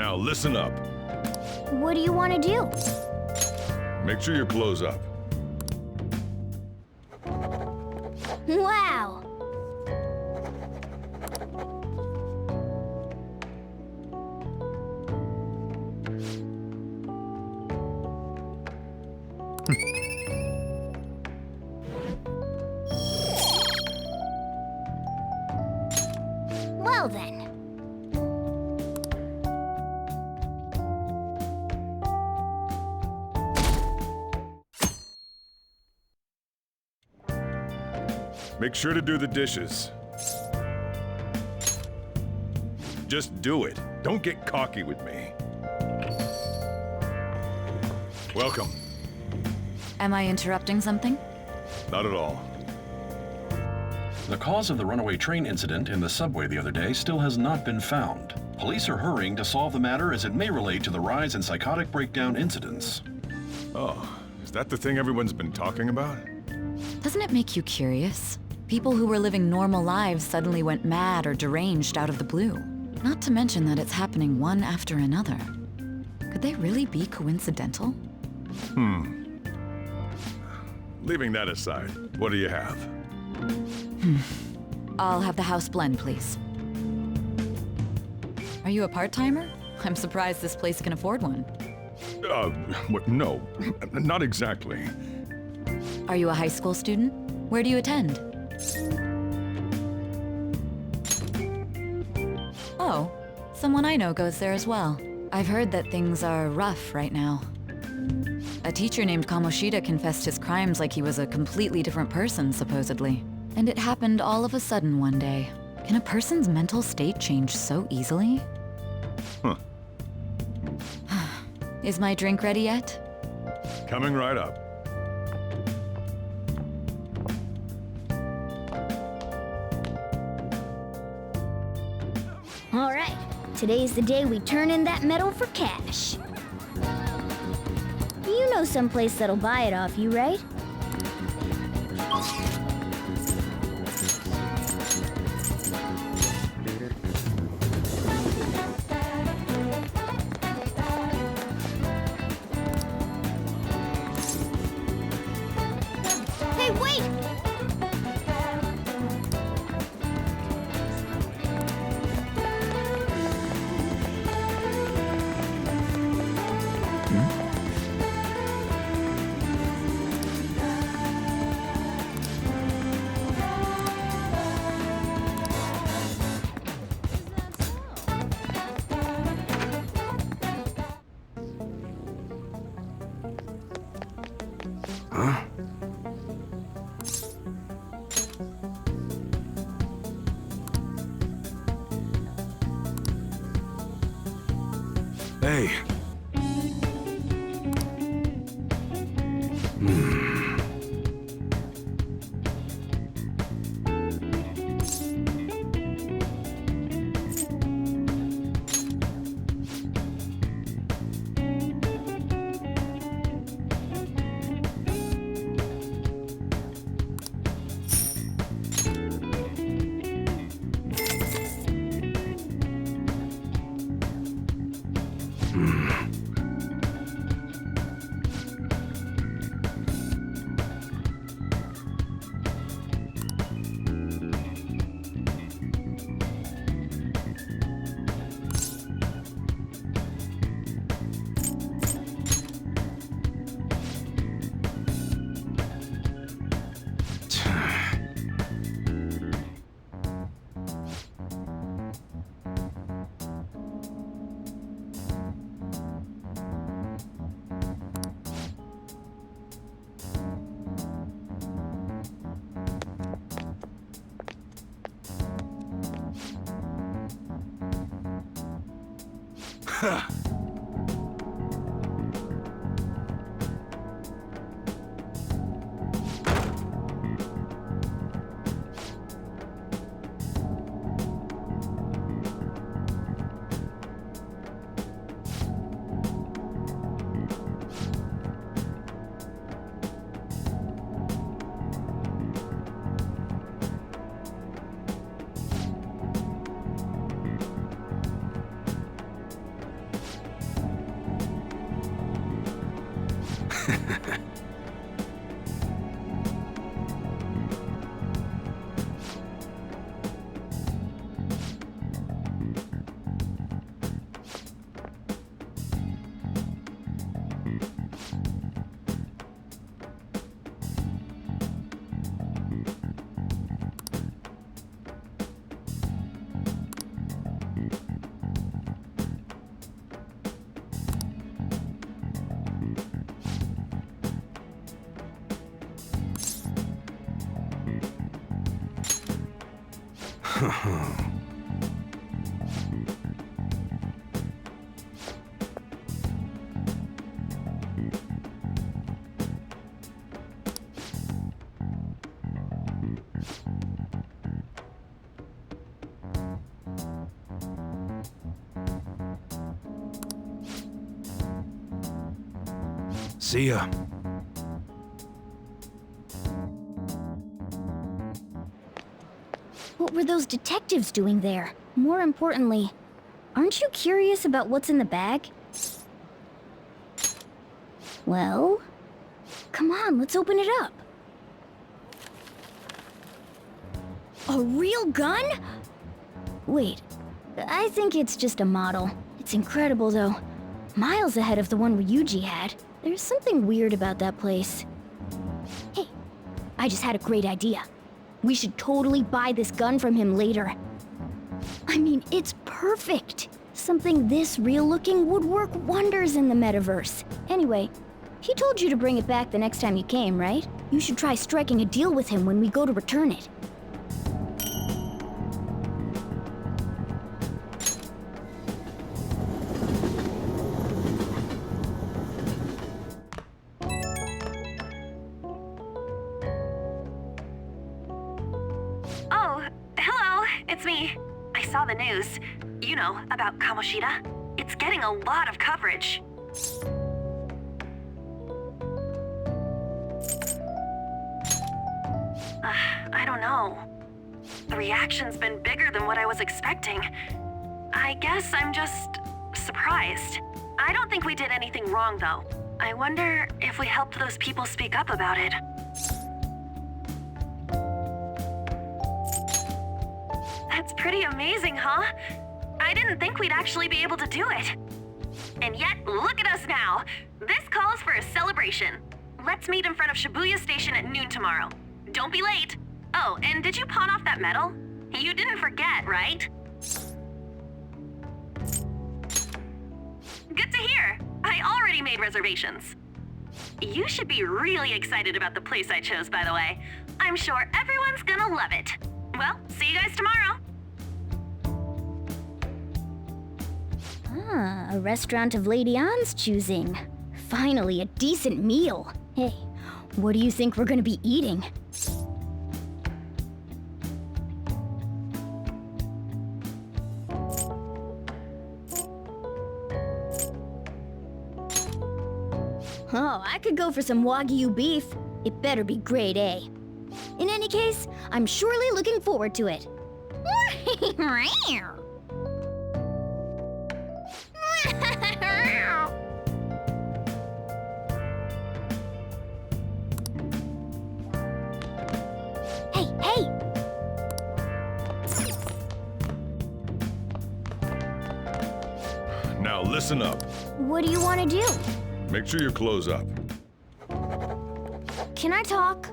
Now listen up. What do you want to do? Make sure your clothes up. Wow! Well then. Make sure to do the dishes. Just do it. Don't get cocky with me. Welcome. Am I interrupting something? Not at all. The cause of the runaway train incident in the subway the other day still has not been found. Police are hurrying to solve the matter as it may relate to the rise in psychotic breakdown incidents. Oh, is that the thing everyone's been talking about? Doesn't it make you curious? People who were living normal lives suddenly went mad or deranged out of the blue. Not to mention that it's happening one after another. Could they really be coincidental? Leaving that aside, what do you have? I'll have the house blend, please. Are you a part-timer? I'm surprised this place can afford one. No, not exactly. Are you a high school student? Where do you attend? Oh, someone I know goes there as well. I've heard that things are rough right now. A teacher named Kamoshida confessed his crimes like he was a completely different person, supposedly. And it happened all of a sudden one day. Can a person's mental state change so easily? Huh. Is my drink ready yet? Coming right up. All right, today's the day we turn in that metal for cash. You know someplace that'll buy it off you, right? Hey, wait! Hey. See ya. What were those detectives doing there? More importantly, aren't you curious about what's in the bag? Well, come on, let's open it up. A real gun? Wait, I think it's just a model. It's incredible, though. Miles ahead of the one Ryuji had. There's something weird about that place. Hey, I just had a great idea. We should totally buy this gun from him later. I mean, it's perfect. Something this real-looking would work wonders in the metaverse. Anyway, he told you to bring it back the next time you came, right? You should try striking a deal with him when we go to return it. Oh, hello, it's me. I saw the news. You know, about Kamoshida. It's getting a lot of coverage. I don't know. The reaction's been bigger than what I was expecting. I guess I'm just surprised. I don't think we did anything wrong, though. I wonder if we helped those people speak up about it. That's pretty amazing, huh? I didn't think we'd actually be able to do it. And yet, look at us now. This calls for a celebration. Let's meet in front of Shibuya Station at noon tomorrow. Don't be late. Oh, and did you pawn off that medal? You didn't forget, right? Good to hear. I already made reservations. You should be really excited about the place I chose, by the way. I'm sure everyone's gonna love it. Well, see you guys tomorrow. Ah, a restaurant of Lady Ann's choosing. Finally, a decent meal. Hey, what do you think we're gonna be eating? Oh, I could go for some Wagyu beef. It better be grade A. In any case, I'm surely looking forward to it. Hey, hey! Now listen up. What do you want to do? Make sure your clothes up. Can I talk?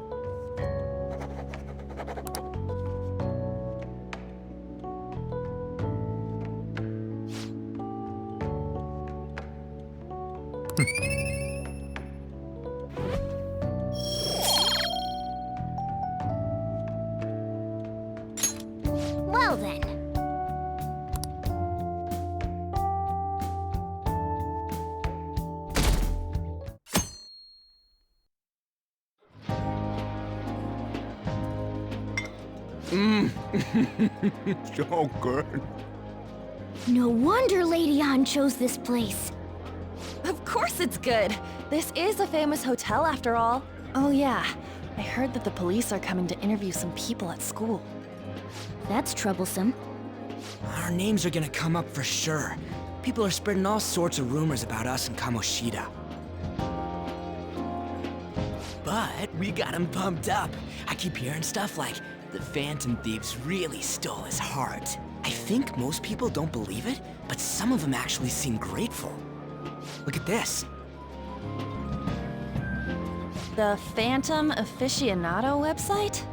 Well then. So good. No wonder Lady Ann chose this place. Of course it's good. This is a famous hotel after all. Oh yeah, I heard that the police are coming to interview some people at school. That's troublesome. Our names are gonna come up for sure. People are spreading all sorts of rumors about us and Kamoshida. But we got him pumped up. I keep hearing stuff like, the Phantom Thieves really stole his heart. I think most people don't believe it, but some of them actually seem grateful. Look at this. The Phantom Aficionado website?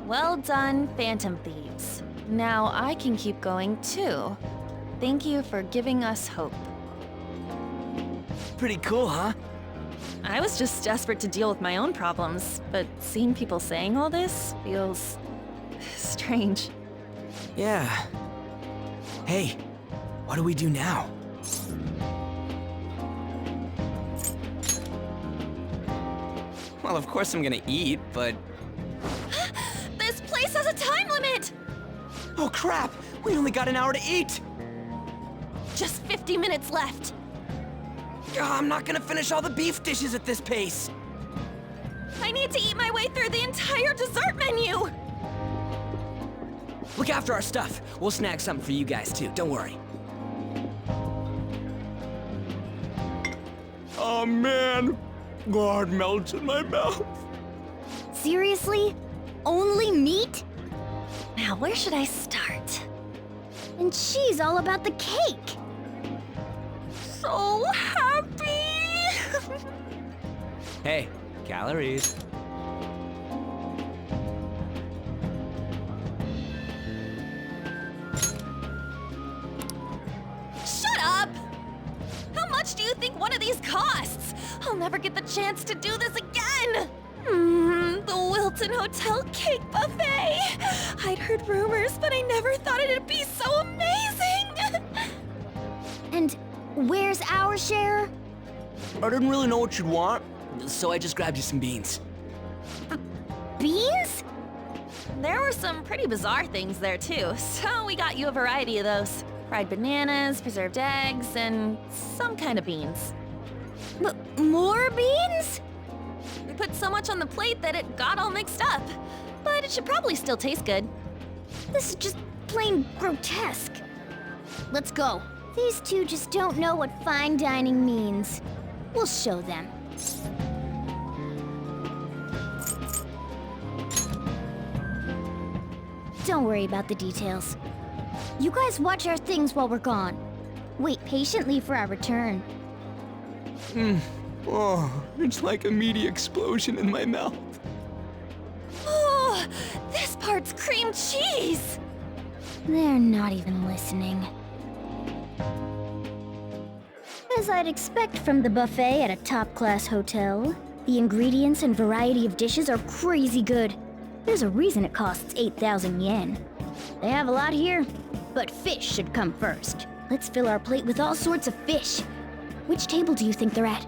Well done, Phantom Thieves. Now I can keep going too. Thank you for giving us hope. Pretty cool, huh? I was just desperate to deal with my own problems, but seeing people saying all this feels strange. Yeah. Hey, what do we do now? Well, of course I'm gonna eat, but... This place has a time limit! Oh crap! We only got an hour to eat! Just 50 minutes left. I'm not gonna finish all the beef dishes at this pace! I need to eat my way through the entire dessert menu! Look after our stuff. We'll snag something for you guys too, don't worry. Oh man, God melts in my mouth. Seriously? Only meat? Now, where should I start? And she's all about the cake. So happy! Hey, calories. Shut up! How much do you think one of these costs? I'll never get the chance to do this again! The Wilton Hotel Cake Buffet! I'd heard rumors, but I never thought it'd be so amazing! And where's our share? I didn't really know what you'd want, so I just grabbed you some beans. Beans? There were some pretty bizarre things there too, so we got you a variety of those. Fried bananas, preserved eggs, and some kind of beans. More beans? We put so much on the plate that it got all mixed up. But it should probably still taste good. This is just plain grotesque. Let's go. These two just don't know what fine dining means. We'll show them. Don't worry about the details. You guys watch our things while we're gone. Wait patiently for our return. Oh, it's like a meaty explosion in my mouth. Oh, this part's cream cheese! They're not even listening. As I'd expect from the buffet at a top-class hotel, the ingredients and variety of dishes are crazy good. There's a reason it costs 8,000 yen. They have a lot here, but fish should come first. Let's fill our plate with all sorts of fish. Which table do you think they're at?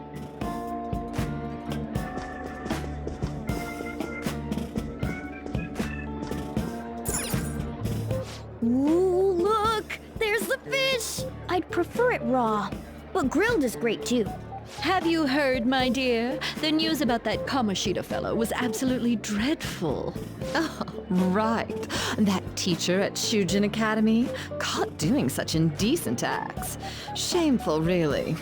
Ooh, look! There's the fish! I'd prefer it raw, but grilled is great too. Have you heard, my dear? The news about that Kamoshida fellow was absolutely dreadful. Oh, right. That teacher at Shujin Academy, caught doing such indecent acts. Shameful, really.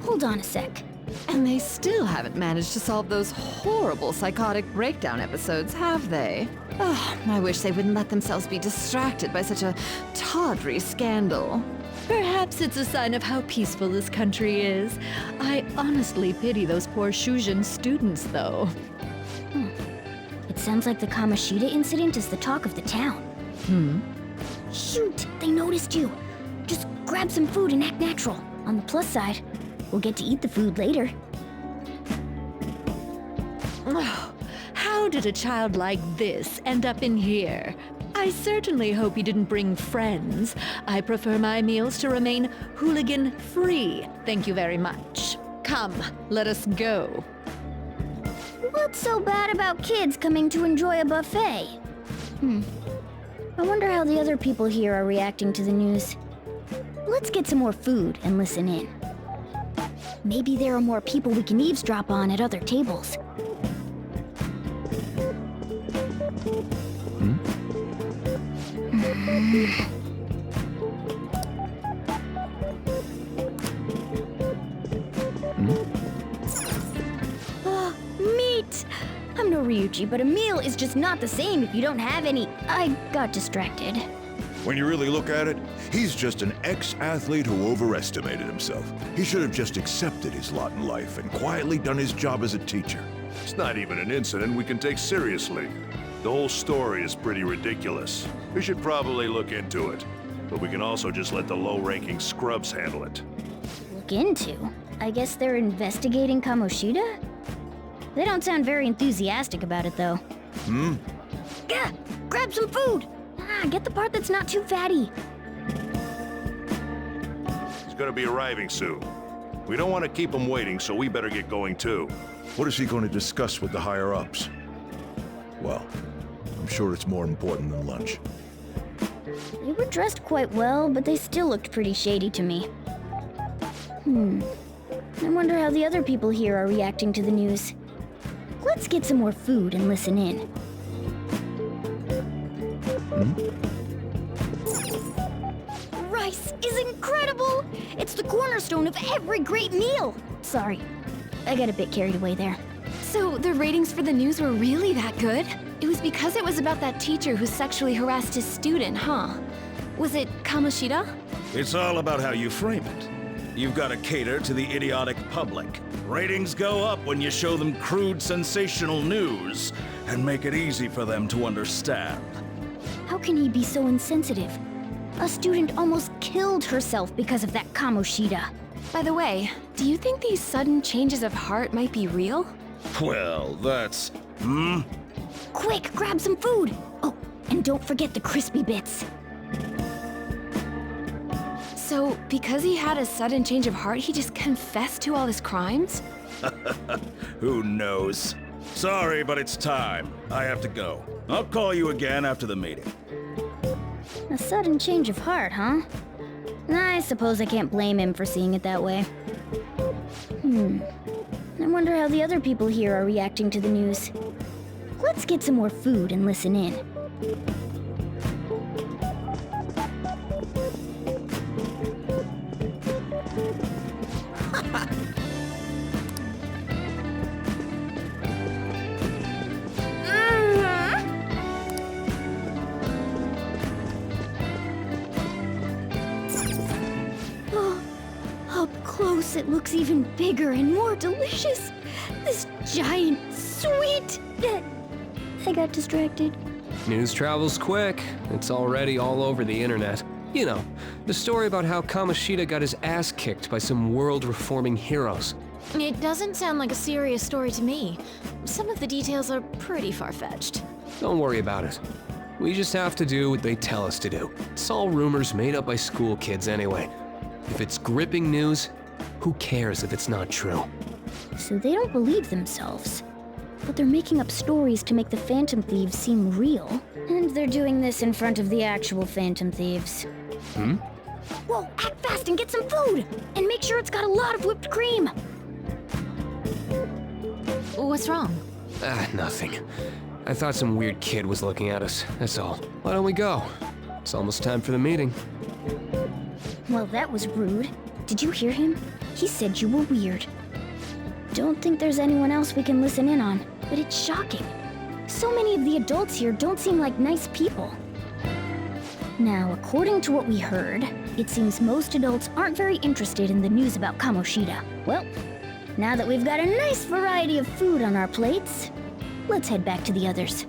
Hold on a sec. And they still haven't managed to solve those horrible psychotic breakdown episodes, have they? Oh, I wish they wouldn't let themselves be distracted by such a tawdry scandal. Perhaps it's a sign of how peaceful this country is. I honestly pity those poor Shujin students, though. It sounds like the Kamoshida incident is the talk of the town. Shoot, they noticed you. Just grab some food and act natural. On the plus side, we'll get to eat the food later. Oh, how did a child like this end up in here? I certainly hope he didn't bring friends. I prefer my meals to remain hooligan-free. Thank you very much. Come, let us go. What's so bad about kids coming to enjoy a buffet? I wonder how the other people here are reacting to the news. Let's get some more food and listen in. Maybe there are more people we can eavesdrop on at other tables. Meat! I'm no Ryuji, but a meal is just not the same if you don't have any. I got distracted. When you really look at it, he's just an ex-athlete who overestimated himself. He should have just accepted his lot in life and quietly done his job as a teacher. It's not even an incident we can take seriously. The whole story is pretty ridiculous. We should probably look into it. But we can also just let the low-ranking scrubs handle it. Look into? I guess they're investigating Kamoshida? They don't sound very enthusiastic about it, though. Gah! Grab some food! Yeah, get the part that's not too fatty. He's gonna be arriving soon. We don't want to keep him waiting, so we better get going too. What is he going to discuss with the higher-ups? Well, I'm sure it's more important than lunch. They were dressed quite well, but they still looked pretty shady to me. I wonder how the other people here are reacting to the news. Let's get some more food and listen in. Rice is incredible! It's the cornerstone of every great meal! Sorry, I got a bit carried away there. So the ratings for the news were really that good? It was because it was about that teacher who sexually harassed his student, huh? Was it Kamoshida? It's all about how you frame it. You've got to cater to the idiotic public. Ratings go up when you show them crude, sensational news and make it easy for them to understand. How can he be so insensitive? A student almost killed herself because of that Kamoshida. By the way, do you think these sudden changes of heart might be real? Well, that's... Quick, grab some food! Oh, and don't forget the crispy bits. So, because he had a sudden change of heart, he just confessed to all his crimes? Who knows? Sorry, but it's time. I have to go. I'll call you again after the meeting. A sudden change of heart, huh? I suppose I can't blame him for seeing it that way. I wonder how the other people here are reacting to the news. Let's get some more food and listen in. Up close, it looks even bigger and more delicious. This giant sweet... I got distracted. News travels quick. It's already all over the internet. You know, the story about how Kamoshida got his ass kicked by some world-reforming heroes. It doesn't sound like a serious story to me. Some of the details are pretty far-fetched. Don't worry about it. We just have to do what they tell us to do. It's all rumors made up by school kids anyway. If it's gripping news, who cares if it's not true? So they don't believe themselves. But they're making up stories to make the Phantom Thieves seem real. And they're doing this in front of the actual Phantom Thieves. Whoa, act fast and get some food! And make sure it's got a lot of whipped cream! What's wrong? Nothing. I thought some weird kid was looking at us, that's all. Why don't we go? It's almost time for the meeting. Well, that was rude. Did you hear him? He said you were weird. Don't think there's anyone else we can listen in on, but it's shocking. So many of the adults here don't seem like nice people. Now, according to what we heard, it seems most adults aren't very interested in the news about Kamoshida. Well, now that we've got a nice variety of food on our plates, let's head back to the others.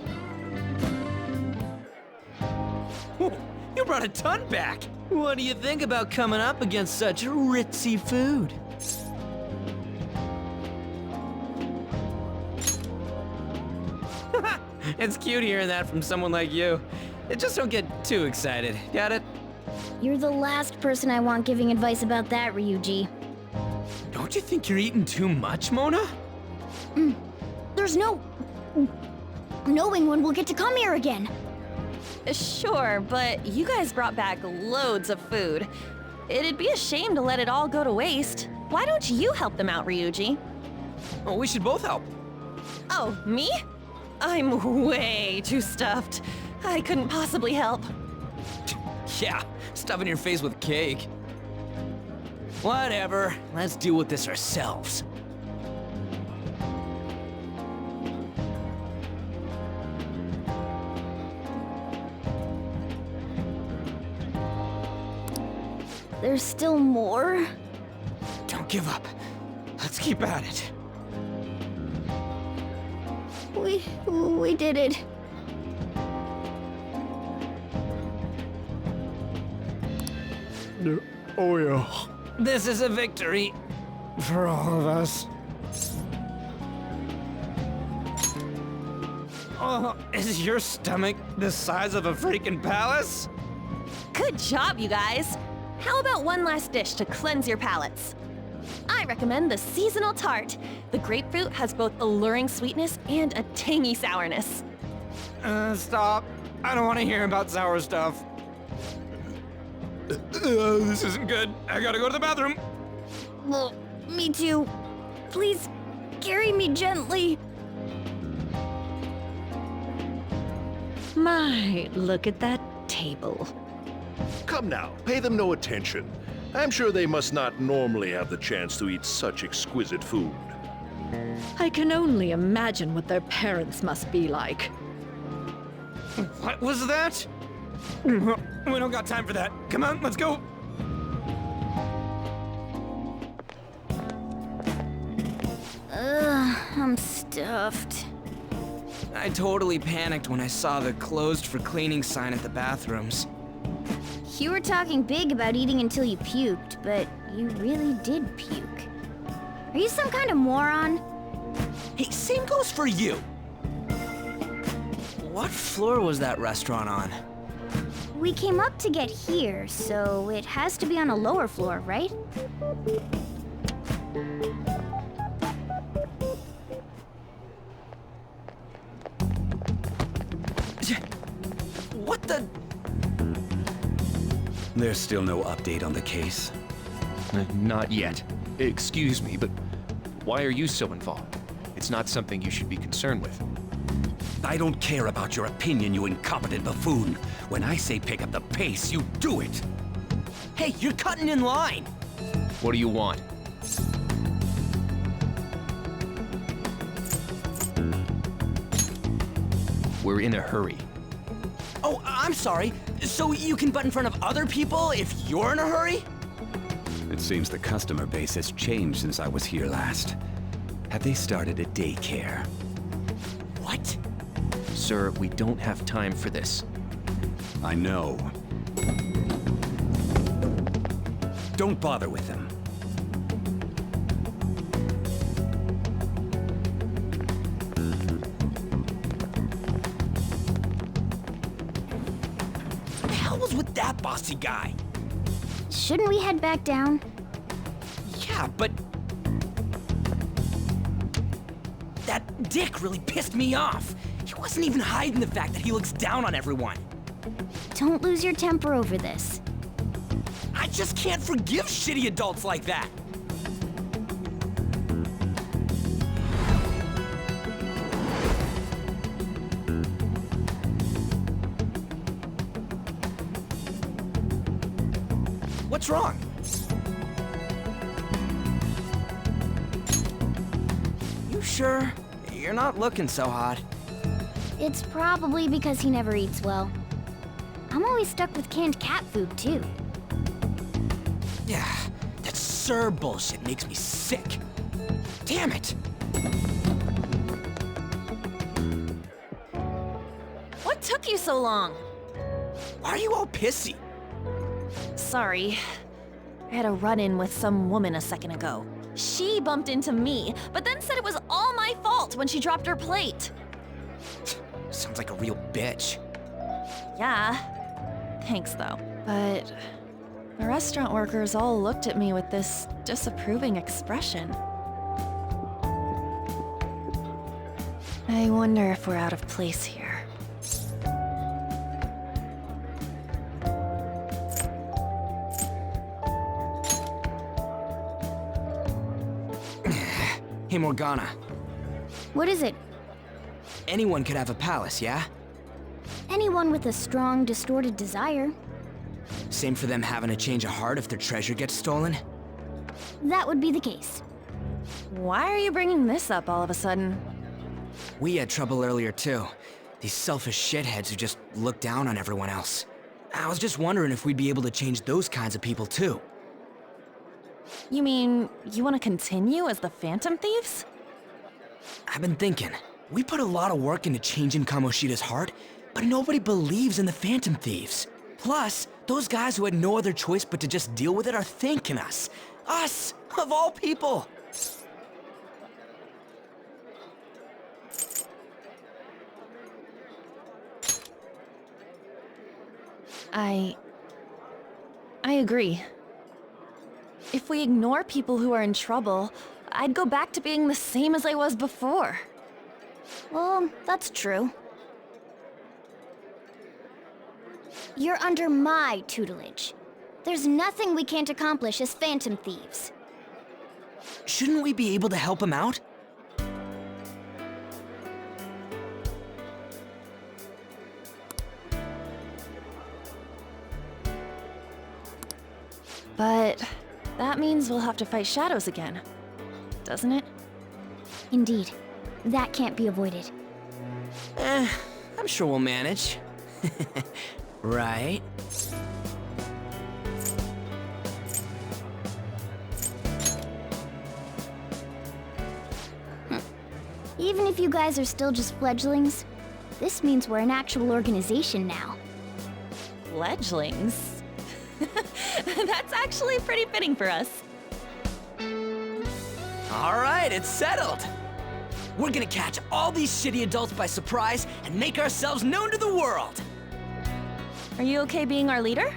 You brought a ton back! What do you think about coming up against such ritzy food? It's cute hearing that from someone like you. Just don't get too excited, got it? You're the last person I want giving advice about that, Ryuji. Don't you think you're eating too much, Mona? There's no... knowing when we'll get to come here again. Sure, but you guys brought back loads of food. It'd be a shame to let it all go to waste. Why don't you help them out, Ryuji? Oh, we should both help. Oh, me? I'm way too stuffed. I couldn't possibly help. Yeah, stuffing your face with cake. Whatever, let's deal with this ourselves. There's still more? Don't give up. Let's keep at it. We did it. Oh yeah. This is a victory for all of us. Oh, Is your stomach the size of a freaking palace? Good job, you guys! How about one last dish to cleanse your palates? I recommend the seasonal tart. The grapefruit has both alluring sweetness and a tangy sourness. Stop. I don't want to hear about sour stuff. This isn't good. I gotta go to the bathroom. Well, me too. Please, carry me gently. My, look at that table. Come now, pay them no attention. I'm sure they must not normally have the chance to eat such exquisite food. I can only imagine what their parents must be like. What was that? We don't got time for that. Come on, let's go. I'm stuffed. I totally panicked when I saw the closed for cleaning sign at the bathrooms. You were talking big about eating until you puked, but you really did puke. Are you some kind of moron? Hey, same goes for you. What floor was that restaurant on? We came up to get here, so it has to be on a lower floor, right? What the? There's still no update on the case. Not yet. Excuse me, but why are you so involved? It's not something you should be concerned with. I don't care about your opinion, you incompetent buffoon. When I say pick up the pace, you do it. Hey, you're cutting in line. What do you want? We're in a hurry. Oh, I'm sorry. So you can butt in front of other people if you're in a hurry? It seems the customer base has changed since I was here last. Have they started a daycare? What? Sir, we don't have time for this. I know. Don't bother with them. What the hell was with that bossy guy? Shouldn't we head back down? Yeah, but... that dick really pissed me off. He wasn't even hiding the fact that he looks down on everyone. Don't lose your temper over this. I just can't forgive shitty adults like that. What's wrong? You sure? You're not looking so hot. It's probably because he never eats well. I'm always stuck with canned cat food, too. Yeah, that Sir bullshit makes me sick. Damn it! What took you so long? Why are you all pissy? Sorry. I had a run-in with some woman a second ago. She bumped into me, but then said it was all my fault when she dropped her plate. Sounds like a real bitch. Yeah. Thanks, though. But the restaurant workers all looked at me with this disapproving expression. I wonder if we're out of place here. Hey, Morgana. What is it? Anyone could have a palace, yeah? Anyone with a strong, distorted desire. Same for them having a change of heart if their treasure gets stolen? That would be the case. Why are you bringing this up all of a sudden? We had trouble earlier, too. These selfish shitheads who just look down on everyone else. I was just wondering if we'd be able to change those kinds of people, too. You mean, you want to continue as the Phantom Thieves? I've been thinking. We put a lot of work into changing Kamoshida's heart, but nobody believes in the Phantom Thieves. Plus, those guys who had no other choice but to just deal with it are thanking us. Us, of all people! I agree. If we ignore people who are in trouble, I'd go back to being the same as I was before. Well, that's true. You're under my tutelage. There's nothing we can't accomplish as Phantom Thieves. Shouldn't we be able to help him out? But that means we'll have to fight shadows again, doesn't it? Indeed. That can't be avoided. I'm sure we'll manage. Right? Even if you guys are still just fledglings, this means we're an actual organization now. Fledglings? That's actually pretty fitting for us. All right, it's settled. We're gonna catch all these shitty adults by surprise and make ourselves known to the world. Are you okay being our leader?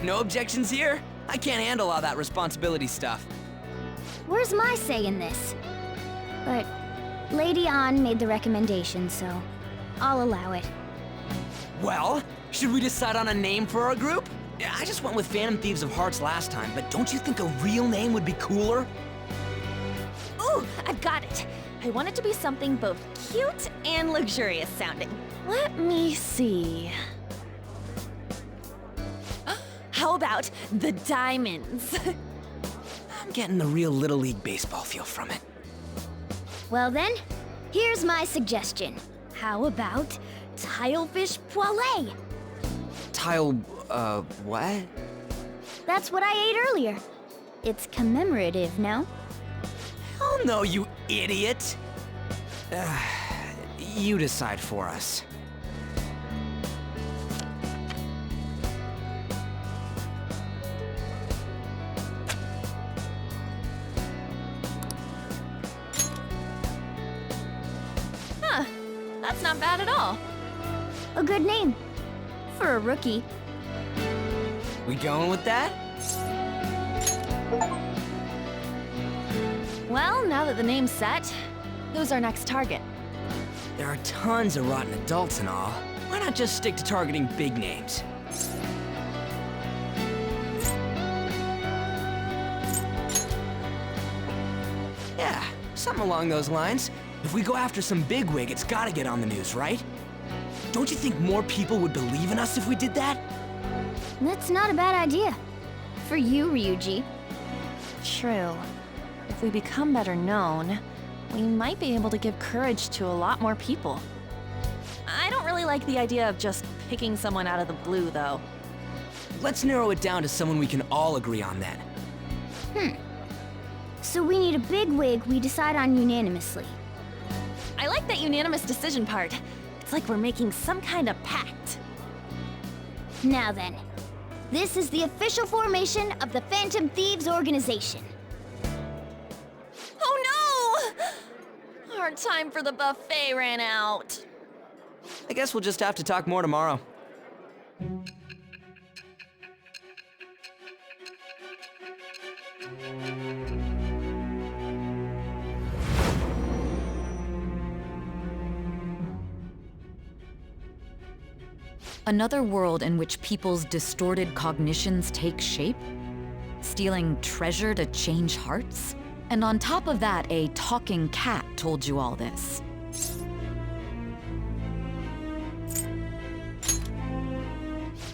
No objections here? I can't handle all that responsibility stuff. Where's my say in this? But Lady An made the recommendation, so I'll allow it. Well, should we decide on a name for our group? Yeah, I just went with Phantom Thieves of Hearts last time, but don't you think a real name would be cooler? Ooh, I've got it. I want it to be something both cute and luxurious sounding. Let me see. How about the Diamonds? I'm getting the real Little League Baseball feel from it. Well then, here's my suggestion. How about Tilefish Poêlée? What? That's what I ate earlier. It's commemorative, no? Oh no, you idiot! You decide for us. Huh, that's not bad at all. A good name. For a rookie. We going with that? Well, now that the name's set, who's our next target? There are tons of rotten adults and all. Why not just stick to targeting big names? Yeah, something along those lines. If we go after some bigwig, it's gotta get on the news, right? Don't you think more people would believe in us if we did that? That's not a bad idea. For you, Ryuji. True. If we become better known, we might be able to give courage to a lot more people. I don't really like the idea of just picking someone out of the blue, though. Let's narrow it down to someone we can all agree on then. So we need a bigwig we decide on unanimously. I like that unanimous decision part. It's like we're making some kind of pact. Now then, this is the official formation of the Phantom Thieves organization. Oh no! Our time for the buffet ran out. I guess we'll just have to talk more tomorrow. Another world in which people's distorted cognitions take shape? Stealing treasure to change hearts? And on top of that, a talking cat told you all this.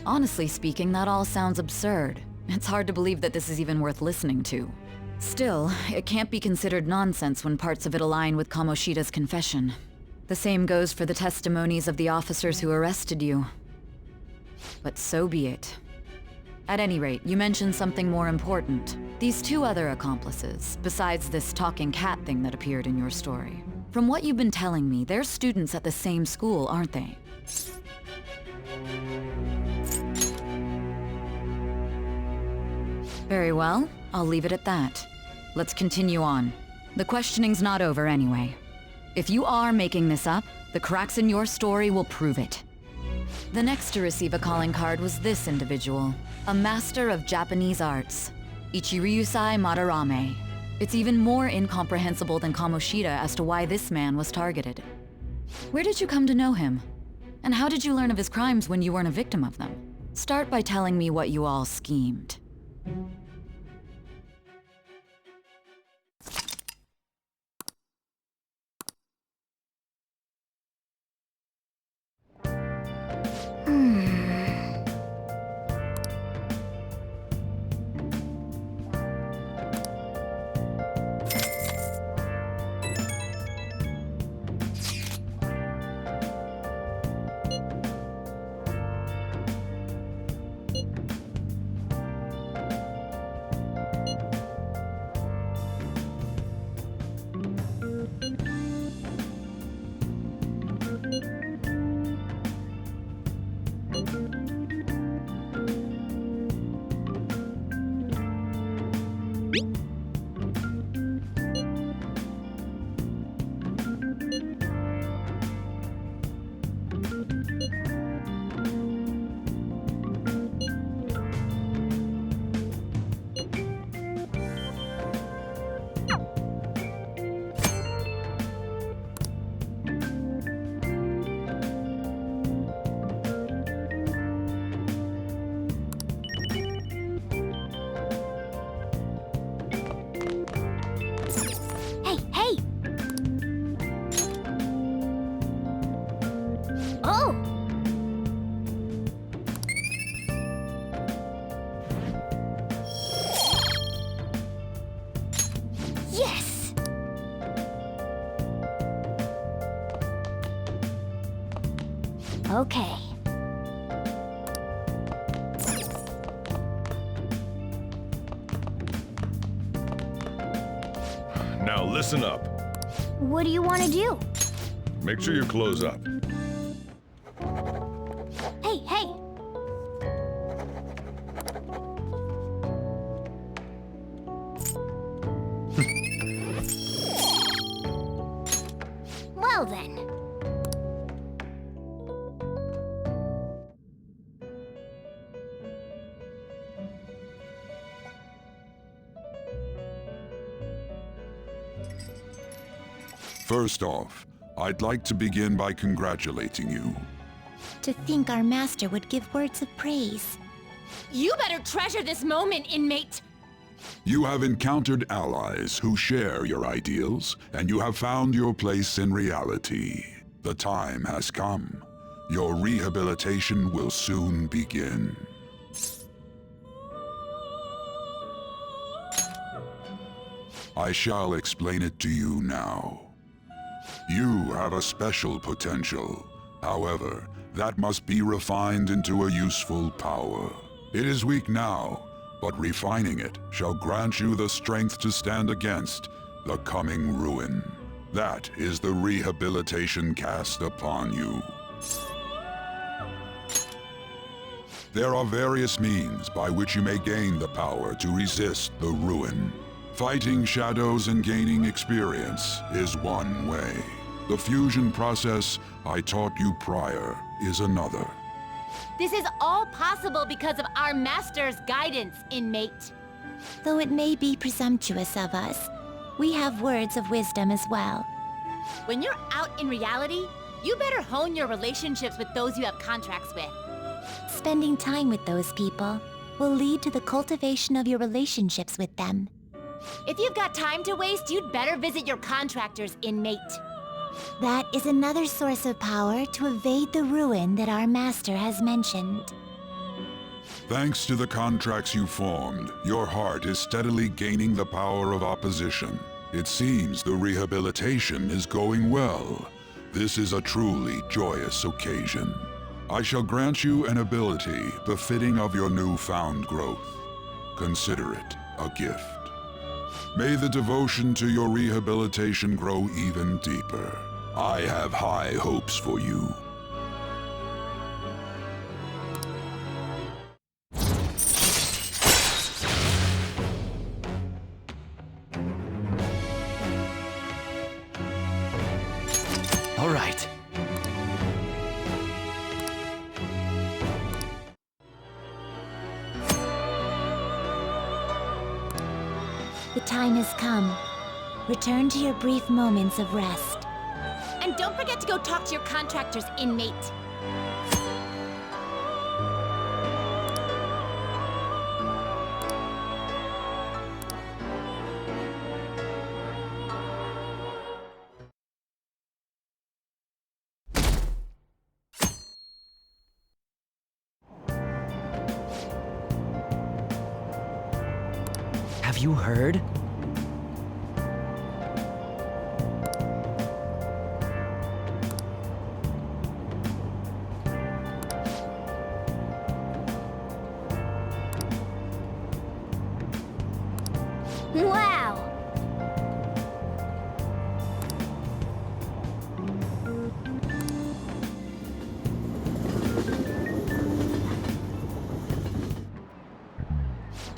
Honestly speaking, that all sounds absurd. It's hard to believe that this is even worth listening to. Still, it can't be considered nonsense when parts of it align with Kamoshida's confession. The same goes for the testimonies of the officers who arrested you. But so be it. At any rate, you mentioned something more important. These two other accomplices, besides this talking cat thing that appeared in your story. From what you've been telling me, they're students at the same school, aren't they? Very well, I'll leave it at that. Let's continue on. The questioning's not over anyway. If you are making this up, the cracks in your story will prove it. The next to receive a calling card was this individual, a master of Japanese arts, Ichiryusai Madarame. It's even more incomprehensible than Kamoshida as to why this man was targeted. Where did you come to know him? And how did you learn of his crimes when you weren't a victim of them? Start by telling me what you all schemed. Okay. Now listen up. What do you want to do? Make sure you close up. Hey, hey! Well then. First off, I'd like to begin by congratulating you. To think our master would give words of praise. You better treasure this moment, inmate! You have encountered allies who share your ideals, and you have found your place in reality. The time has come. Your rehabilitation will soon begin. I shall explain it to you now. You have a special potential. However, that must be refined into a useful power. It is weak now, but refining it shall grant you the strength to stand against the coming ruin. That is the rehabilitation cast upon you. There are various means by which you may gain the power to resist the ruin. Fighting shadows and gaining experience is one way. The fusion process I taught you prior is another. This is all possible because of our master's guidance, inmate. Though it may be presumptuous of us, we have words of wisdom as well. When you're out in reality, you better hone your relationships with those you have contracts with. Spending time with those people will lead to the cultivation of your relationships with them. If you've got time to waste, you'd better visit your contractors, inmate. That is another source of power to evade the ruin that our master has mentioned. Thanks to the contracts you formed, your heart is steadily gaining the power of opposition. It seems the rehabilitation is going well. This is a truly joyous occasion. I shall grant you an ability befitting of your newfound growth. Consider it a gift. May the devotion to your rehabilitation grow even deeper. I have high hopes for you. All right. The time has come. Return to your brief moments of rest. And don't forget to go talk to your contractor's inmate. Have you heard? Wow!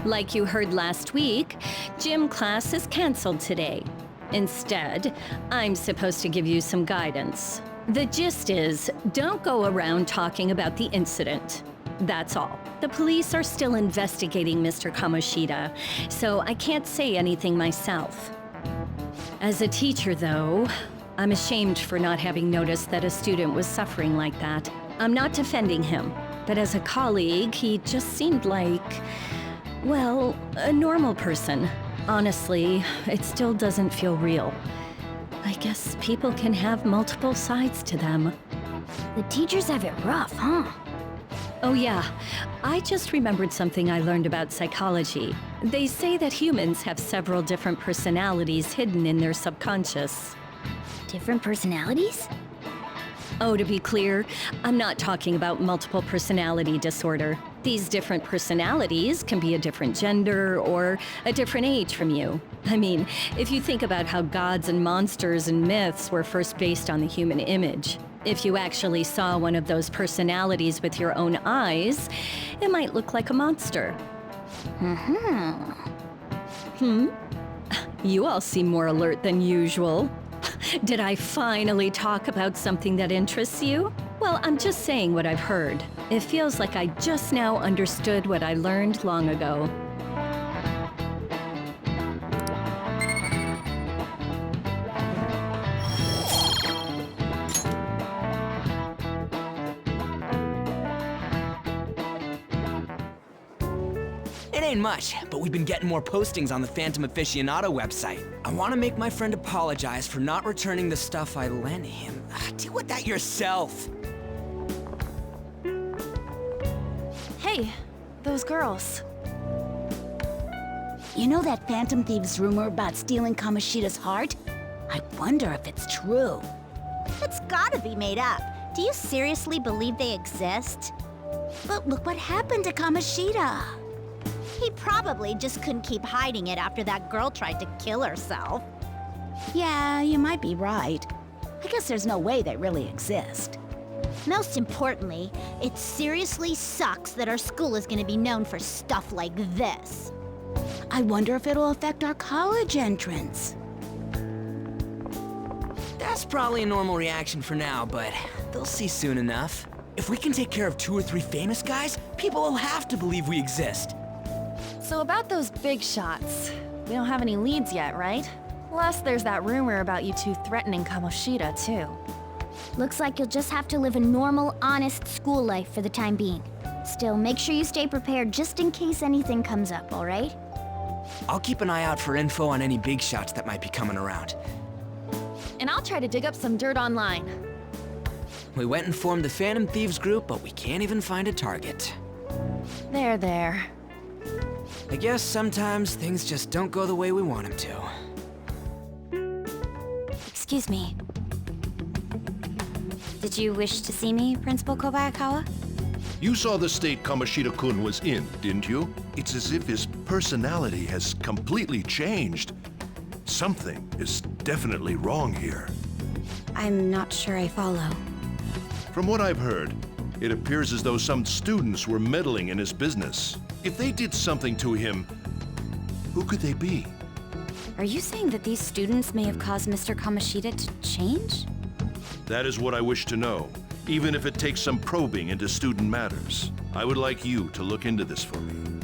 Like you heard last week, gym class is canceled today. Instead, I'm supposed to give you some guidance. The gist is, don't go around talking about the incident. That's all. The police are still investigating Mr. Kamoshida, so I can't say anything myself. As a teacher, though, I'm ashamed for not having noticed that a student was suffering like that. I'm not defending him, but as a colleague, he just seemed like, well, a normal person. Honestly, it still doesn't feel real. I guess people can have multiple sides to them. The teachers have it rough, huh? Oh yeah, I just remembered something I learned about psychology. They say that humans have several different personalities hidden in their subconscious. Different personalities? Oh, to be clear, I'm not talking about multiple personality disorder. These different personalities can be a different gender or a different age from you. I mean, if you think about how gods and monsters and myths were first based on the human image, if you actually saw one of those personalities with your own eyes, it might look like a monster. You all seem more alert than usual. Did I finally talk about something that interests you? Well, I'm just saying what I've heard. It feels like I just now understood what I learned long ago. It ain't much, but we've been getting more postings on the Phantom Aficionado website. I want to make my friend apologize for not returning the stuff I lent him. Deal with that yourself. Hey, those girls. You know that Phantom Thieves rumor about stealing Kamoshida's heart? I wonder if it's true. It's gotta be made up. Do you seriously believe they exist? But look what happened to Kamoshida. He probably just couldn't keep hiding it after that girl tried to kill herself. Yeah, you might be right. I guess there's no way they really exist. Most importantly, it seriously sucks that our school is gonna be known for stuff like this. I wonder if it'll affect our college entrance. That's probably a normal reaction for now, but they'll see soon enough. If we can take care of 2 or 3 famous guys, people will have to believe we exist. So about those big shots, we don't have any leads yet, right? Plus, there's that rumor about you two threatening Kamoshida, too. Looks like you'll just have to live a normal, honest school life for the time being. Still, make sure you stay prepared just in case anything comes up, all right? I'll keep an eye out for info on any big shots that might be coming around. And I'll try to dig up some dirt online. We went and formed the Phantom Thieves group, but we can't even find a target. There. I guess sometimes things just don't go the way we want them to. Excuse me. Did you wish to see me, Principal Kobayakawa? You saw the state Kamoshida-kun was in, didn't you? It's as if his personality has completely changed. Something is definitely wrong here. I'm not sure I follow. From what I've heard, it appears as though some students were meddling in his business. If they did something to him, who could they be? Are you saying that these students may have caused Mr. Kamoshida to change? That is what I wish to know, even if it takes some probing into student matters. I would like you to look into this for me.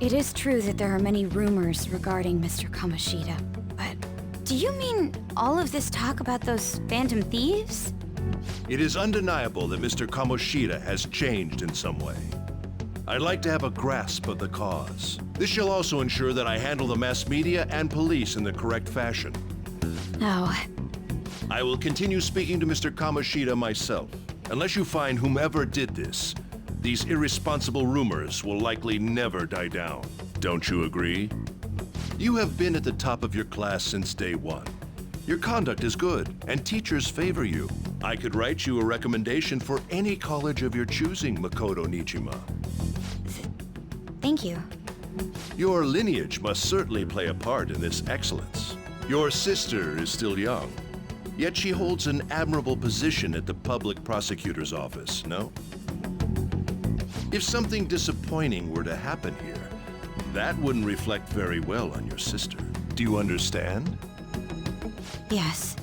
It is true that there are many rumors regarding Mr. Kamoshida, but do you mean all of this talk about those phantom thieves? It is undeniable that Mr. Kamoshida has changed in some way. I'd like to have a grasp of the cause. This shall also ensure that I handle the mass media and police in the correct fashion. No. I will continue speaking to Mr. Kamoshida myself. Unless you find whomever did this, these irresponsible rumors will likely never die down. Don't you agree? You have been at the top of your class since day one. Your conduct is good, and teachers favor you. I could write you a recommendation for any college of your choosing, Makoto Nijima. Thank you. Your lineage must certainly play a part in this excellence. Your sister is still young, yet she holds an admirable position at the public prosecutor's office, no? If something disappointing were to happen here, that wouldn't reflect very well on your sister. Do you understand? Yes.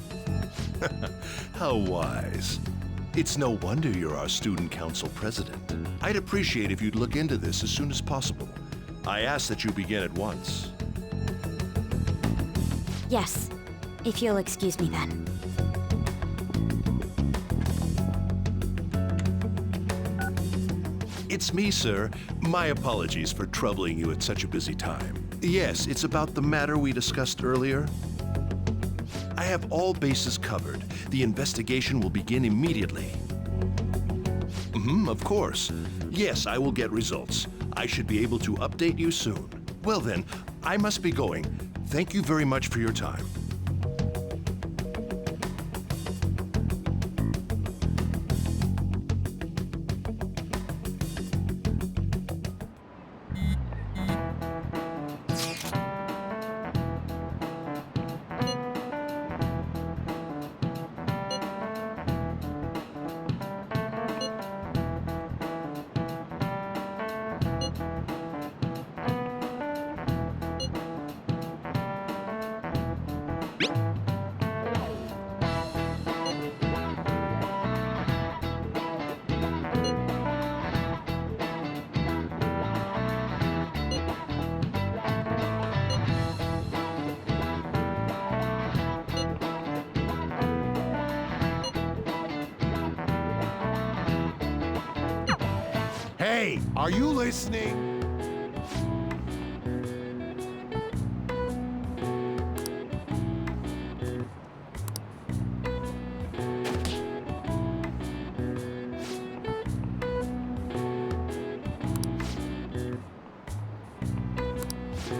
How wise. It's no wonder you're our student council president. I'd appreciate if you'd look into this as soon as possible. I ask that you begin at once. Yes. If you'll excuse me then. It's me, sir. My apologies for troubling you at such a busy time. Yes, it's about the matter we discussed earlier. I have all bases covered. The investigation will begin immediately. Of course. Yes, I will get results. I should be able to update you soon. Well then, I must be going. Thank you very much for your time. Hey, are you listening?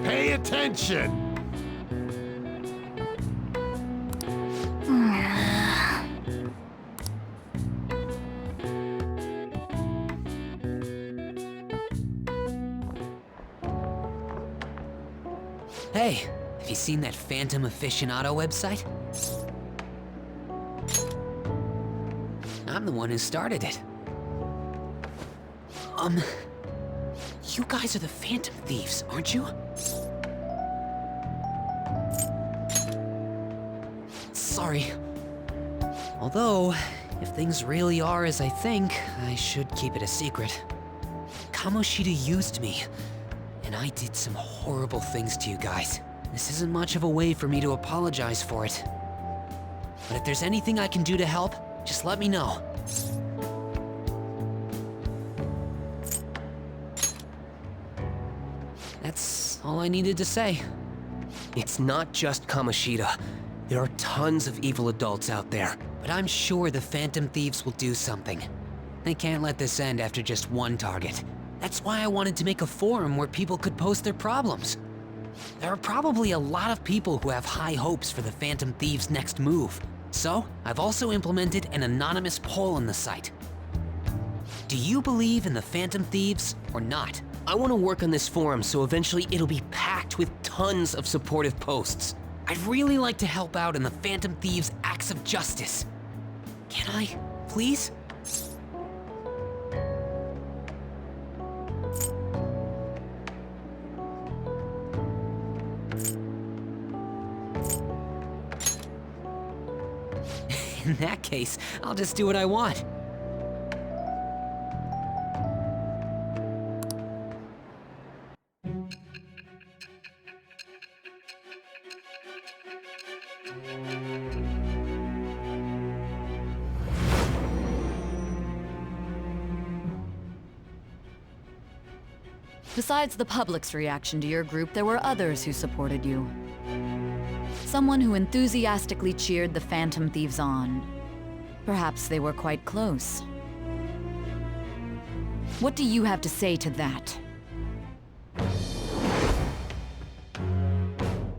Pay attention! Hey, have you seen that Phantom Aficionado website? I'm the one who started it. You guys are the Phantom Thieves, aren't you? Sorry. Although, if things really are as I think, I should keep it a secret. Kamoshida used me, and I did some horrible things to you guys. This isn't much of a way for me to apologize for it. But if there's anything I can do to help, just let me know. That's all I needed to say. It's not just Kamoshida. There are tons of evil adults out there. But I'm sure the Phantom Thieves will do something. They can't let this end after just one target. That's why I wanted to make a forum where people could post their problems. There are probably a lot of people who have high hopes for the Phantom Thieves' next move. So, I've also implemented an anonymous poll on the site. Do you believe in the Phantom Thieves or not? I want to work on this forum so eventually it'll be packed with tons of supportive posts. I'd really like to help out in the Phantom Thieves' acts of justice. Can I, please? In that case, I'll just do what I want. Besides the public's reaction to your group, there were others who supported you. Someone who enthusiastically cheered the Phantom Thieves on. Perhaps they were quite close. What do you have to say to that?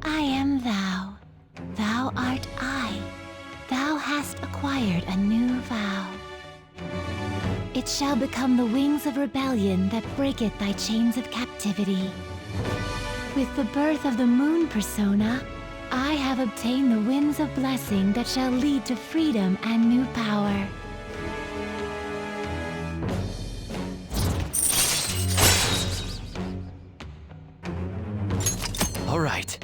I am thou. Thou art I. Thou hast acquired a new vow. It shall become the wings of rebellion that breaketh thy chains of captivity. With the birth of the moon persona, I have obtained the winds of blessing that shall lead to freedom and new power. All right.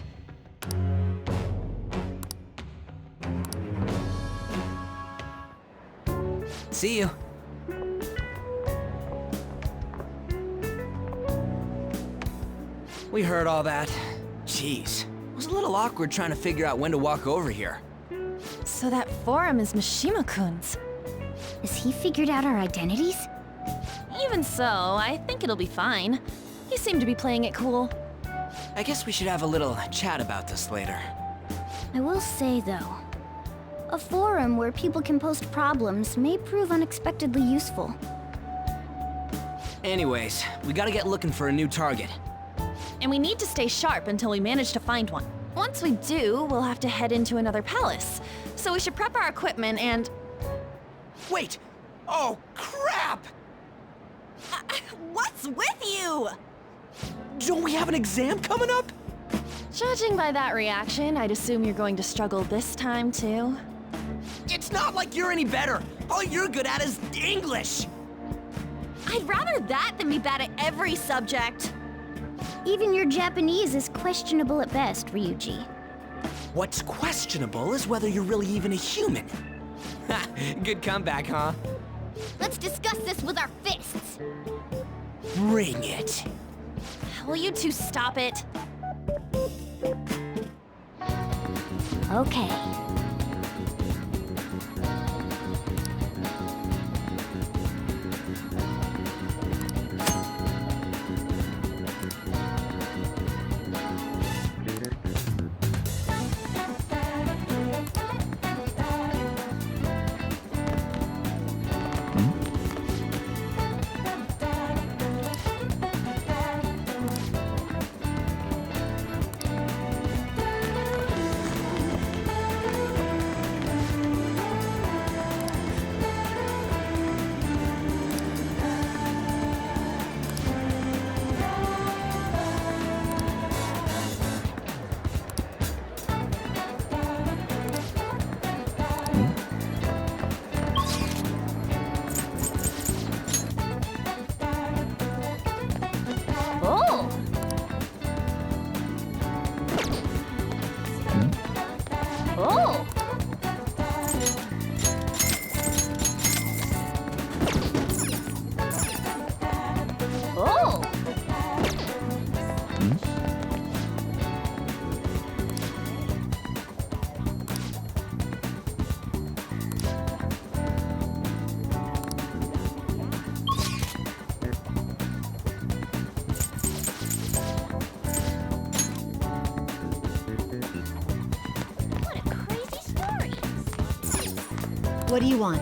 See you. We heard all that. Jeez. It was a little awkward trying to figure out when to walk over here. So that forum is Mishima-kun's. Has he figured out our identities? Even so, I think it'll be fine. He seemed to be playing it cool. I guess we should have a little chat about this later. I will say, though, a forum where people can post problems may prove unexpectedly useful. Anyways, we gotta get looking for a new target. And we need to stay sharp until we manage to find one. Once we do, we'll have to head into another palace. So we should prep our equipment and... Wait! Oh, crap! What's with you? Don't we have an exam coming up? Judging by that reaction, I'd assume you're going to struggle this time, too. It's not like you're any better. All you're good at is English. I'd rather that than be bad at every subject. Even your Japanese is questionable at best, Ryuji. What's questionable is whether you're really even a human. Ha! Good comeback, huh? Let's discuss this with our fists. Bring it. Will you two stop it? Okay. What do you want?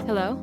Hello?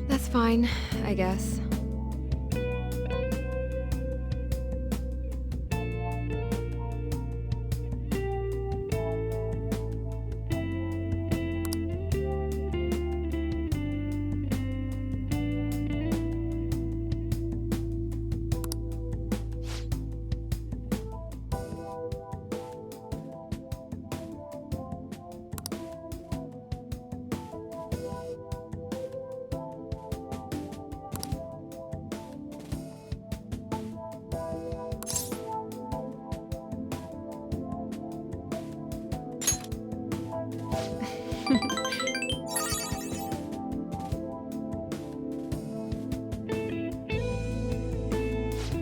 That's fine, I guess.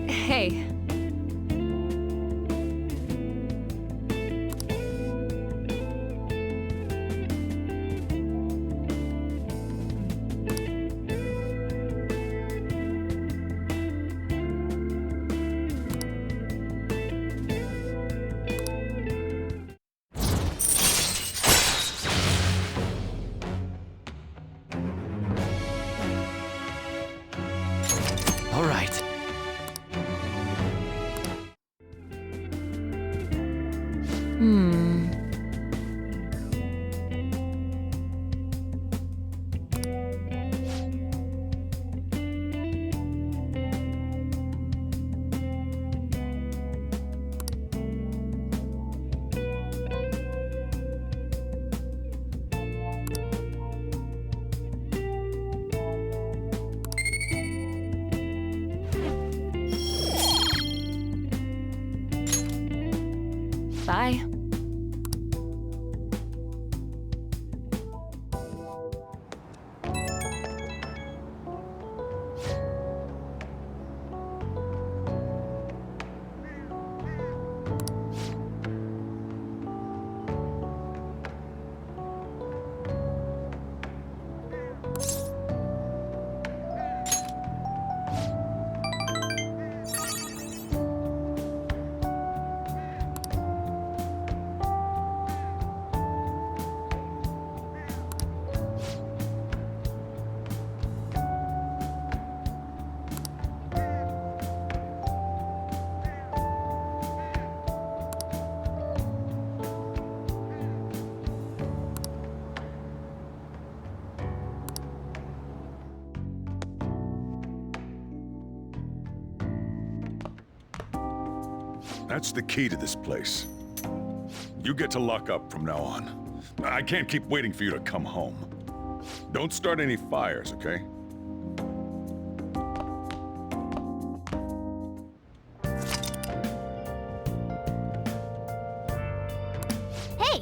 Hey. All right. Bye. That's the key to this place. You get to lock up from now on. I can't keep waiting for you to come home. Don't start any fires, okay? Hey!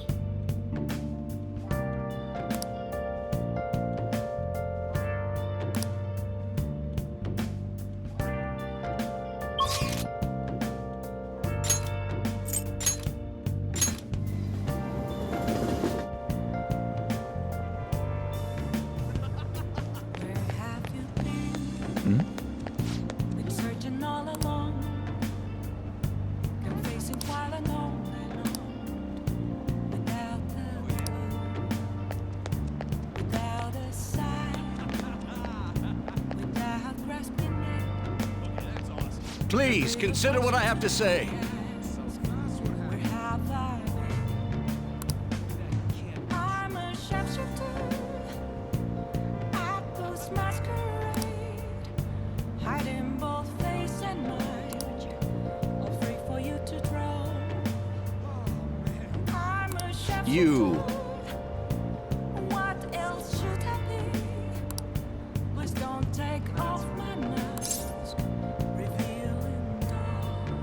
Been searching all along, confessing while alone without a clue, without a sign, without grasping it. Please, consider what I have to say. Where have I been? I'm a sharpshooter at this masquerade, hiding both face and mind, all free for you to draw. I'm a sharpshooter. You. What else should I be? Please don't take off my mask, revealing dawn.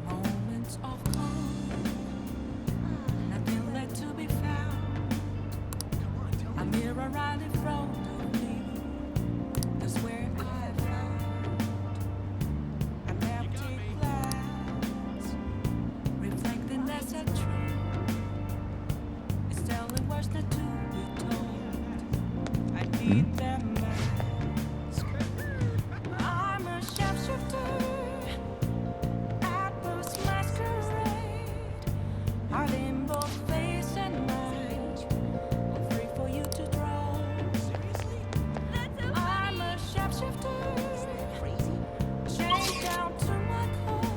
Moments of calm, nothing left to be found. A mirror right in front of me, that's where I found an empty glass, reflecting as a truth. It's telling words not to be told. I need that mask. I'm a sharpshooter at this masquerade, hiding both face and mind, all free for you to draw. I'm a sharpshooter, chained down to my core.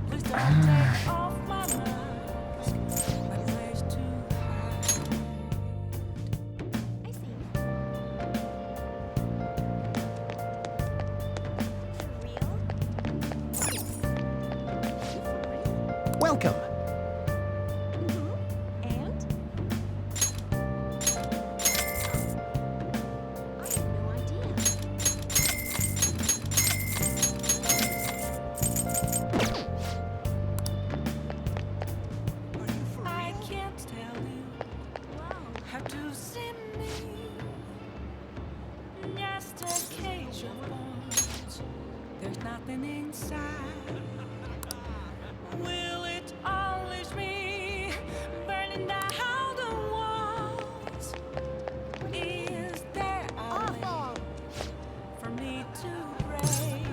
Please don't take off my mask, my place to hide. Welcome. I can't tell you how to see me. Just a cage of bones. There's nothing inside. Will it unleash me, burning down the walls? Is there a way for me to break?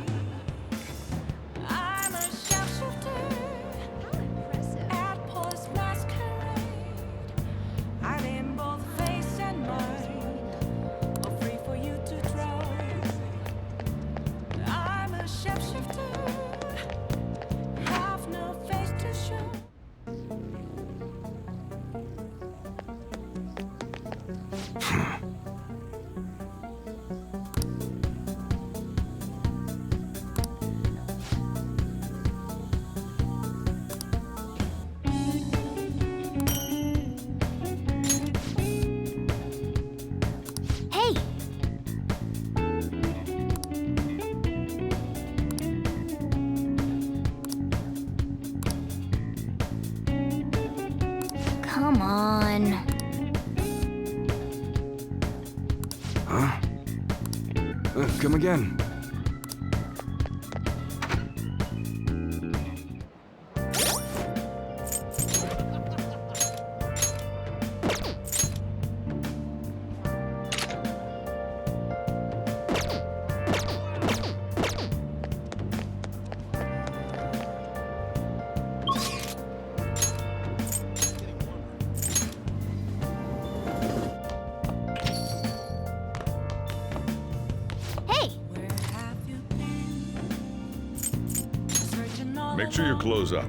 I'm a sharpshooter at Paul's masquerade, hiding both face and mind, all free for you to draw. I'm a sharpshooter, have no face to show. Hey! Come on. Huh? Come again. Make sure you close up.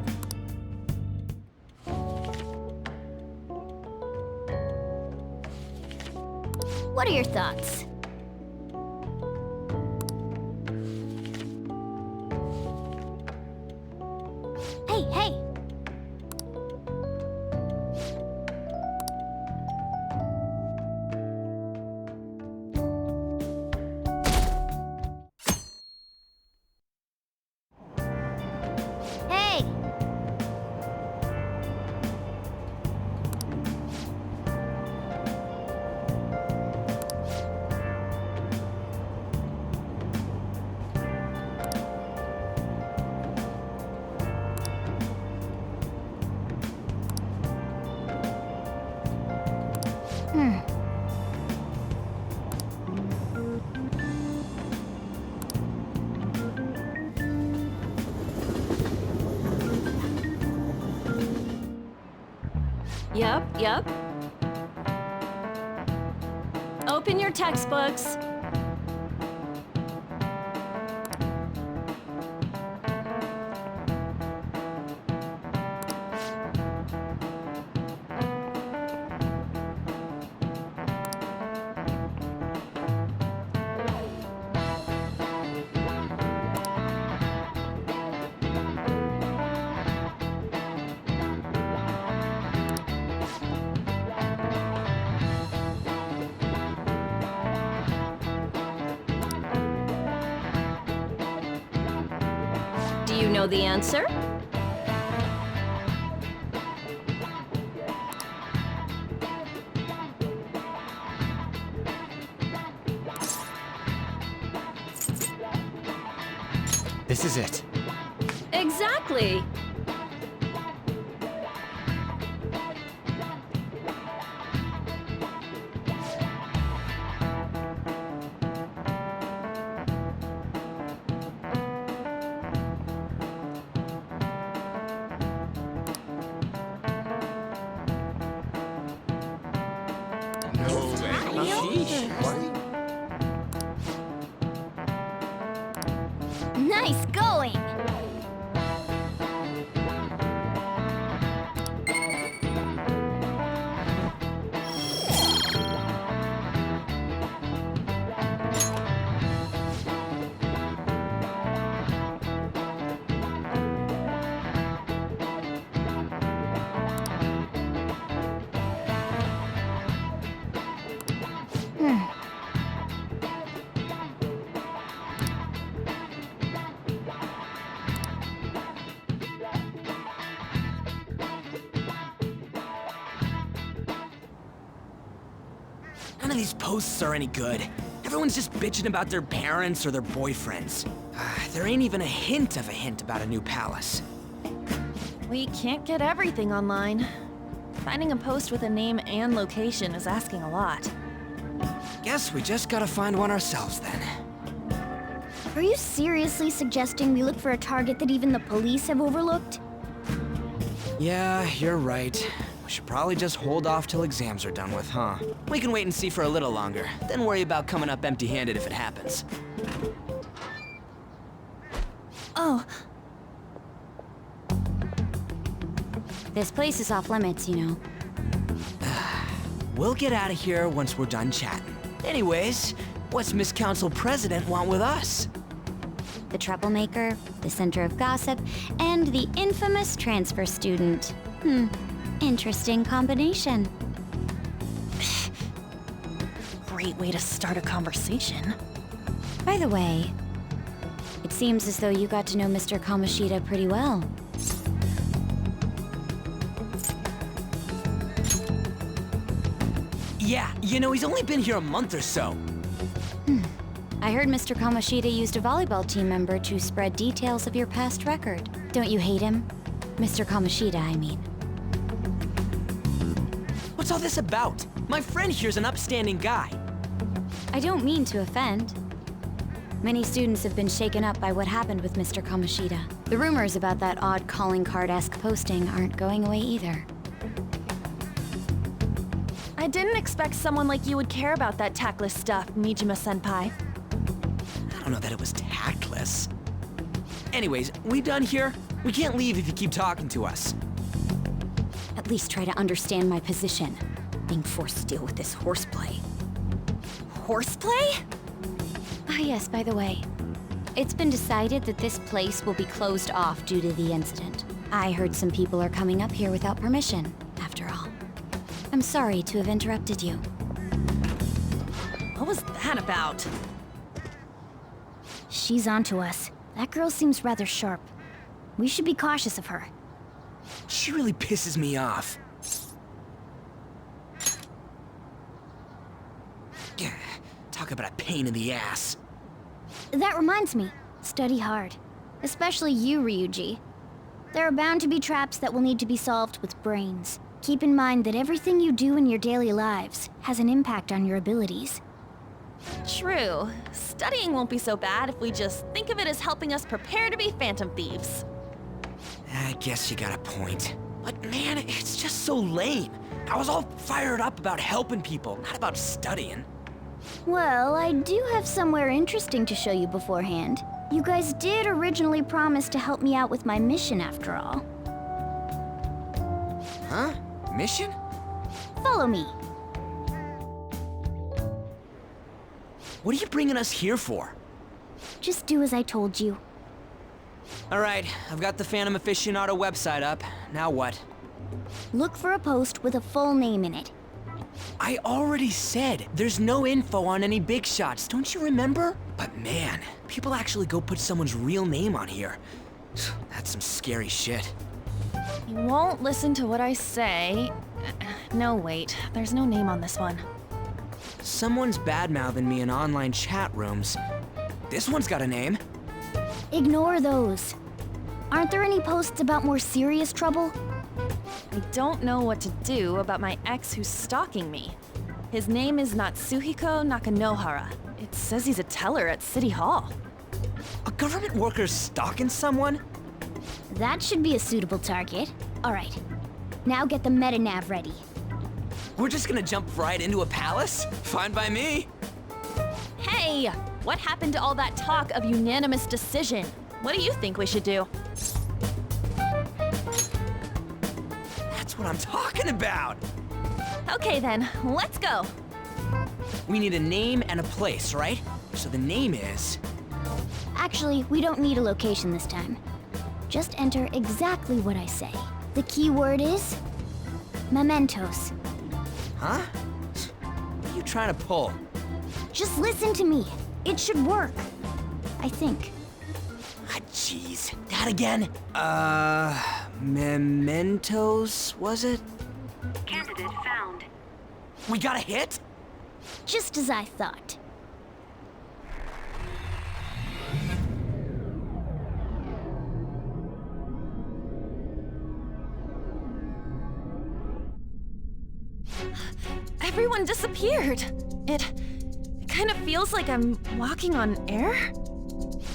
What are your thoughts? Hey, hey! Hey! Yep. Open your textbooks. Do you know the answer? This is it. Exactly. Nice going! None of these posts are any good. Everyone's just bitching about their parents or their boyfriends. There ain't even a hint about a new palace. We can't get everything online. Finding a post with a name and location is asking a lot. Guess we just gotta find one ourselves then. Are you seriously suggesting we look for a target that even the police have overlooked? Yeah, you're right. We should probably just hold off till exams are done with, huh? We can wait and see for a little longer, then worry about coming up empty-handed if it happens. Oh. This place is off limits, you know. We'll get out of here once we're done chatting. Anyways, what's Miss Council President want with us? The troublemaker, the center of gossip, and the infamous transfer student. Interesting combination. Great way to start a conversation. By the way, it seems as though you got to know Mr. Kamoshida pretty well. Yeah, you know, he's only been here a month or so. I heard Mr. Kamoshida used a volleyball team member to spread details of your past record. Don't you hate him? Mr. Kamoshida, I mean. What's all this about? My friend here's an upstanding guy. I don't mean to offend. Many students have been shaken up by what happened with Mr. Kamoshida. The rumors about that odd calling card-esque posting aren't going away either. I didn't expect someone like you would care about that tactless stuff, Mijima-senpai. I don't know that it was tactless. Anyways, we done here? We can't leave if you keep talking to us. At least try to understand my position. Being forced to deal with this horseplay. Horseplay? Ah, yes, by the way. It's been decided that this place will be closed off due to the incident. I heard some people are coming up here without permission, after all. I'm sorry to have interrupted you. What was that about? She's onto us. That girl seems rather sharp. We should be cautious of her. She really pisses me off. Talk about a pain in the ass. That reminds me, study hard. Especially you, Ryuji. There are bound to be traps that will need to be solved with brains. Keep in mind that everything you do in your daily lives has an impact on your abilities. True. Studying won't be so bad if we just think of it as helping us prepare to be phantom thieves. I guess you got a point. But man, it's just so lame. I was all fired up about helping people, not about studying. Well, I do have somewhere interesting to show you beforehand. You guys did originally promise to help me out with my mission after all. Huh? Mission? Follow me. What are you bringing us here for? Just do as I told you. Alright, I've got the Phantom Aficionado website up. Now what? Look for a post with a full name in it. I already said there's no info on any big shots, don't you remember? But man, people actually go put someone's real name on here. That's some scary shit. You won't listen to what I say. No, wait. There's no name on this one. Someone's bad-mouthing me in online chat rooms. This one's got a name. Ignore those. Aren't there any posts about more serious trouble? I don't know what to do about my ex who's stalking me. His name is Natsuhiko Nakanohara. It says he's a teller at City Hall. A government worker stalking someone? That should be a suitable target. Alright, now get the meta-nav ready. We're just gonna jump right into a palace? Fine by me. Hey! What happened to all that talk of unanimous decision? What do you think we should do? That's what I'm talking about! Okay then, let's go! We need a name and a place, right? So the name is... Actually, we don't need a location this time. Just enter exactly what I say. The key word is... mementos. Huh? What are you trying to pull? Just listen to me. It should work. I think. Ah, jeez. That again? Mementos, was it? Candidate found. We got a hit? Just as I thought. Everyone disappeared. It kind of feels like I'm walking on air.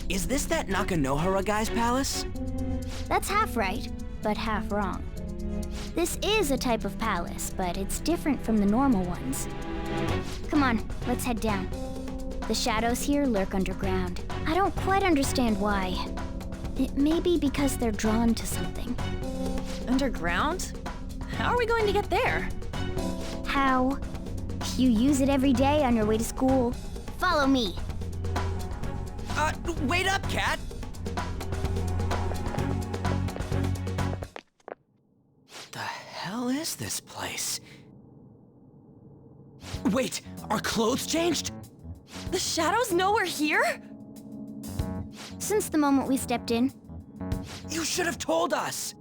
Is this that Nakanohara guy's palace? That's half right, but half wrong. This is a type of palace, but it's different from the normal ones. Come on, let's head down. The shadows here lurk underground. I don't quite understand why. It may be because they're drawn to something. Underground? How are we going to get there? How? You use it every day on your way to school. Follow me. Wait up, Cat! The hell is this place? Wait, our clothes changed? The shadows know we're here? Since the moment we stepped in. You should have told us!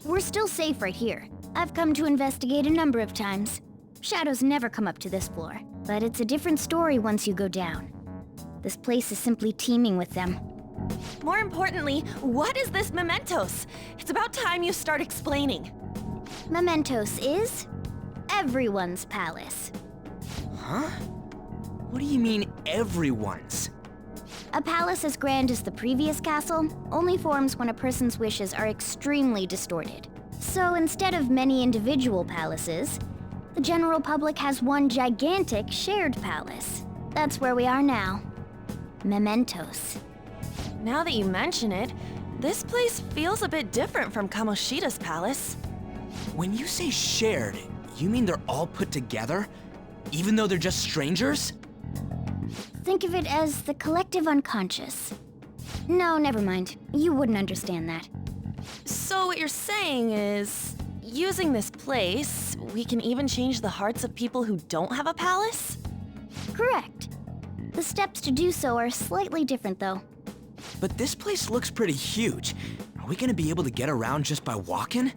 We're still safe right here. I've come to investigate a number of times. Shadows never come up to this floor, but it's a different story once you go down. This place is simply teeming with them. More importantly, what is this mementos? It's about time you start explaining. Mementos is everyone's palace. Huh? What do you mean, everyone's? A palace as grand as the previous castle only forms when a person's wishes are extremely distorted. So instead of many individual palaces, the general public has one gigantic shared palace. That's where we are now. Mementos. Now that you mention it, This place feels a bit different from Kamoshida's palace. When you say shared, you mean they're all put together? Even though they're just strangers? Think of it as the collective unconscious. No, never mind. You wouldn't understand that. So what you're saying is, using this place, we can even change the hearts of people who don't have a palace? Correct. The steps to do so are slightly different, though. But this place looks pretty huge. Are we gonna be able to get around just by walking?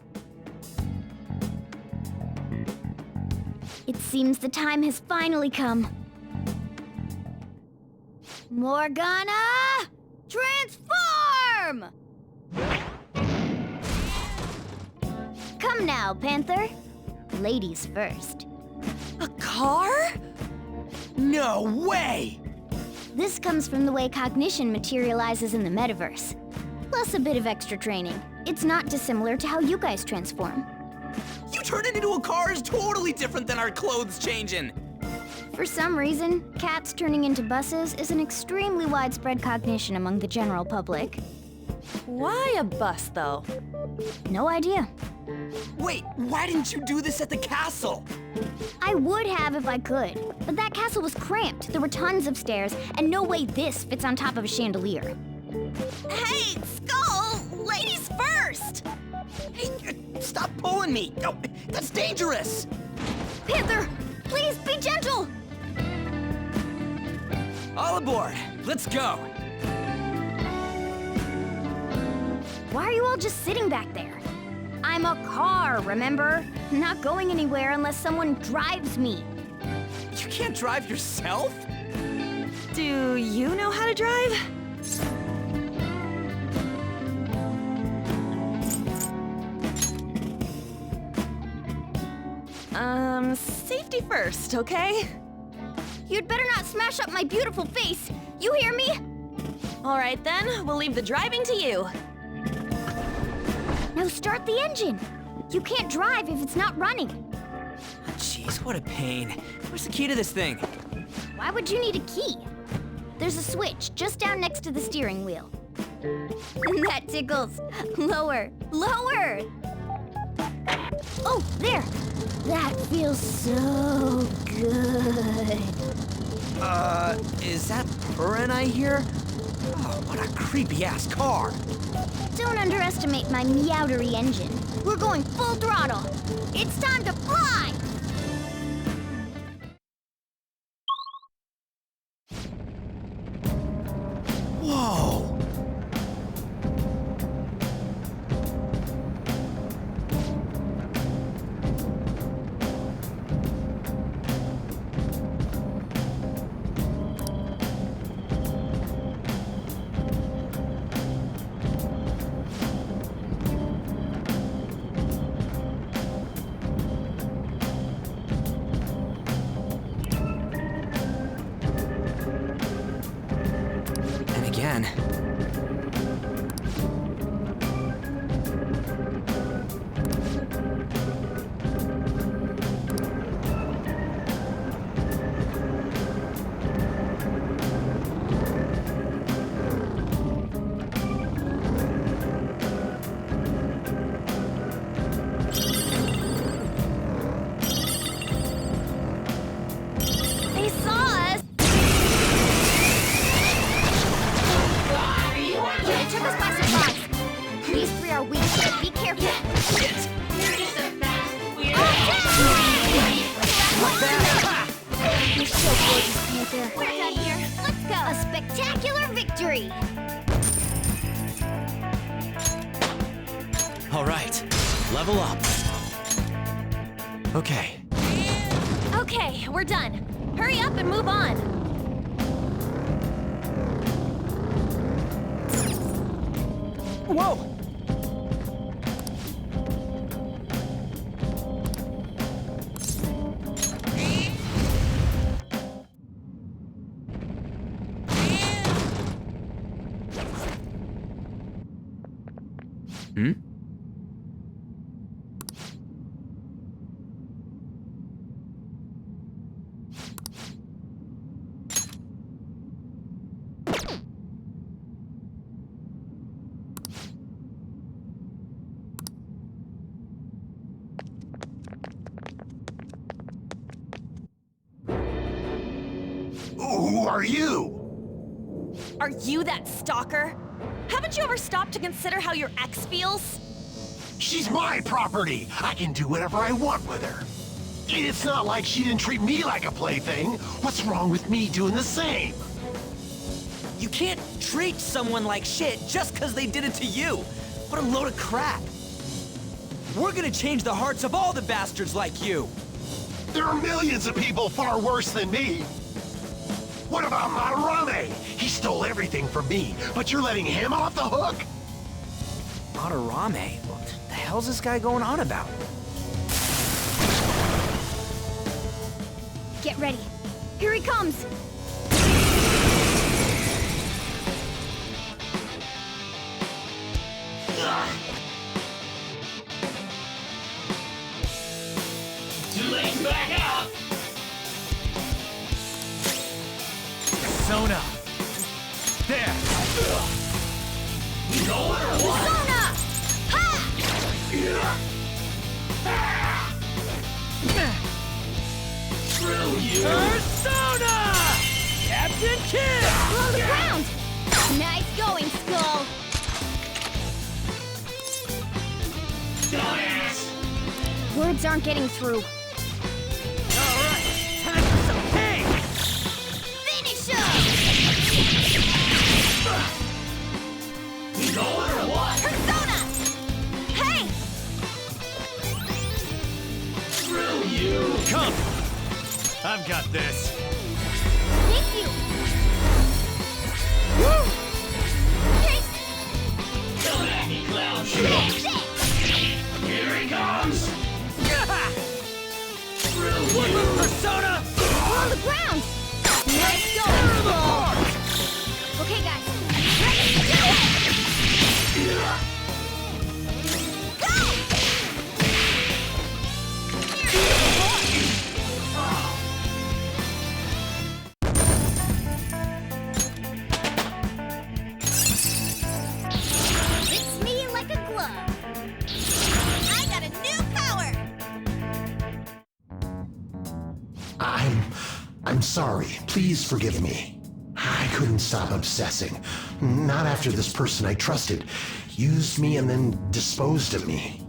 It seems the time has finally come. Morgana! Transform! Come now, Panther. Ladies first. A car? No way! This comes from the way cognition materializes in the metaverse. Plus a bit of extra training. It's not dissimilar to how you guys transform. You turning into a car is totally different than our clothes changing! For some reason, cats turning into buses is an extremely widespread cognition among the general public. Why a bus, though? No idea. Wait, why didn't you do this at the castle? I would have if I could, but that castle was cramped. There were tons of stairs, and no way this fits on top of a chandelier. Hey, Skull! Ladies first! Hey, stop pulling me! No, that's dangerous! Panther, please be gentle! All aboard! Let's go! Why are you all just sitting back there? I'm a car, remember? Not going anywhere unless someone drives me. You can't drive yourself? Do you know how to drive? Safety first, okay? You'd better not smash up my beautiful face. You hear me? All right then, we'll leave the driving to you. Now start the engine. You can't drive if it's not running. Jeez, what a pain. Where's the key to this thing? Why would you need a key? There's a switch just down next to the steering wheel. That tickles. Lower, lower! Oh, there! That feels so good. Is that purring I hear? Oh, what a creepy-ass car. Don't underestimate my meowdery engine. We're going full throttle. It's time to fly! Whoa! Again. They saw us! It took us by surprise. These three are weak. Be careful. Shit! You're just a fast, weird. You're so gorgeous, Panther. We're done here. Let's go. A spectacular victory. All right, level up. Okay. Okay, we're done. Hurry up and move on. Whoa! Hmm? Who are you? Are you that stalker? Haven't you ever stopped to consider how your ex feels? She's my property. I can do whatever I want with her. It's not like she didn't treat me like a plaything. What's wrong with me doing the same? You can't treat someone like shit just because they did it to you. What a load of crap. We're gonna change the hearts of all the bastards like you. There are millions of people far worse than me. What about Madarame? He stole everything from me, but you're letting him off the hook? Madarame? What the hell's this guy going on about? Get ready. Here he comes! Too late to back out! Persona! There! You know what or what? Persona! Screw you! Persona! Captain Kidd! Slow the ground! Nice going, Skull! Dumbass! Words aren't getting through. Alright, time for some pain! Finish him! You know what or what? Persona! Hey! Screw you! Come! I've got this. Thank you! Woo! Chase! Come at me, clown shit! Here he comes! Screw One you! move, Persona! On the ground! Nice going, Skull! Okay, guys. Ready to do it! Go! Fits me like a glove. I got a new power! I'm sorry. Please forgive me. I couldn't stop obsessing. Not after this person I trusted used me and then disposed of me.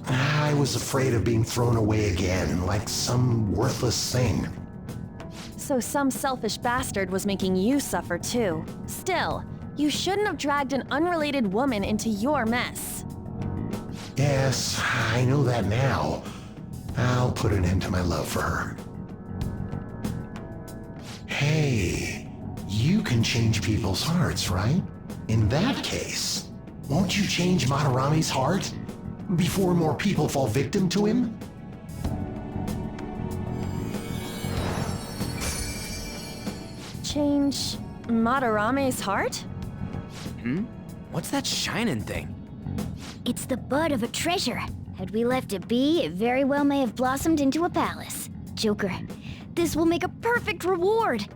I was afraid of being thrown away again, like some worthless thing. So some selfish bastard was making you suffer too. Still, you shouldn't have dragged an unrelated woman into your mess. Yes, I know that now. I'll put an end to my love for her. Hey, you can change people's hearts, right? In that case, won't you change Madarame's heart? Before more people fall victim to him? Change Madarame's heart? What's that shining thing? It's the bud of a treasure. Had we left it be, it very well may have blossomed into a palace. Joker, this will make a perfect reward.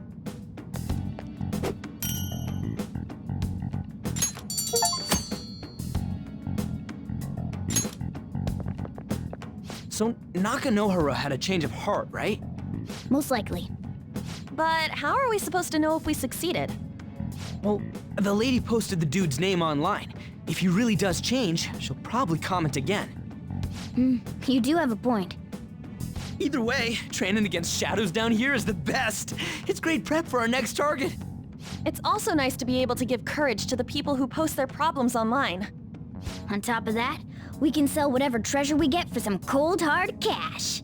So Nakanohara had a change of heart, right? Most likely. But how are we supposed to know if we succeeded? Well, the lady posted the dude's name online. If he really does change, she'll probably comment again. You do have a point. Either way, training against shadows down here is the best. It's great prep for our next target. It's also nice to be able to give courage to the people who post their problems online. On top of that, we can sell whatever treasure we get for some cold hard cash.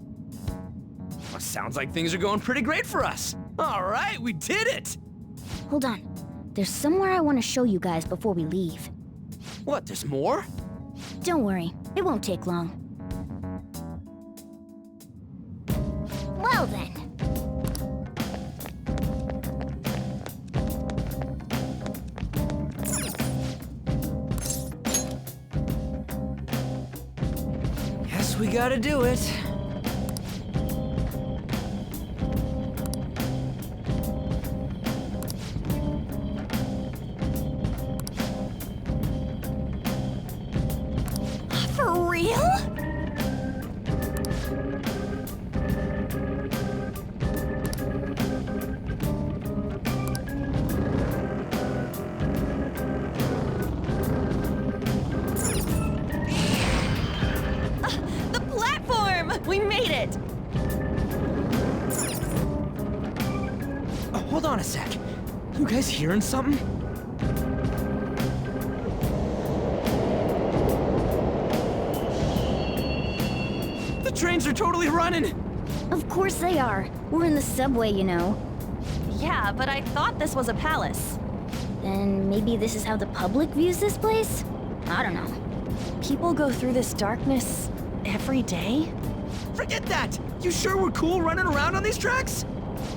Well, sounds like things are going pretty great for us. All right, we did it! Hold on. There's somewhere I want to show you guys before we leave. What, there's more? Don't worry, it won't take long. Well then. Guess we gotta do it. For real? on a sec. You guys hearing something? The trains are totally running! Of course they are. We're in the subway, you know. Yeah, but I thought this was a palace. Then maybe this is how the public views this place? I don't know. People go through this darkness every day? Forget that! You sure we're cool running around on these tracks?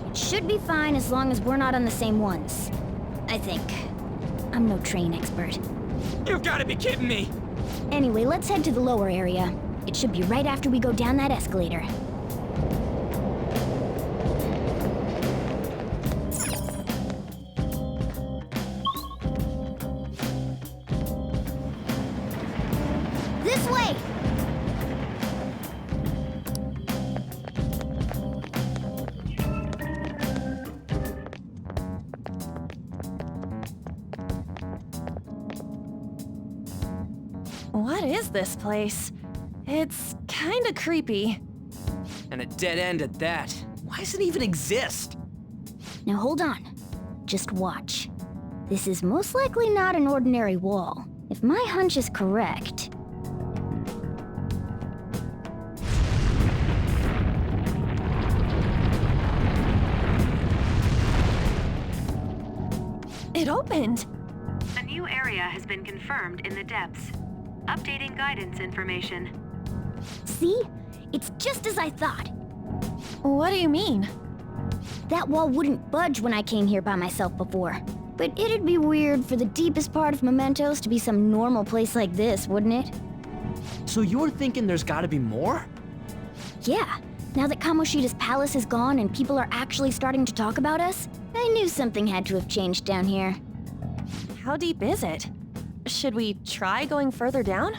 It should be fine as long as we're not on the same ones. I think. I'm no train expert. You've gotta be kidding me! Anyway, let's head to the lower area. It should be right after we go down that escalator. This way! What is this place? It's kinda creepy. And a dead end at that. Why does it even exist? Now hold on. Just watch. This is most likely not an ordinary wall. If my hunch is correct... It opened! A new area has been confirmed in the depths. Updating guidance information. See? It's just as I thought. What do you mean? That wall wouldn't budge when I came here by myself before. But it'd be weird for the deepest part of Mementos to be some normal place like this, wouldn't it? So you're thinking there's gotta be more? Yeah. Now that Kamoshida's palace is gone and people are actually starting to talk about us, I knew something had to have changed down here. How deep is it? Should we try going further down?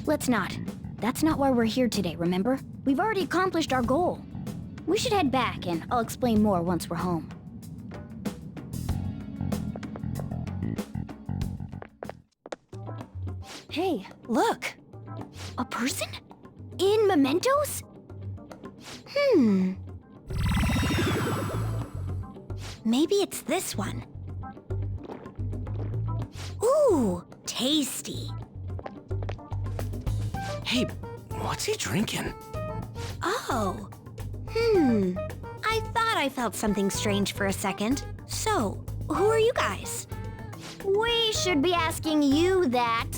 Let's not. That's not why we're here today, remember? We've already accomplished our goal. We should head back, and I'll explain more once we're home. Hey, look! A person? In Mementos? Maybe it's this one. Ooh, tasty. Hey, what's he drinking? Oh. I thought I felt something strange for a second. So, who are you guys? We should be asking you that.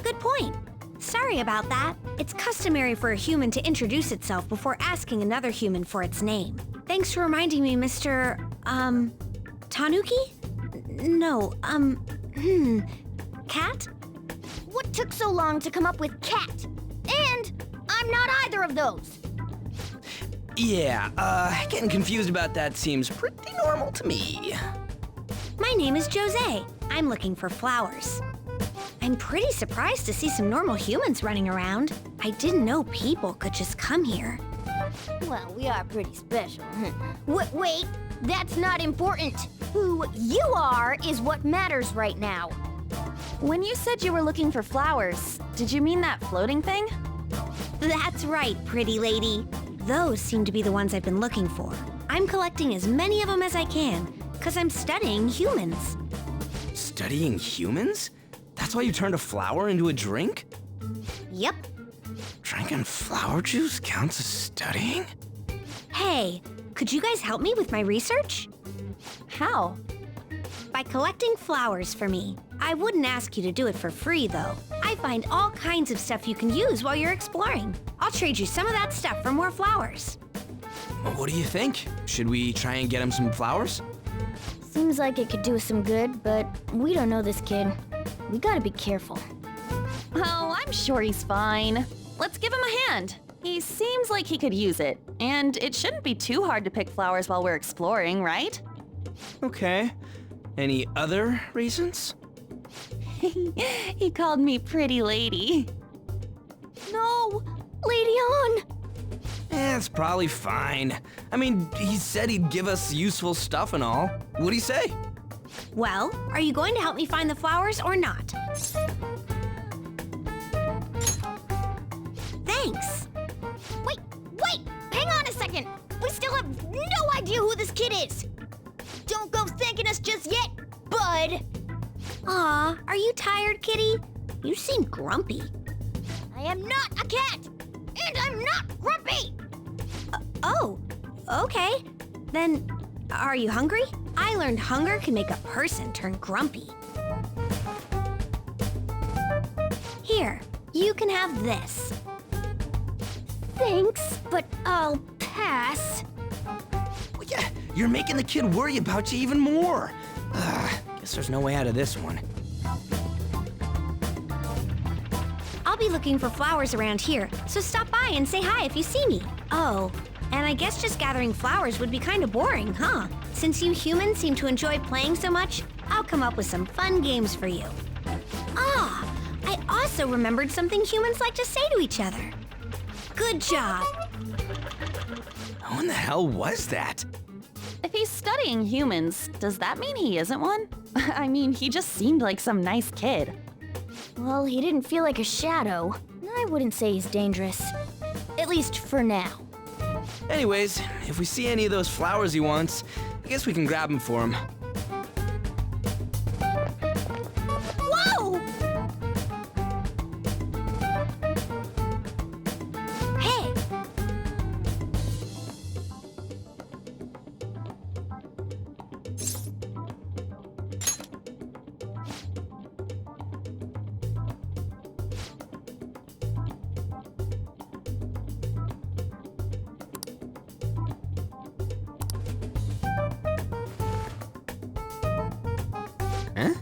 Good point. Sorry about that. It's customary for a human to introduce itself before asking another human for its name. Thanks for reminding me, Mr. Tanuki? No, Cat? What took so long to come up with cat? And I'm not either of those. Yeah, getting confused about that seems pretty normal to me. My name is Jose. I'm looking for flowers. I'm pretty surprised to see some normal humans running around. I didn't know people could just come here. Well, we are pretty special. Wait, that's not important. Who you are is what matters right now. When you said you were looking for flowers, did you mean that floating thing? That's right, pretty lady. Those seem to be the ones I've been looking for. I'm collecting as many of them as I can, because I'm studying humans. Studying humans? That's why you turned a flower into a drink? Yep. Drinking flower juice counts as studying? Hey, could you guys help me with my research? How? By collecting flowers for me. I wouldn't ask you to do it for free, though. I find all kinds of stuff you can use while you're exploring. I'll trade you some of that stuff for more flowers. What do you think? Should we try and get him some flowers? Seems like it could do us some good, but we don't know this kid. We gotta be careful. Oh, I'm sure he's fine. Let's give him a hand. He seems like he could use it, and it shouldn't be too hard to pick flowers while we're exploring, right? Okay. Any other reasons? He called me pretty lady. No! Lady On! It's probably fine. I mean, he said he'd give us useful stuff and all. What'd he say? Well, are you going to help me find the flowers or not? Thanks. Wait! Hang on a second! We still have no idea who this kid is! thanking us just yet, bud. Aw, are you tired, kitty? You seem grumpy. I am not a cat, and I'm not grumpy. Oh, okay. Then, are you hungry? I learned hunger can make a person turn grumpy. Here, you can have this. Thanks, but I'll pass. Well, yeah, you're making the kid worry about you even more. Guess there's no way out of this one. I'll be looking for flowers around here, so stop by and say hi if you see me. Oh, and I guess just gathering flowers would be kind of boring, huh? Since you humans seem to enjoy playing so much, I'll come up with some fun games for you. Ah, I also remembered something humans like to say to each other. Good job. Who in the hell was that? If he's studying humans, does that mean he isn't one? I mean, he just seemed like some nice kid. Well, he didn't feel like a shadow. I wouldn't say he's dangerous. At least for now. Anyways, if we see any of those flowers he wants, I guess we can grab them for him. Whoa! Hey! Huh?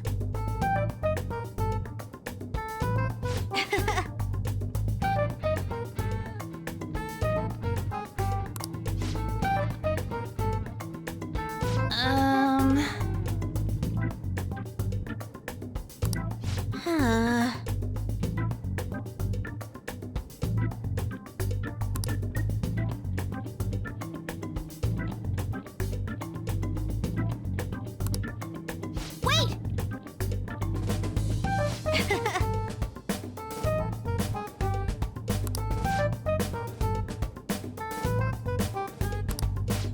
Wait!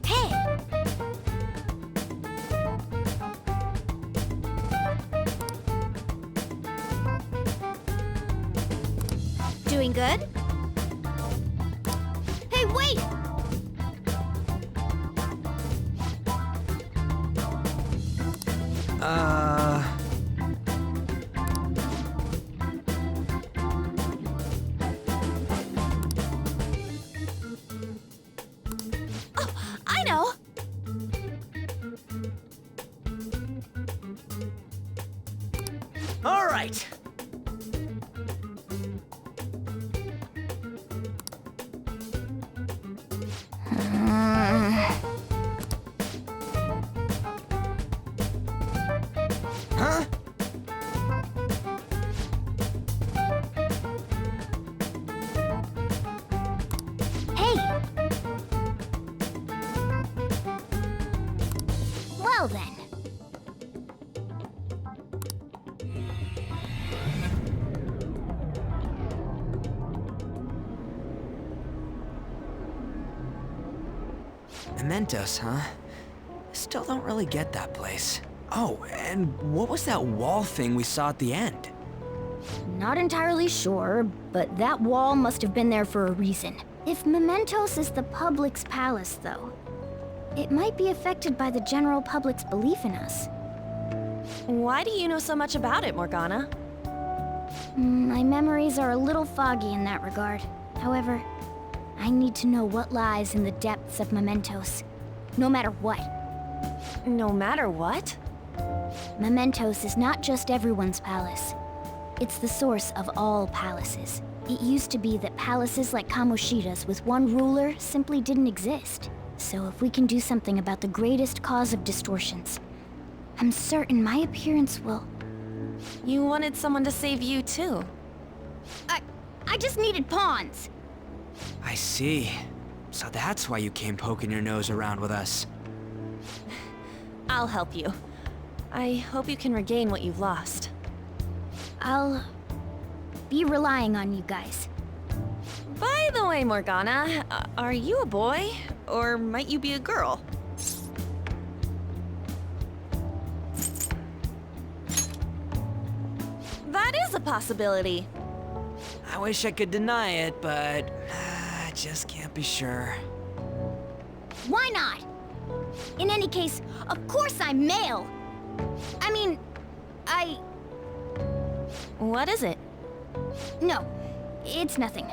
Hey! Doing good? Hey, wait! Oh, I know! All right. Huh? Hey! Well then. Mementos, huh? Still don't really get that place. Oh, and what was that wall thing we saw at the end? Not entirely sure, but that wall must have been there for a reason. If Mementos is the public's palace, though, it might be affected by the general public's belief in us. Why do you know so much about it, Morgana? My memories are a little foggy in that regard. However, I need to know what lies in the depths of Mementos, no matter what. No matter what? Mementos is not just everyone's palace. It's the source of all palaces. It used to be that palaces like Kamoshida's with one ruler simply didn't exist. So if we can do something about the greatest cause of distortions, I'm certain my appearance will... You wanted someone to save you too. I just needed pawns. I see. So that's why you came poking your nose around with us. I'll help you. I hope you can regain what you've lost. I'll be relying on you guys. By the way, Morgana, are you a boy? Or might you be a girl? possibility. I wish I could deny it, but I just can't be sure. Why not? In any case, of course I'm male. I mean, What is it? No, it's nothing.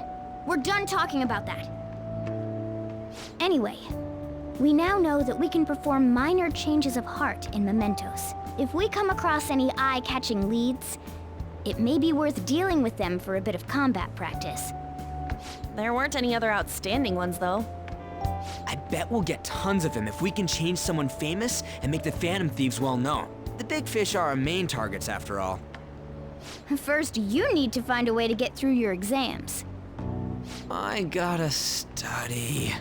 We're done talking about that. Anyway, we now know that we can perform minor changes of heart in mementos. If we come across any eye-catching leads, it may be worth dealing with them for a bit of combat practice. There weren't any other outstanding ones, though. I bet we'll get tons of them if we can change someone famous and make the Phantom Thieves well known. The big fish are our main targets, after all. First, you need to find a way to get through your exams. I gotta study.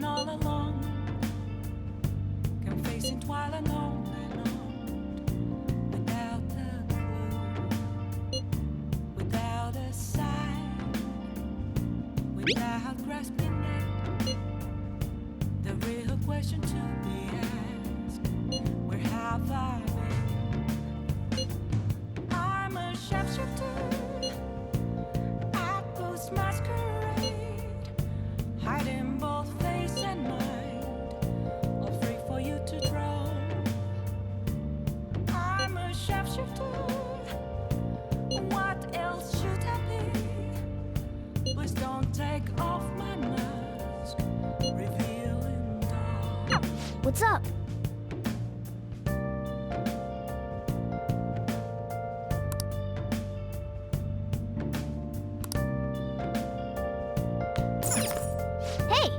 All along, confessing while alone without a clue, without a sign, without grasping it. The real question to be asked: where have I been? I'm a sharpshooter at Post Masquerade, hiding both face and mind, all free for you to draw. I'm a sharpshooter. What else should I be? Please don't take off my mask, revealing dawn. What's up? Hey!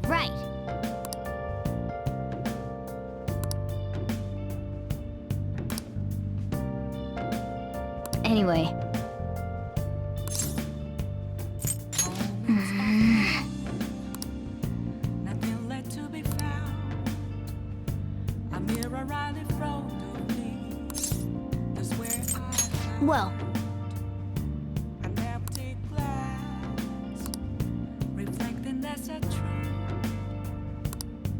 Right. Anyway. Nothing left to be found. A mirror right in front of me. That's where I found Well, an empty glass, reflecting as a tree.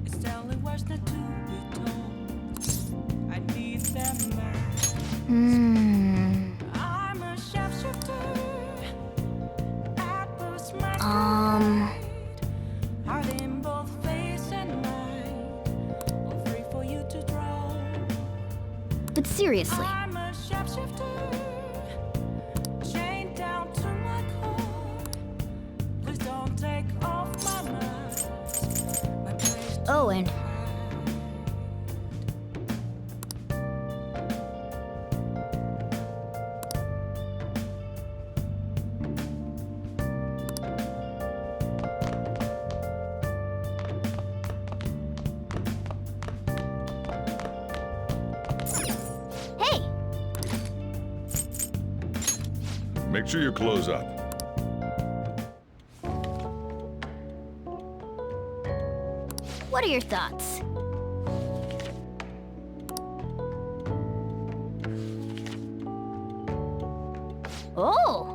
It's telling words not to be told. I need them now. I'm a sharpshooter at Post Masquerade, hiding both face and mind, all free for you to draw. but seriously, I'm a sharpshooter, chained down to my core. Please don't take off my mask. My place to oh, and hey! Make sure you close up. What are your thoughts? Oh!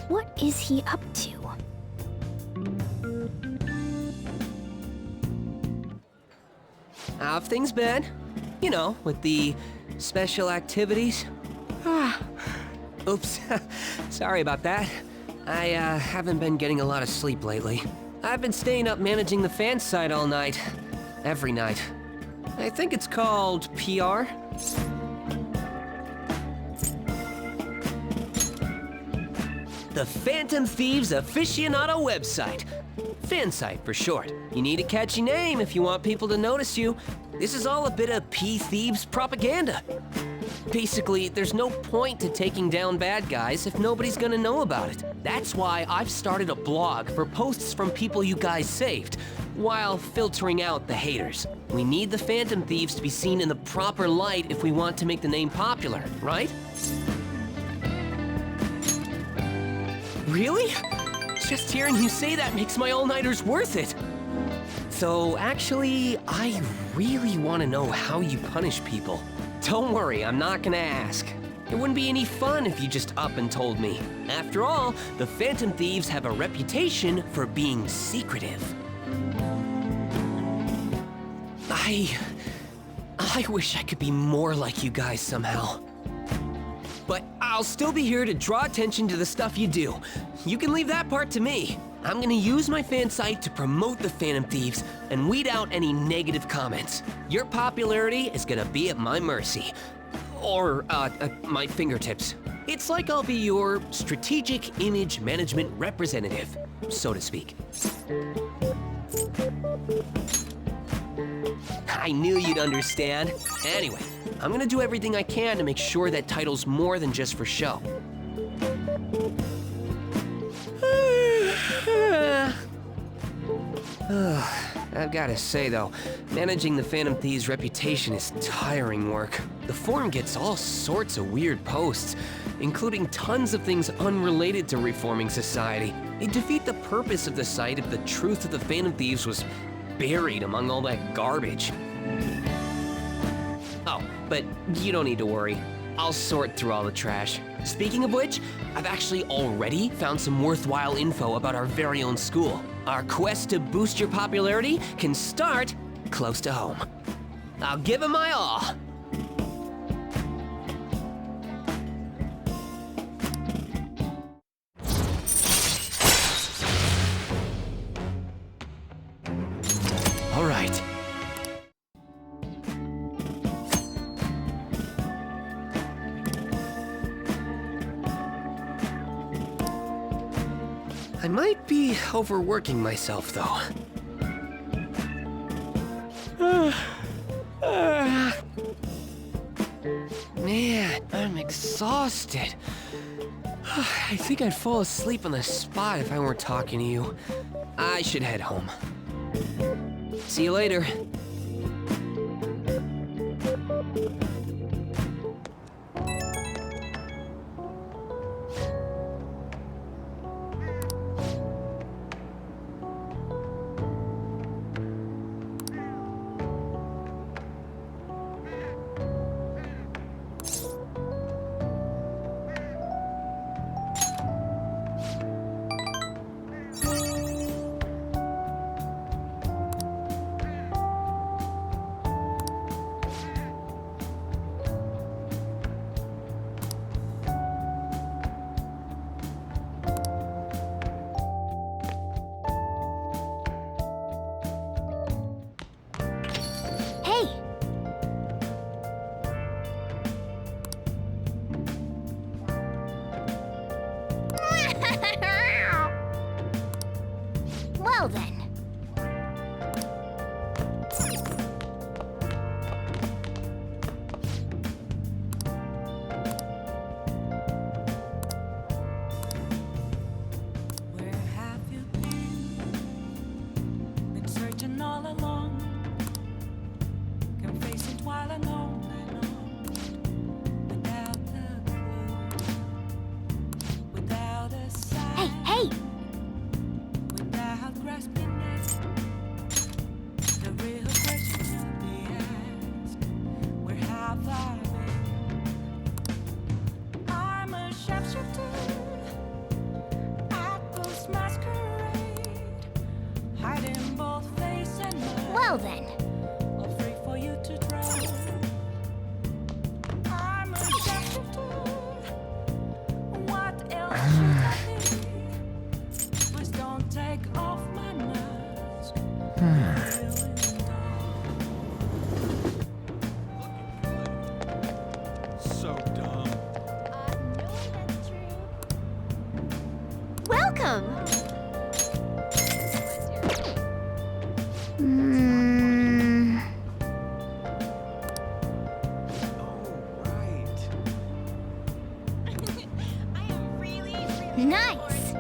What is he up to? How have things been? You know, with the special activities? Oops. Sorry about that. I haven't been getting a lot of sleep lately. I've been staying up managing the fan site all night. Every night. I think it's called PR. The Phantom Thieves Aficionado website. Fan site for short. You need a catchy name if you want people to notice you. This is all a bit of P-Thieves propaganda. Basically, there's no point to taking down bad guys if nobody's gonna know about it. That's why I've started a blog for posts from people you guys saved, while filtering out the haters. We need the Phantom Thieves to be seen in the proper light if we want to make the name popular, right? Really? Just hearing you say that makes my all-nighters worth it. So actually, I really want to know how you punish people. Don't worry, I'm not gonna ask. It wouldn't be any fun if you just up and told me. After all, the Phantom Thieves have a reputation for being secretive. I wish I could be more like you guys somehow. But I'll still be here to draw attention to the stuff you do. You can leave that part to me. I'm gonna use my fan site to promote the Phantom Thieves and weed out any negative comments. Your popularity is gonna be at my mercy. Or, my fingertips. It's like I'll be your strategic image management representative, so to speak. I knew you'd understand. Anyway, I'm gonna do everything I can to make sure that title's more than just for show. I've gotta say though, managing the Phantom Thieves' reputation is tiring work. The forum gets all sorts of weird posts, including tons of things unrelated to reforming society. It'd defeat the purpose of the site if the truth of the Phantom Thieves was buried among all that garbage. Oh, but you don't need to worry. I'll sort through all the trash. Speaking of which, I've actually already found some worthwhile info about our very own school. Our quest to boost your popularity can start close to home. I'll give it my all. All right. I might be overworking myself, though. Man, I'm exhausted. I think I'd fall asleep on the spot if I weren't talking to you. I should head home. See you later. Well then. Where have you been? Been searching all along. Complacent while alone and on. Without a clue. Without a sign. Hey! Without grasping hiding both face and mind. Well then. Afraid for you to drown. I'm a shapeshifter. What else should I be? Please don't take off my mask. So dumb. Welcome! Nice.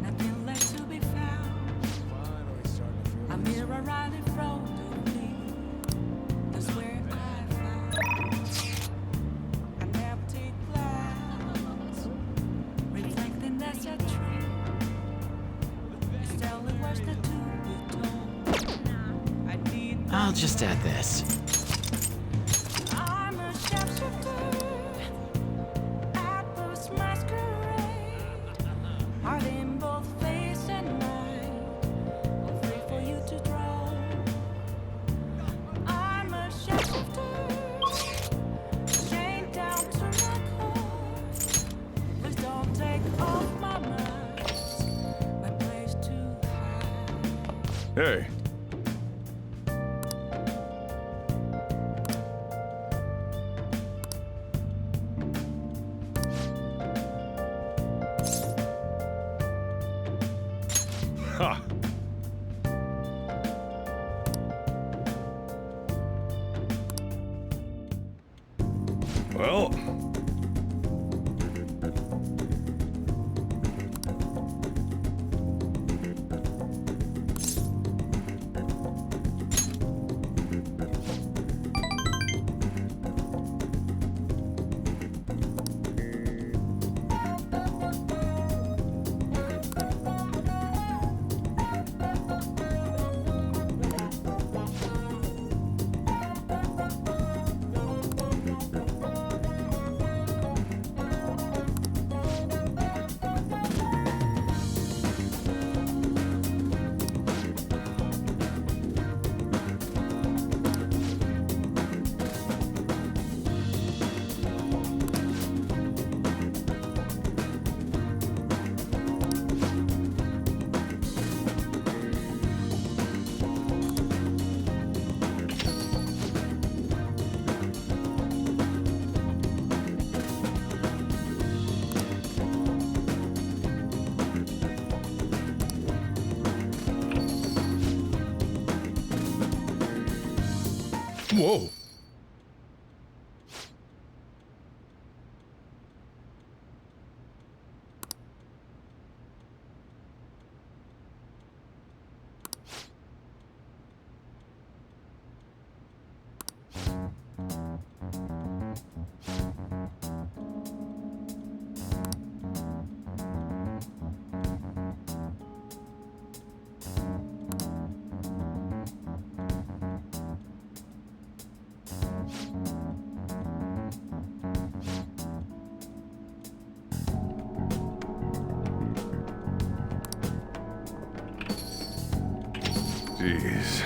Nothing left to be found. A mirror right in front of me. That's where I found an empty glass, reflecting as a tree. It's telling where's the to be told. I need. I'll just add this. I'm a shapeshifter. Atlus masquerade. Heart in both face and mind. Afraid for you to draw. I'm a shapeshifter. Chained down to my core. Please don't take off my mask. My place to hide. Hey. Ha! Well... Whoa! Jeez.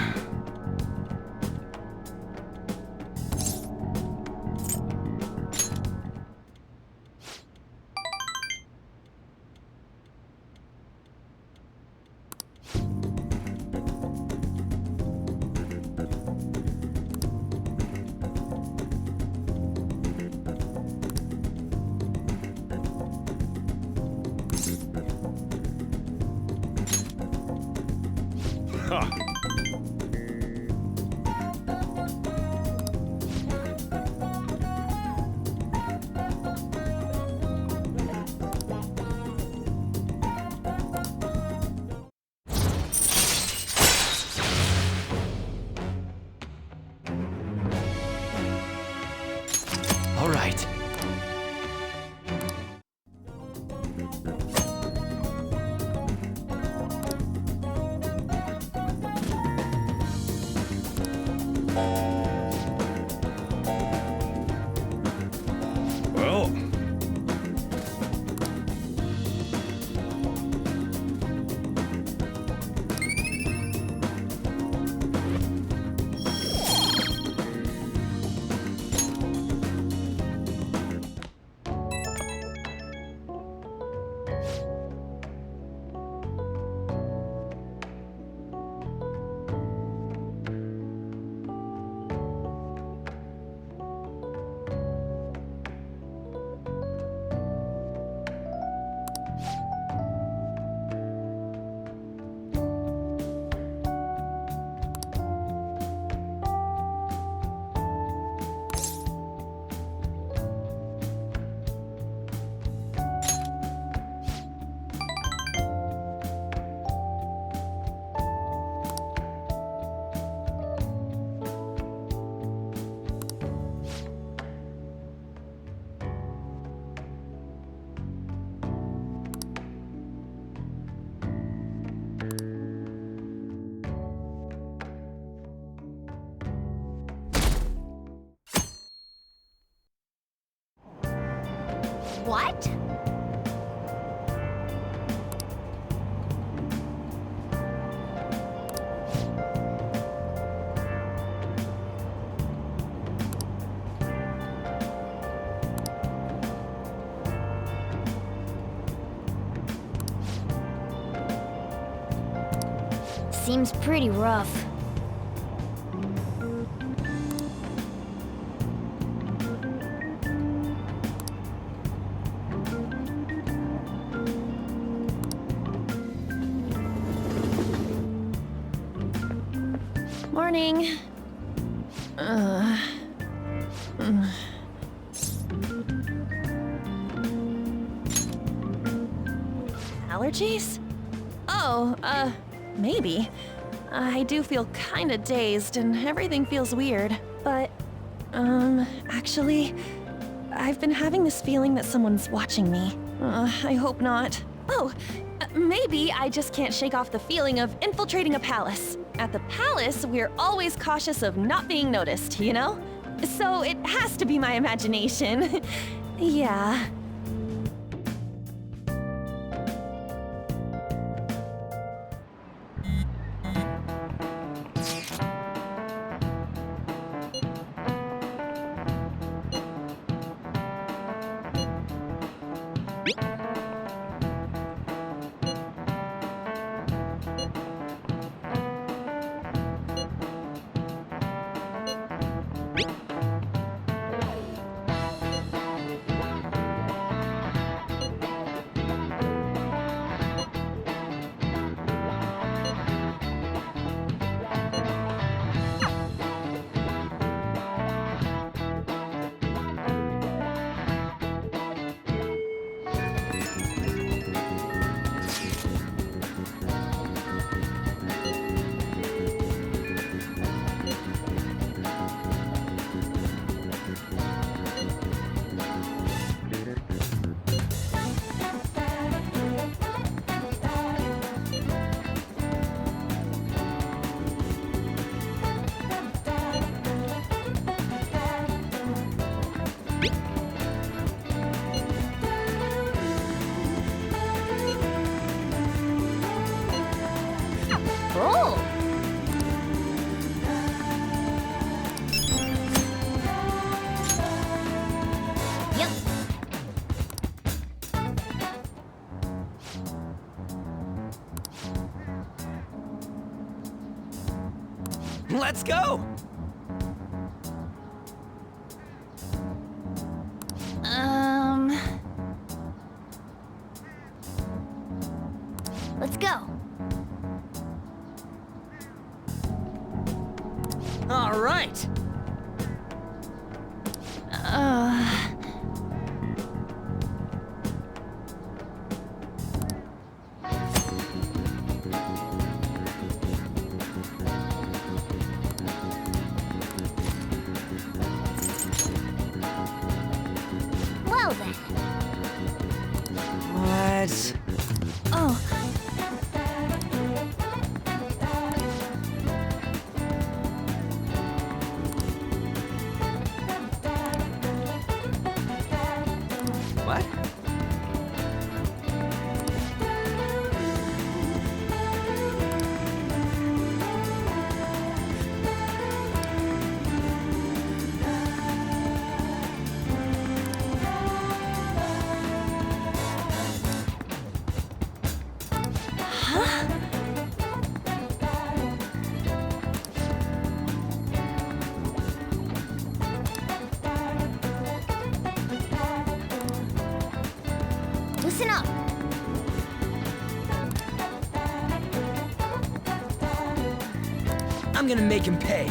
Ha! All right. Well... What? Seems pretty rough. Morning. Allergies? Oh, maybe. I do feel kinda dazed and everything feels weird. But, actually, I've been having this feeling that someone's watching me. I hope not. Oh, maybe I just can't shake off the feeling of infiltrating a palace. At the palace, we're always cautious of not being noticed, you know? So it has to be my imagination. Yeah. Let's go! Let's go. All right. Well then. What? Oh. What? Listen up. I'm gonna make him pay.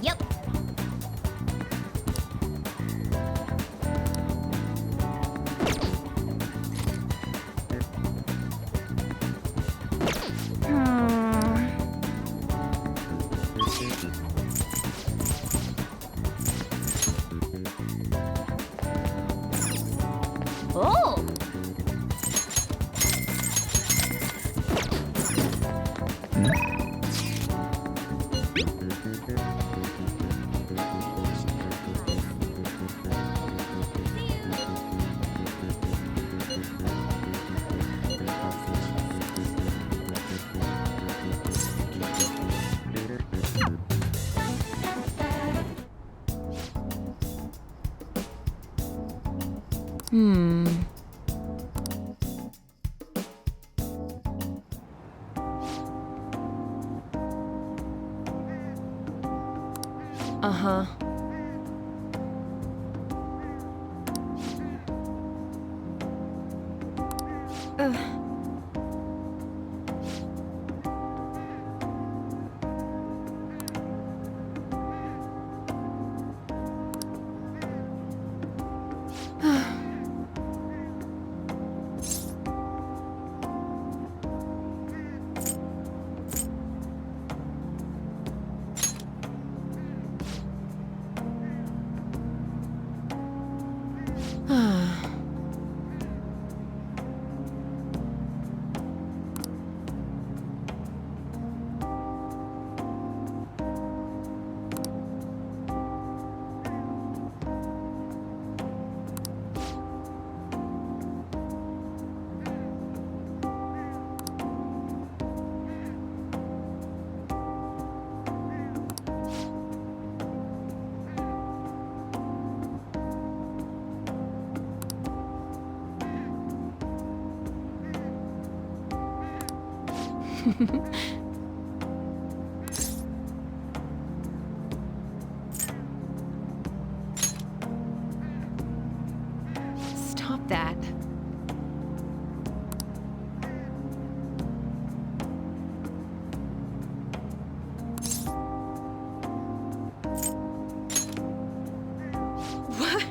Yep. Uh-huh. Stop that. What?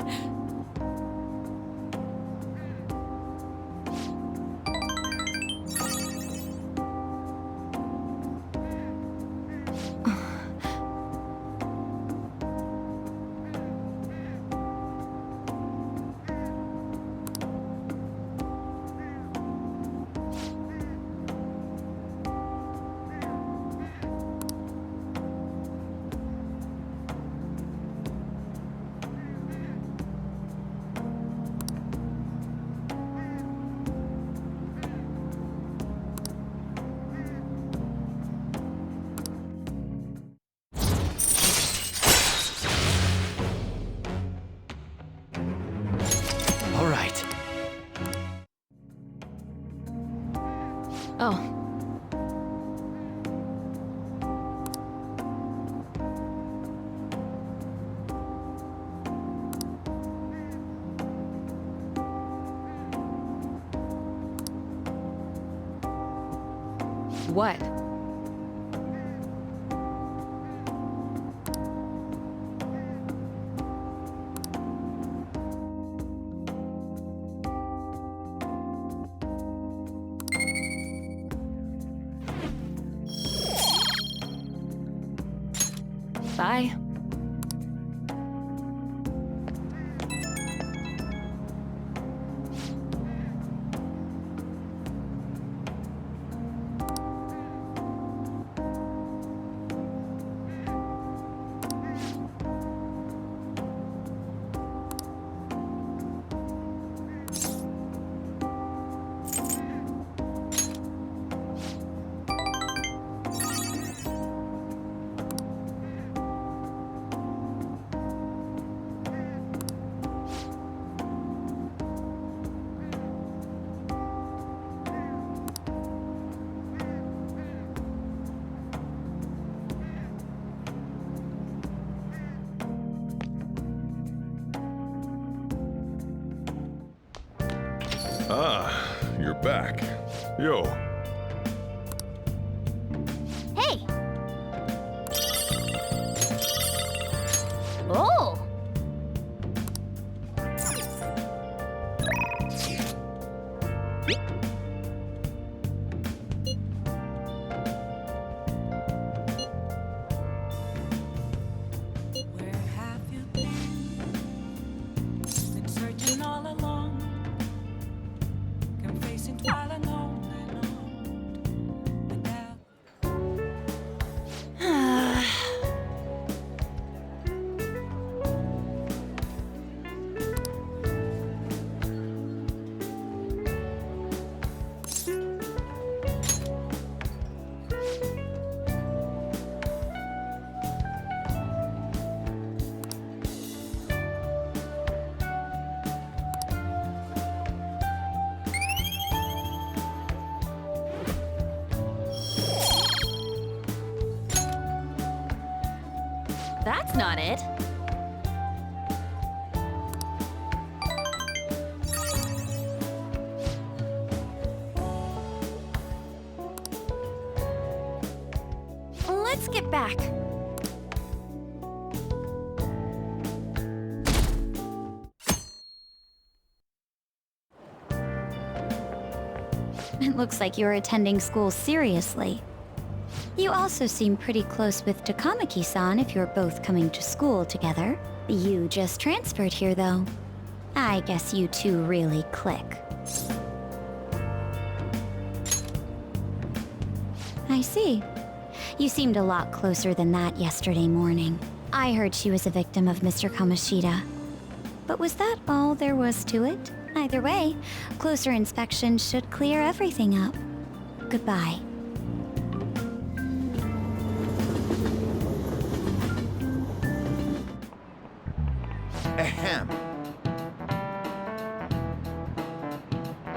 All right. Oh. What? Bye. Ah, you're back. Yo. Hey! Oh! Where have you been searching all along, confessing while alone and on. That's not it. Let's get back. It looks like you're attending school seriously. You also seem pretty close with Takamaki-san if you're both coming to school together. You just transferred here, though. I guess you two really click. I see. You seemed a lot closer than that yesterday morning. I heard she was a victim of Mr. Kamoshida. But was that all there was to it? Either way, closer inspection should clear everything up. Goodbye. Ahem.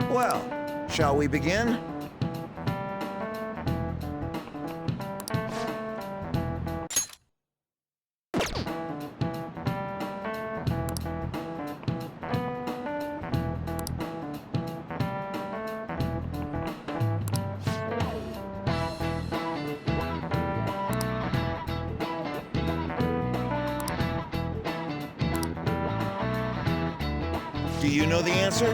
Well, shall we begin? Do you know the answer?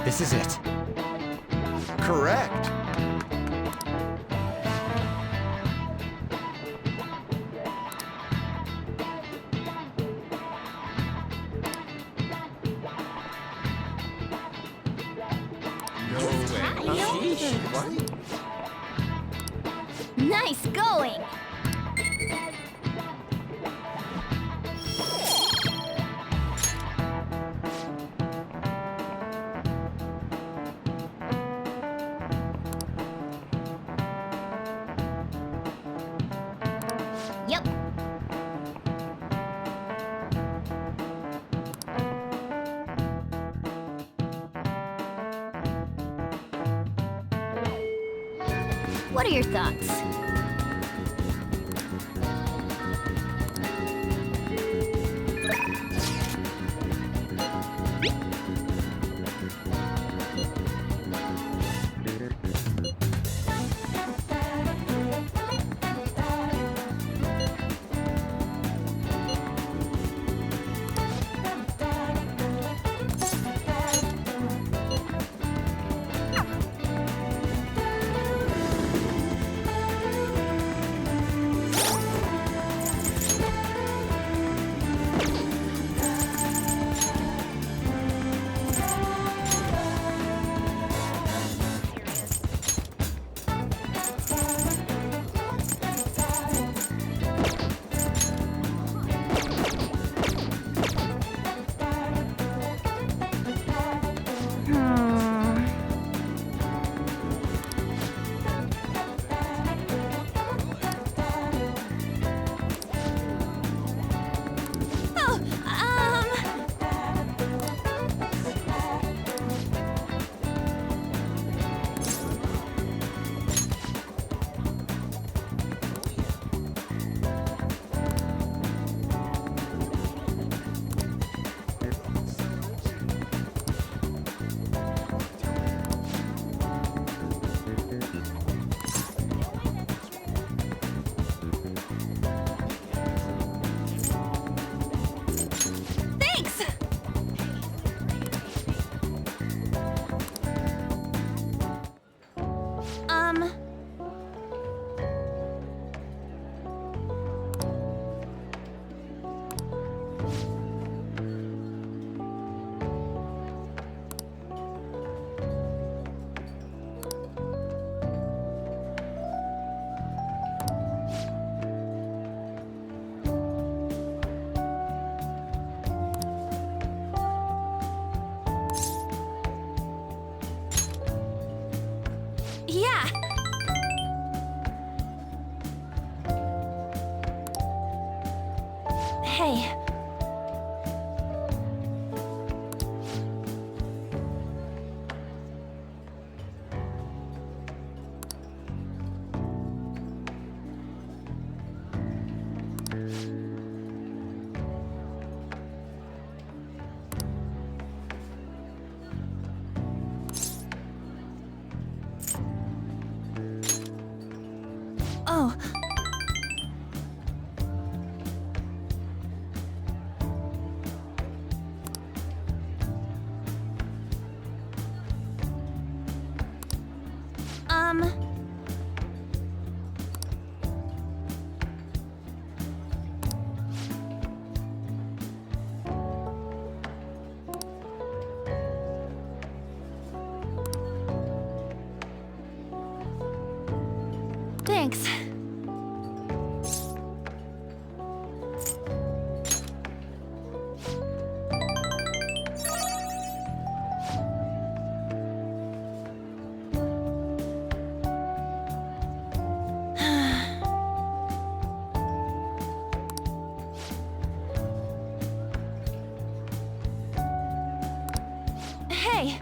This is it. Correct. Nice going! Yep. What are your thoughts? Hey. Thanks. Hey!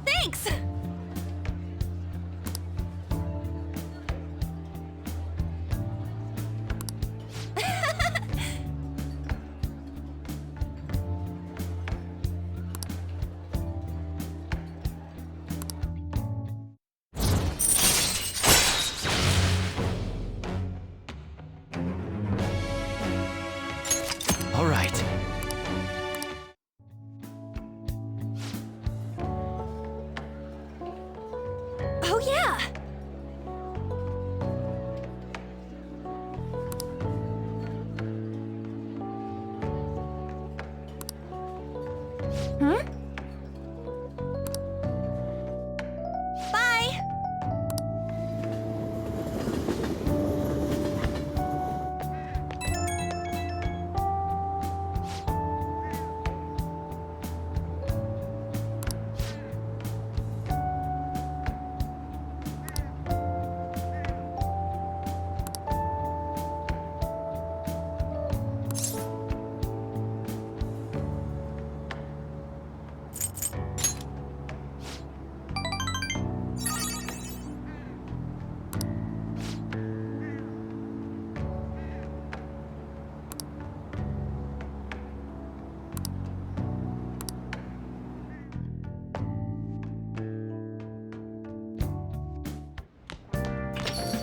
Thanks! All right. Oh yeah! Hmm? Bye!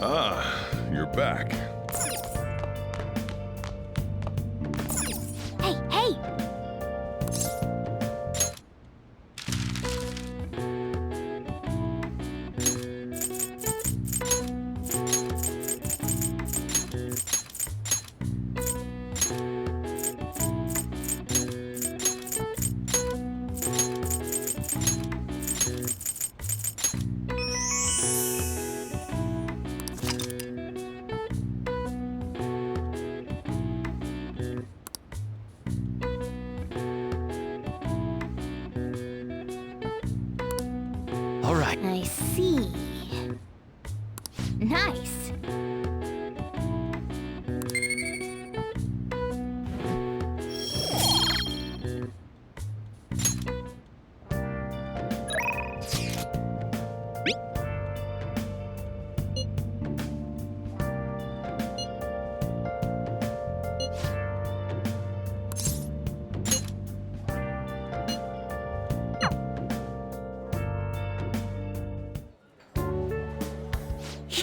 Ah, you're back. Hey, hey! All right. I see. Nice.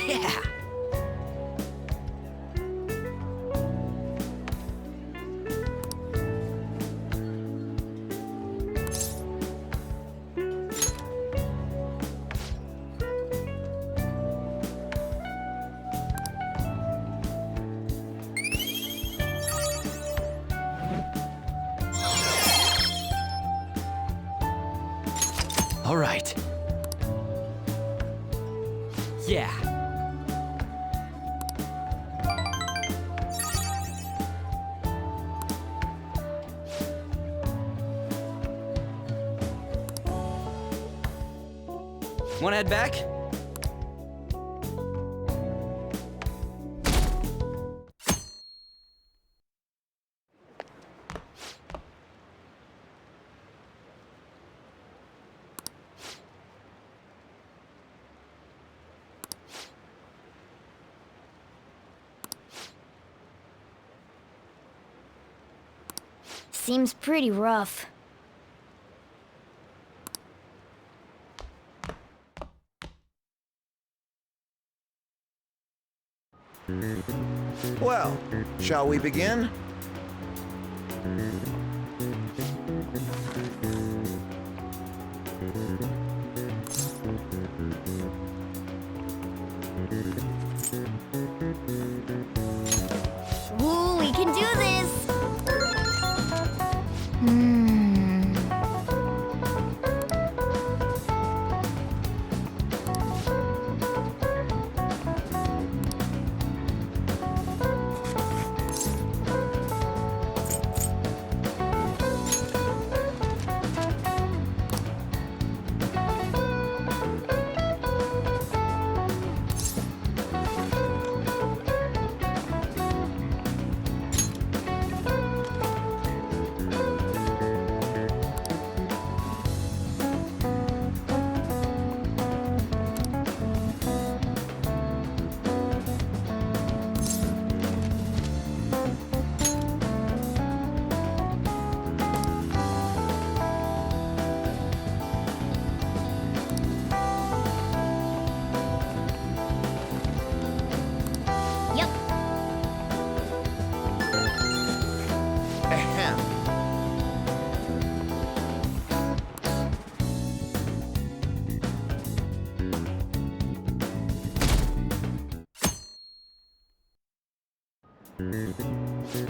Yeah. All right. Yeah. Wanna head back? seems pretty rough. Well, shall we begin? Ooh, we can do this!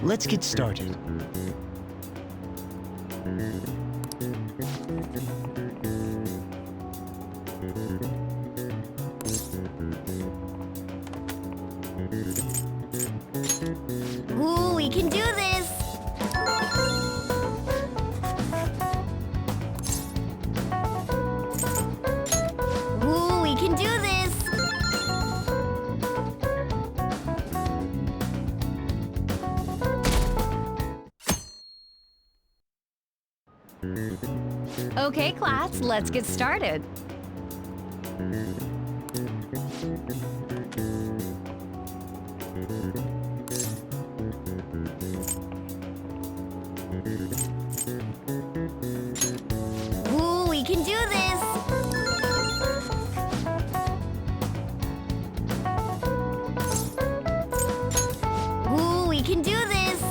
Let's get started. Ooh, we can do this! Ooh, we can do this! Okay, class, let's get started. Ooh, we can do this! Ooh, we can do this!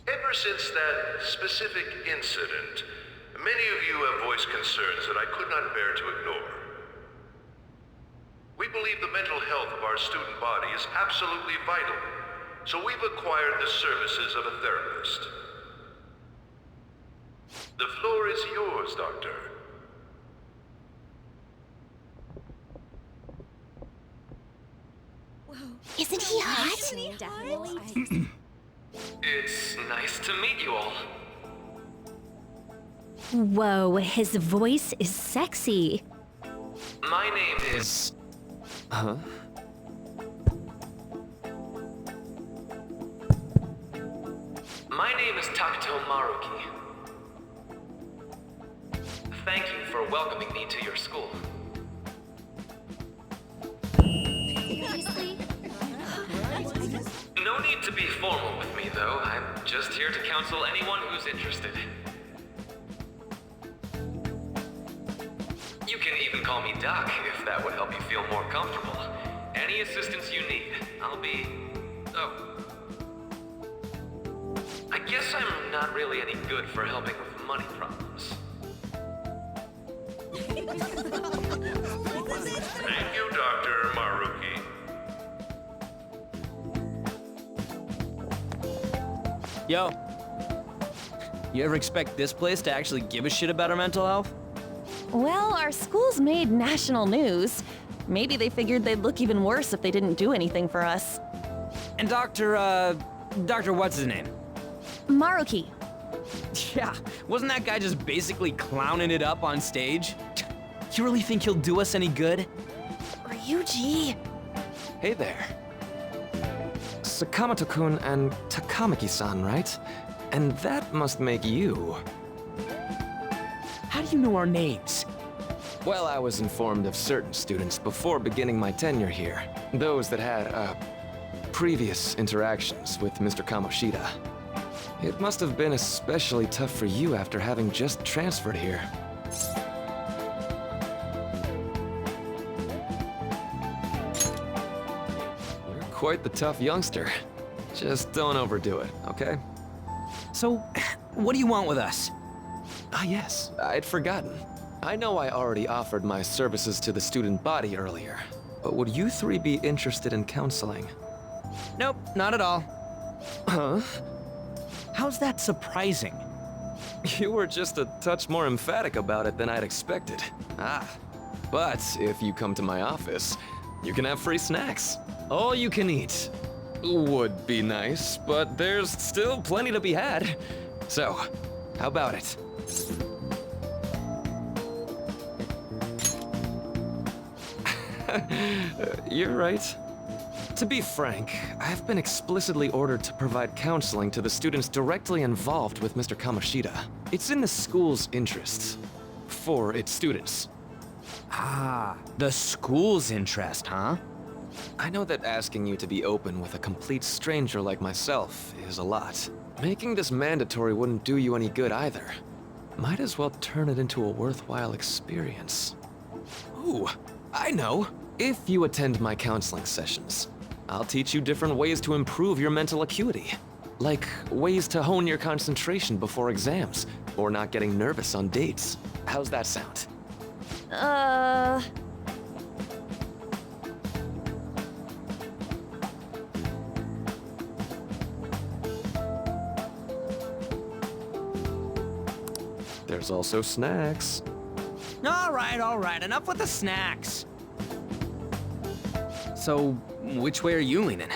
Ever since that specific incident, many of you have voiced concerns that I could not bear to ignore. We believe the mental health of our student body is absolutely vital, so we've acquired the services of a therapist. The floor is yours, Doctor. Isn't he hot? Definitely. It's nice to meet you all. Whoa, his voice is sexy. My name is... Huh? My name is Takuto Maruki. Thank you for welcoming me to your school. No need to be formal with me, though. I'm just here to counsel anyone who's interested. You can even call me Doc, if that would help you feel more comfortable. Any assistance you need, I'll be... Oh. I guess I'm not really any good for helping with money problems. Thank you, Dr. Maruki. Yo. You ever expect this place to actually give a shit about our mental health? Well, our school's made national news. Maybe they figured they'd look even worse if they didn't do anything for us. And Dr. what's his name? Maruki. Yeah, wasn't that guy just basically clowning it up on stage? You really think he'll do us any good? Yuji! Hey there. Sakamoto-kun and Takamaki-san, right? And that must make you. How do you know our names? Well, I was informed of certain students before beginning my tenure here. Those that had, previous interactions with Mr. Kamoshida. It must have been especially tough for you after having just transferred here. You're quite the tough youngster. Just don't overdo it, okay? So, what do you want with us? Ah yes, I'd forgotten. I know I already offered my services to the student body earlier, but would you three be interested in counseling? Nope, not at all. Huh? How's that surprising? You were just a touch more emphatic about it than I'd expected. Ah, but if you come to my office, you can have free snacks. All you can eat. Would be nice, but there's still plenty to be had. So, how about it? You're right. To be frank, I've been explicitly ordered to provide counseling to the students directly involved with Mr. Kamoshida. It's in the school's interests. For its students. Ah, the school's interest, huh? I know that asking you to be open with a complete stranger like myself is a lot. Making this mandatory wouldn't do you any good either. Might as well turn it into a worthwhile experience. Ooh, I know. If you attend my counseling sessions, I'll teach you different ways to improve your mental acuity. Like ways to hone your concentration before exams, or not getting nervous on dates. How's that sound? There's also snacks. All right, enough with the snacks. So, which way are you leaning?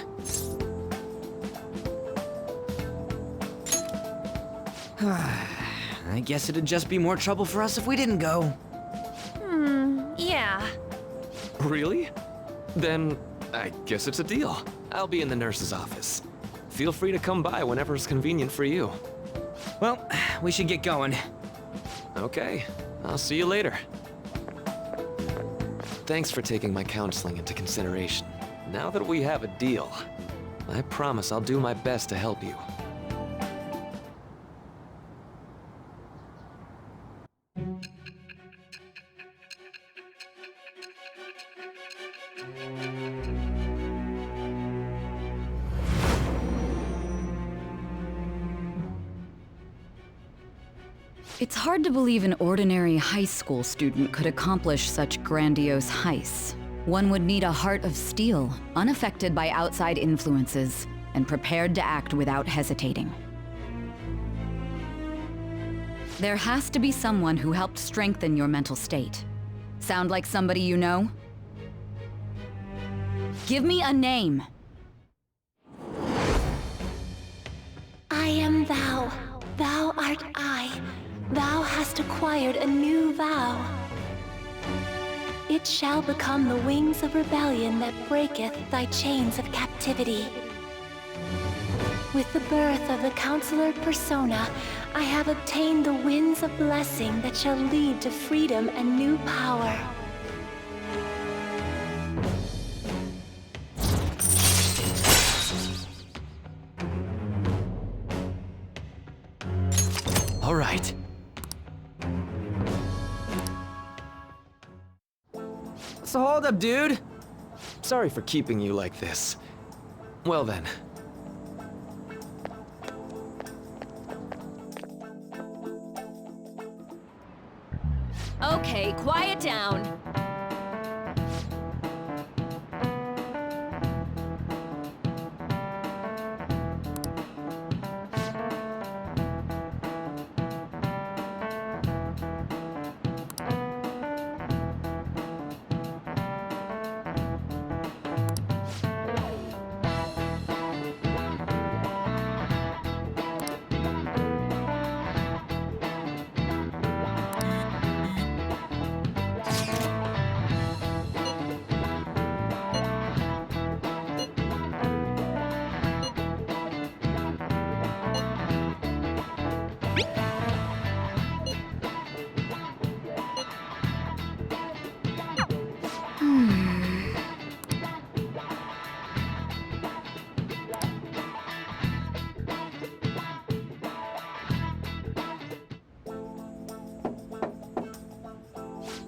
I guess it'd just be more trouble for us if we didn't go. Yeah. Really? Then, I guess it's a deal. I'll be in the nurse's office. Feel free to come by whenever it's convenient for you. Well, we should get going. Okay, I'll see you later. Thanks for taking my counseling into consideration. Now that we have a deal, I promise I'll do my best to help you. It's hard to believe an ordinary high school student could accomplish such grandiose heists. One would need a heart of steel, unaffected by outside influences, and prepared to act without hesitating. There has to be someone who helped strengthen your mental state. Sound like somebody you know? Give me a name. I am thou. Thou art I. Thou hast acquired a new vow. It shall become the wings of rebellion that breaketh thy chains of captivity. With the birth of the Counselor Persona, I have obtained the winds of blessing that shall lead to freedom and new power. All right. So hold up, dude. Sorry for keeping you like this. Well then. Okay, quiet down.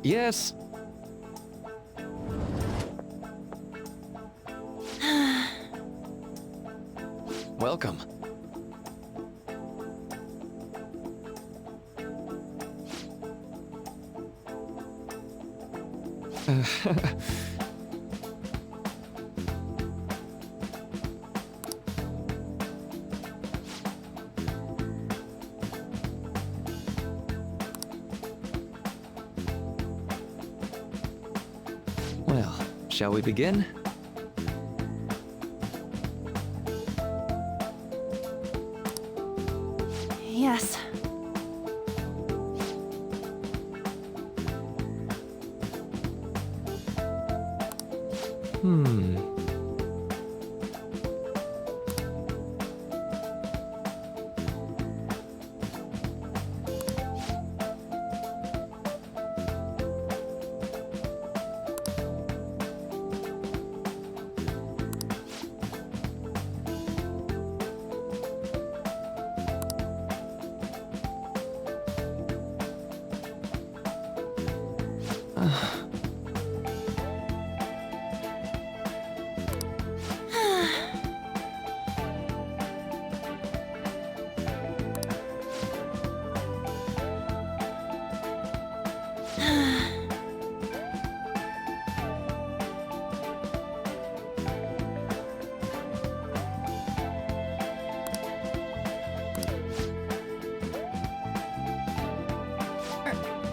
Yes. Welcome. Well, shall we begin? Yes.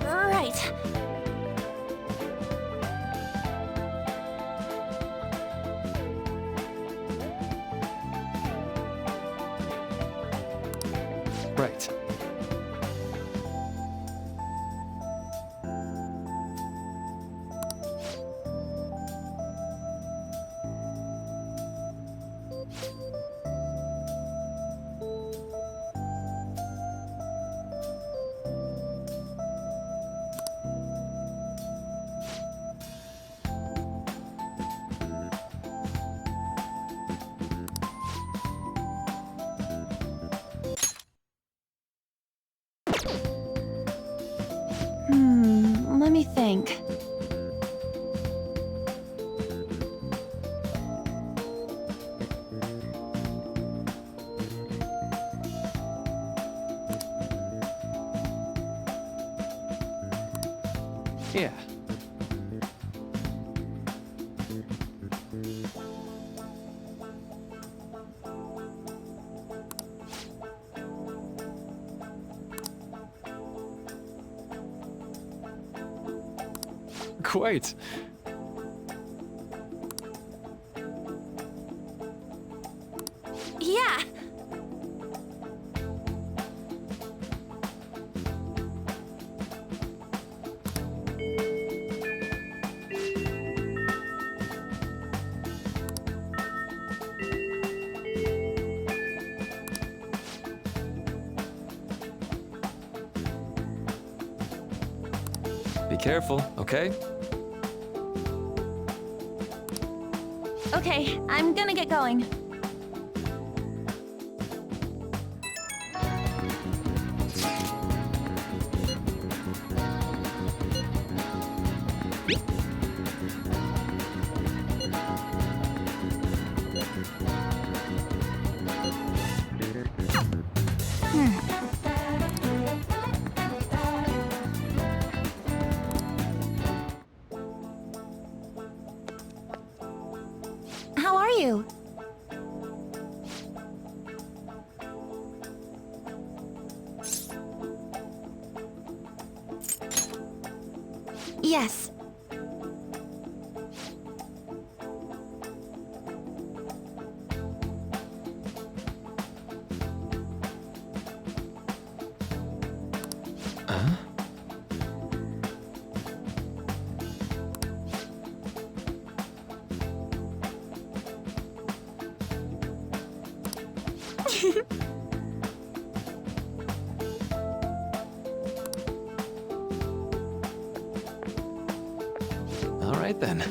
Right. Right. Let me think. Yeah. Quite. Yeah. Be careful, okay? Okay, I'm gonna get going. How are you? Yes. All right then.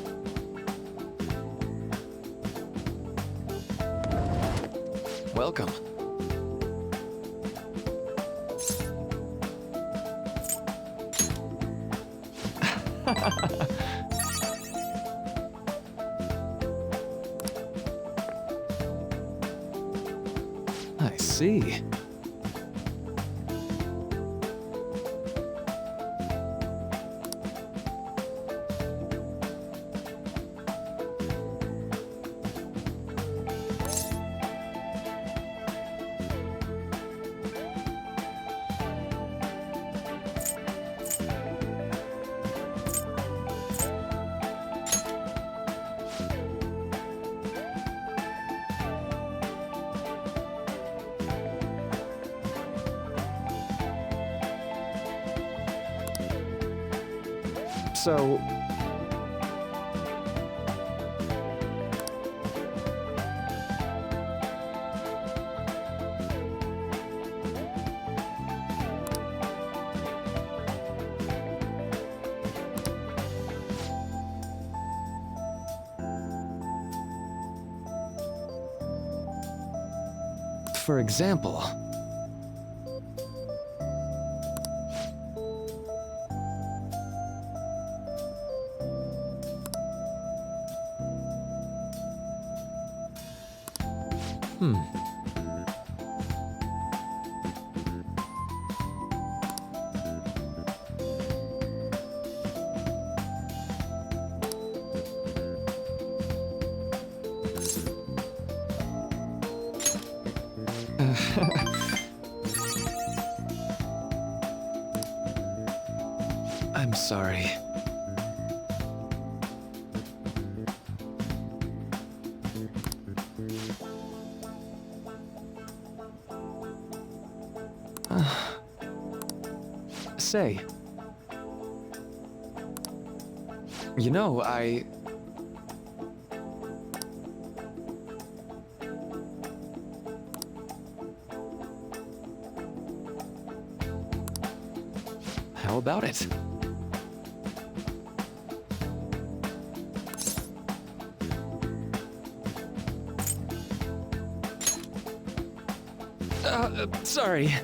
Welcome. I see. So... For example... I'm sorry. Say. You know, How about it? Sorry.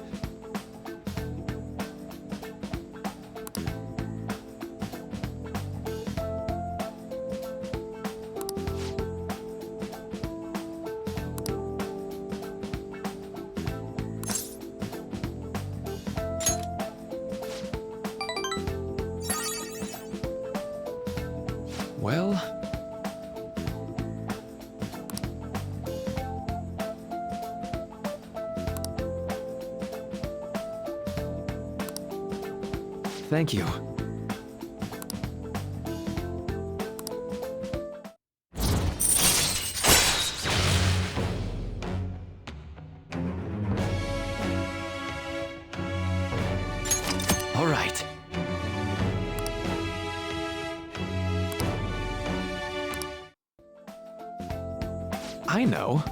Well... Thank you. All right. I know.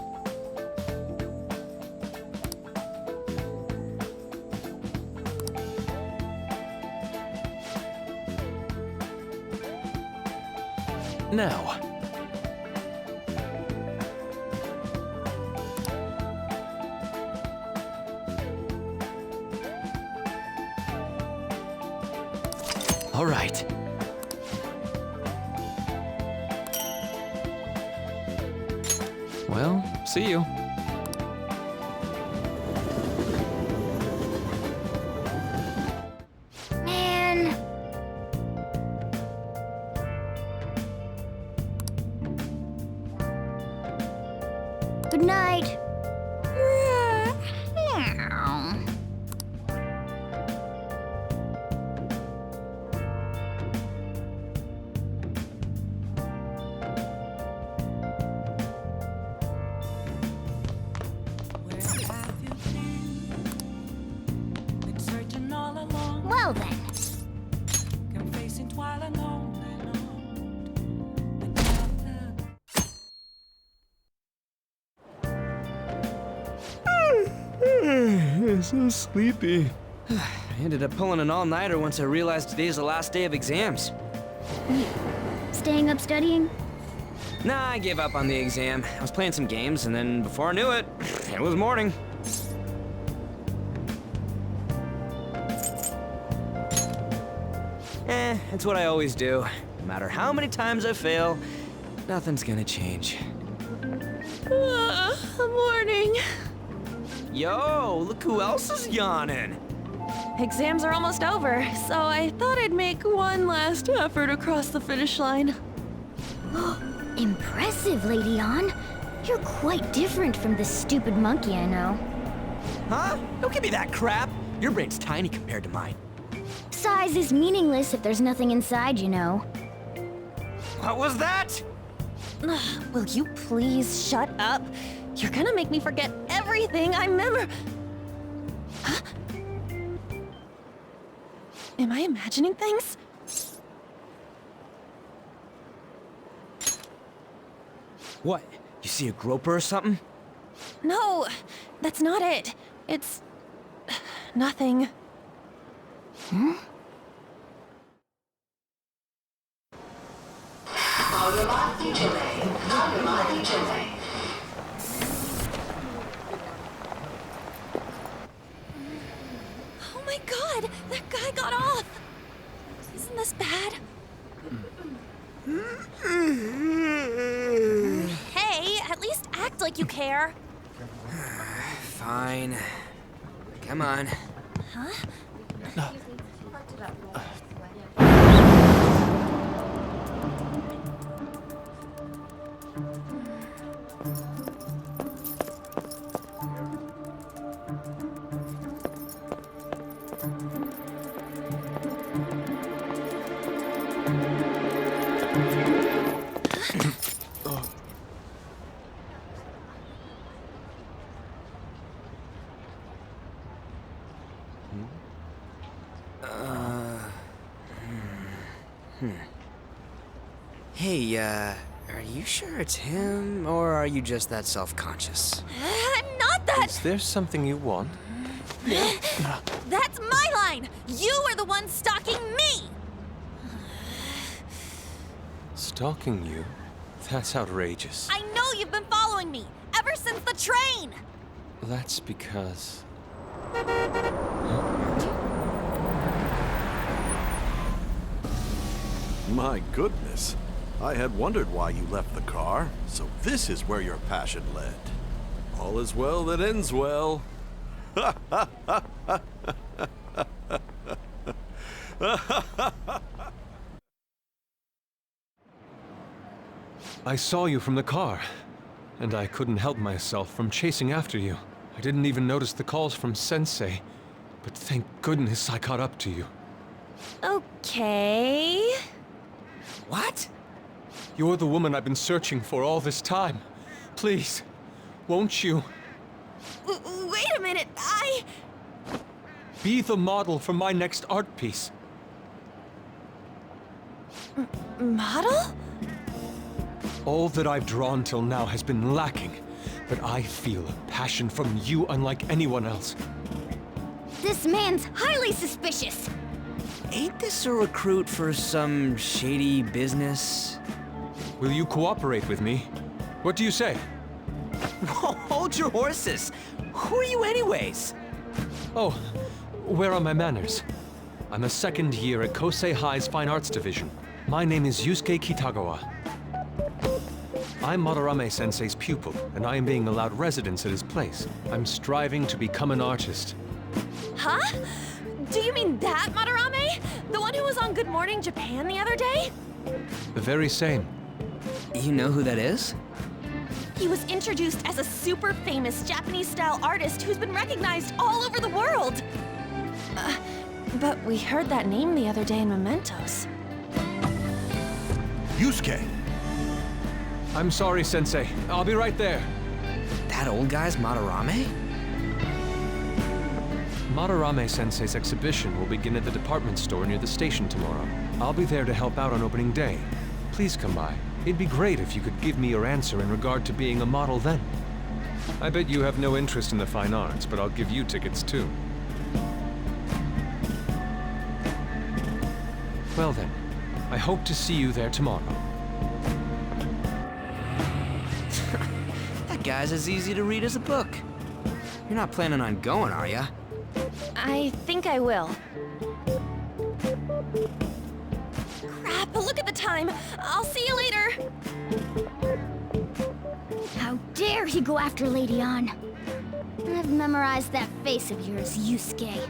Now. All right. Well, see you. Man. Good night. Well then. I'm so sleepy. I ended up pulling an all-nighter once I realized today's the last day of exams. Staying up studying? Nah, I gave up on the exam. I was playing some games, and then before I knew it, it was morning. It's what I always do. No matter how many times I fail, nothing's gonna change. Morning. Yo, look who else is yawning. Exams are almost over, so I thought I'd make one last effort across the finish line. Impressive, Lady An. You're quite different from this stupid monkey I know. Huh? Don't give me that crap. Your brain's tiny compared to mine. Size is meaningless if there's nothing inside, you know. What was that? Will you please shut up? You're gonna make me forget everything I remember. Huh? Am I imagining things? What? You see a groper or something? No, that's not it. It's nothing. Hmm? Oh my god, that guy got off. Isn't this bad? Hey, at least act like you care. Fine. Come on. Huh? Hey, are you sure it's him, or are you just that self-conscious? I'm not that. Is there something you want? That's my line. You are the one stalking me. Stalking you? That's outrageous. I know you've been following me ever since the train. That's because... My goodness. I had wondered why you left the car, so this is where your passion led. All is well that ends well. I saw you from the car, and I couldn't help myself from chasing after you. I didn't even notice the calls from Sensei, but thank goodness I caught up to you. Okay. What? You're the woman I've been searching for all this time. Please, won't you? Wait a minute, Be the model for my next art piece. Model? All that I've drawn till now has been lacking, but I feel a passion from you unlike anyone else. This man's highly suspicious. Ain't this a recruit for some shady business? Will you cooperate with me? What do you say? Hold your horses! Who are you anyways? Oh, where are my manners? I'm a second year at Kosei High's Fine Arts Division. My name is Yusuke Kitagawa. I'm Madarame-sensei's pupil, and I am being allowed residence at his place. I'm striving to become an artist. Huh? Do you mean that Madarame? The one who was on Good Morning Japan the other day? The very same. You know who that is? He was introduced as a super famous Japanese-style artist who's been recognized all over the world. But we heard that name the other day in Mementos. Yusuke! I'm sorry, Sensei. I'll be right there. That old guy's Madarame? Madarame-sensei's exhibition will begin at the department store near the station tomorrow. I'll be there to help out on opening day. Please come by. It'd be great if you could give me your answer in regard to being a model then. I bet you have no interest in the fine arts, but I'll give you tickets too. Well then, I hope to see you there tomorrow. That guy's as easy to read as a book. You're not planning on going, are ya? I think I will. Crap, look at the time. I'll see you later. How dare he go after Lady An? I've memorized that face of yours, Yusuke.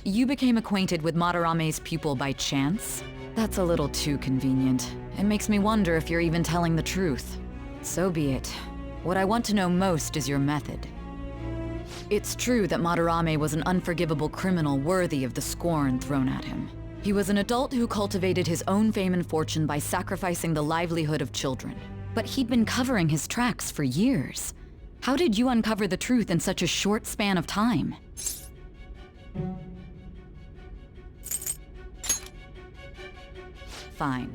You became acquainted with Madarame's pupil by chance? That's a little too convenient. It makes me wonder if you're even telling the truth. So be it. What I want to know most is your method. It's true that Madarame was an unforgivable criminal worthy of the scorn thrown at him. He was an adult who cultivated his own fame and fortune by sacrificing the livelihood of children. But he'd been covering his tracks for years. How did you uncover the truth in such a short span of time? Fine.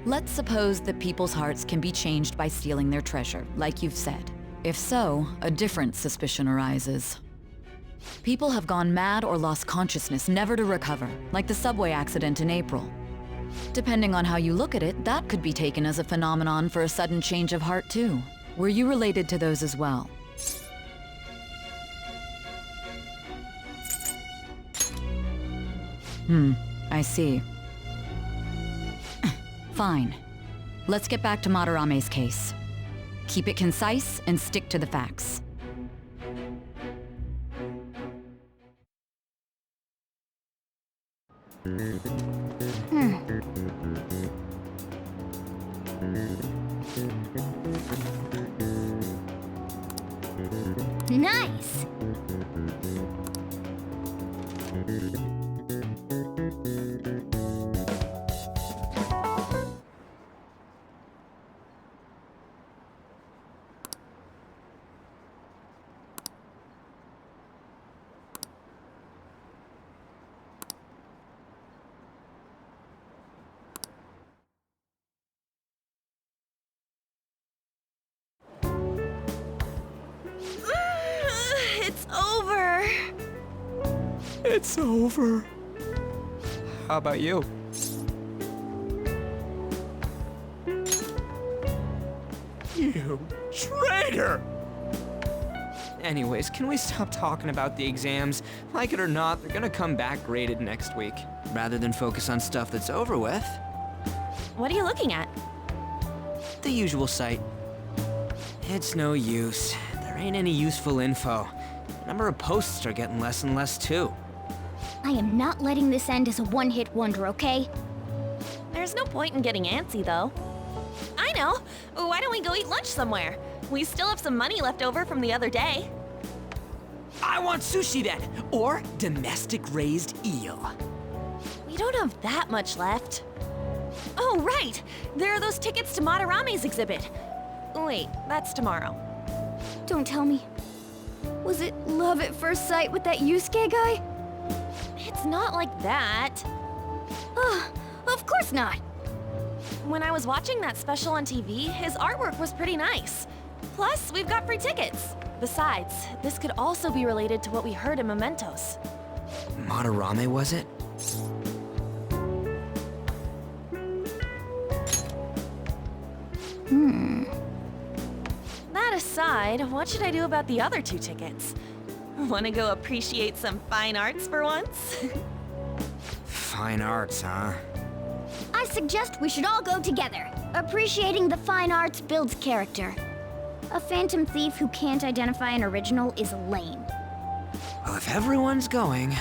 Let's suppose that people's hearts can be changed by stealing their treasure, like you've said. If so, a different suspicion arises. People have gone mad or lost consciousness, never to recover, like the subway accident in April. Depending on how you look at it, that could be taken as a phenomenon for a sudden change of heart too. Were you related to those as well? I see. Fine. Let's get back to Madarame's case. Keep it concise and stick to the facts. Nice! It's over. It's over. How about you? You traitor! Anyways, can we stop talking about the exams? Like it or not, they're gonna come back graded next week. Rather than focus on stuff that's over with. What are you looking at? The usual site. It's no use. There ain't any useful info. The number of posts are getting less and less too. I am not letting this end as a one-hit wonder, okay? There's no point in getting antsy, though. I know! Why don't we go eat lunch somewhere? We still have some money left over from the other day. I want sushi then! Or domestic-raised eel. We don't have that much left. Oh, right! There are those tickets to Madarame's exhibit. Wait, that's tomorrow. Don't tell me. Was it love at first sight with that Yusuke guy? It's not like that. Of course not. When I was watching that special on TV, his artwork was pretty nice. Plus, we've got free tickets. Besides, this could also be related to what we heard in Mementos. Madarame, was it? That aside, what should I do about the other 2 tickets? Wanna go appreciate some fine arts for once? Fine arts, huh? I suggest we should all go together. Appreciating the fine arts builds character. A phantom thief who can't identify an original is lame. Well, if everyone's going...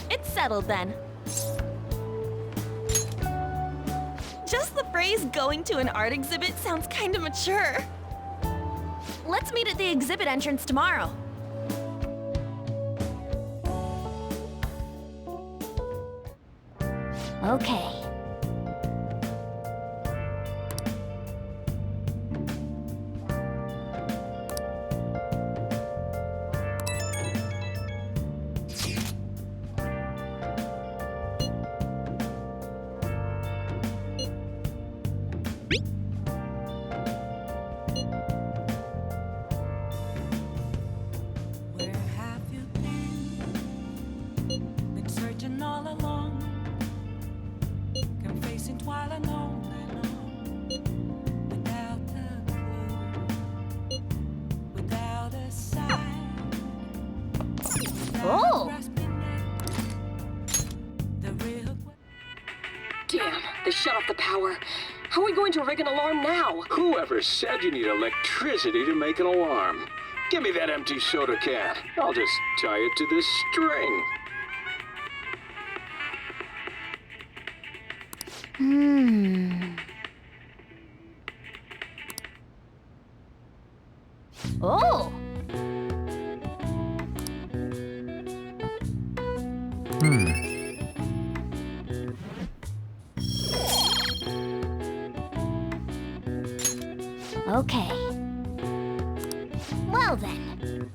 It's settled then. Just the phrase going to an art exhibit sounds kinda mature. Let's meet at the exhibit entrance tomorrow. Okay. Where have you been? Been searching all along. Oh! Damn, they shut off the power. How are we going to rig an alarm now? Whoever said you need electricity to make an alarm? Give me that empty soda can. I'll just tie it to this string. Oh! Okay. Well then.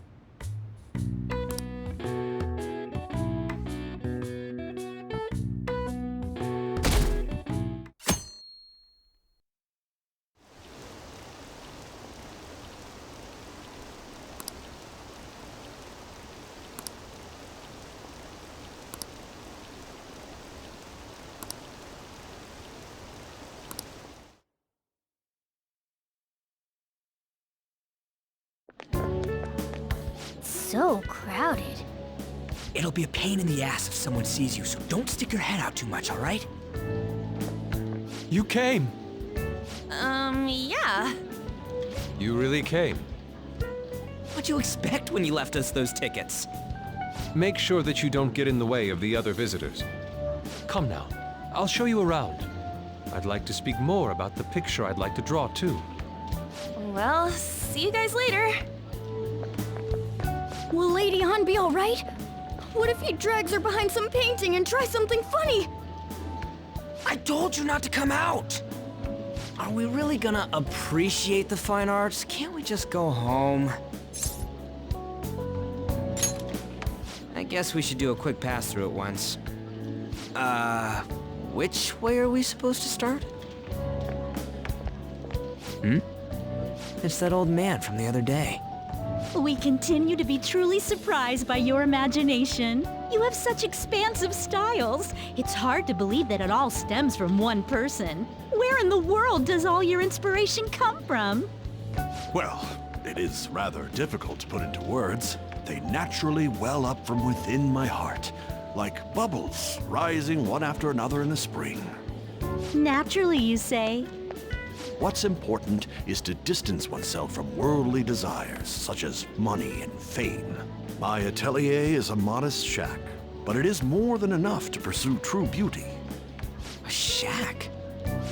So crowded. It'll be a pain in the ass if someone sees you, so don't stick your head out too much, all right? You came. Yeah. You really came. What'd you expect when you left us those tickets? Make sure that you don't get in the way of the other visitors. Come now, I'll show you around. I'd like to speak more about the picture I'd like to draw, too. Well, see you guys later. Will Lady Han be alright? What if he drags her behind some painting and tries something funny? I told you not to come out! Are we really gonna appreciate the fine arts? Can't we just go home? I guess we should do a quick pass through at once. Which way are we supposed to start? It's that old man from the other day. We continue to be truly surprised by your imagination. You have such expansive styles. It's hard to believe that it all stems from one person. Where in the world does all your inspiration come from? Well, it is rather difficult to put into words. They naturally well up from within my heart, like bubbles rising one after another in the spring. Naturally, you say? What's important is to distance oneself from worldly desires, such as money and fame. My atelier is a modest shack, but it is more than enough to pursue true beauty. A shack?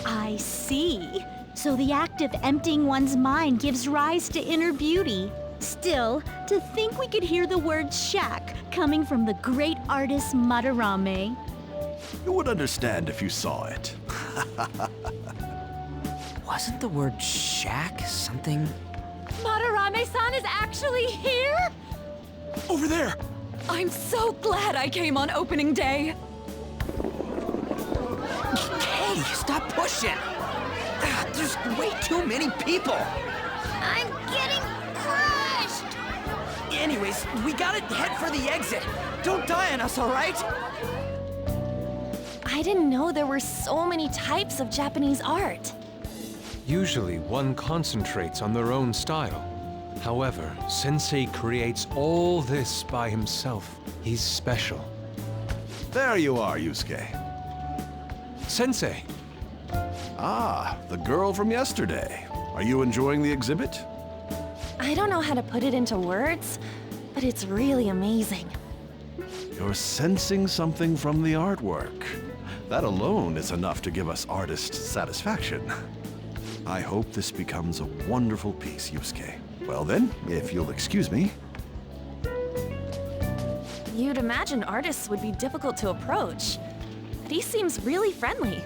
I see. So the act of emptying one's mind gives rise to inner beauty. Still, to think we could hear the word shack coming from the great artist Madarame. You would understand if you saw it. Wasn't the word shack something? Madarame-san is actually here? Over there! I'm so glad I came on opening day. Hey, stop pushing! There's way too many people! I'm getting crushed! Anyways, we gotta head for the exit. Don't die on us, all right? I didn't know there were so many types of Japanese art. Usually, one concentrates on their own style. However, Sensei creates all this by himself. He's special. There you are, Yusuke. Sensei! Ah, the girl from yesterday. Are you enjoying the exhibit? I don't know how to put it into words, but it's really amazing. You're sensing something from the artwork. That alone is enough to give us artist satisfaction. I hope this becomes a wonderful piece, Yusuke. Well then, if you'll excuse me. You'd imagine artists would be difficult to approach, but he seems really friendly.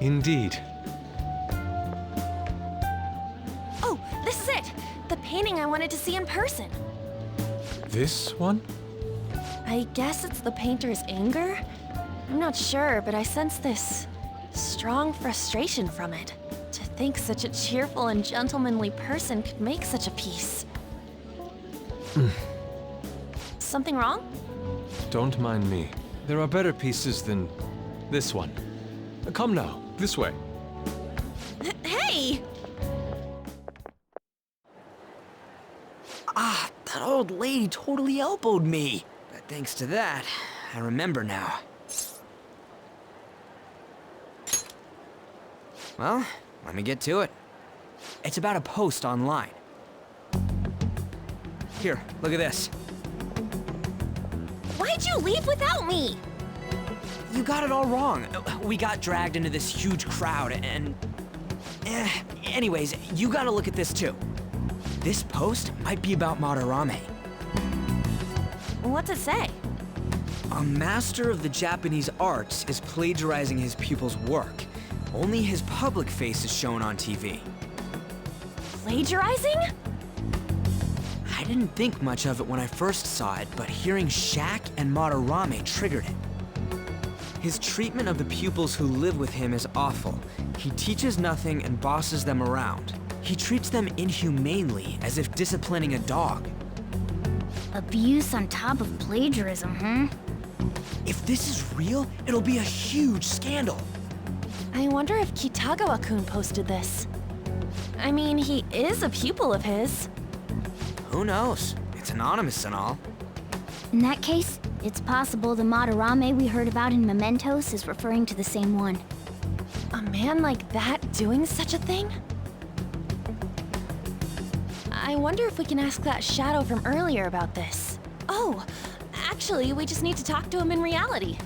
Indeed. Oh, this is it! The painting I wanted to see in person. This one? I guess it's the painter's anger? I'm not sure, but I sense this strong frustration from it. To think such a cheerful and gentlemanly person could make such a piece. Something wrong? Don't mind me. There are better pieces than this one. Come now, this way. Hey! Ah, that old lady totally elbowed me. Thanks to that, I remember now. Well, let me get to it. It's about a post online. Here, look at this. Why'd you leave without me? You got it all wrong. We got dragged into this huge crowd and... Anyways, you gotta look at this too. This post might be about Madarame. What's it say? A master of the Japanese arts is plagiarizing his pupil's work. Only his public face is shown on TV. Plagiarizing? I didn't think much of it when I first saw it, but hearing Shaq and Madarame triggered it. His treatment of the pupils who live with him is awful. He teaches nothing and bosses them around. He treats them inhumanely, as if disciplining a dog. Abuse on top of plagiarism, huh? If this is real, it'll be a huge scandal. I wonder if Kitagawa-kun posted this. I mean, he is a pupil of his. Who knows? It's anonymous and all. In that case, it's possible the Madarame we heard about in Mementos is referring to the same one. A man like that doing such a thing? I wonder if we can ask that shadow from earlier about this. Oh, actually, we just need to talk to him in reality.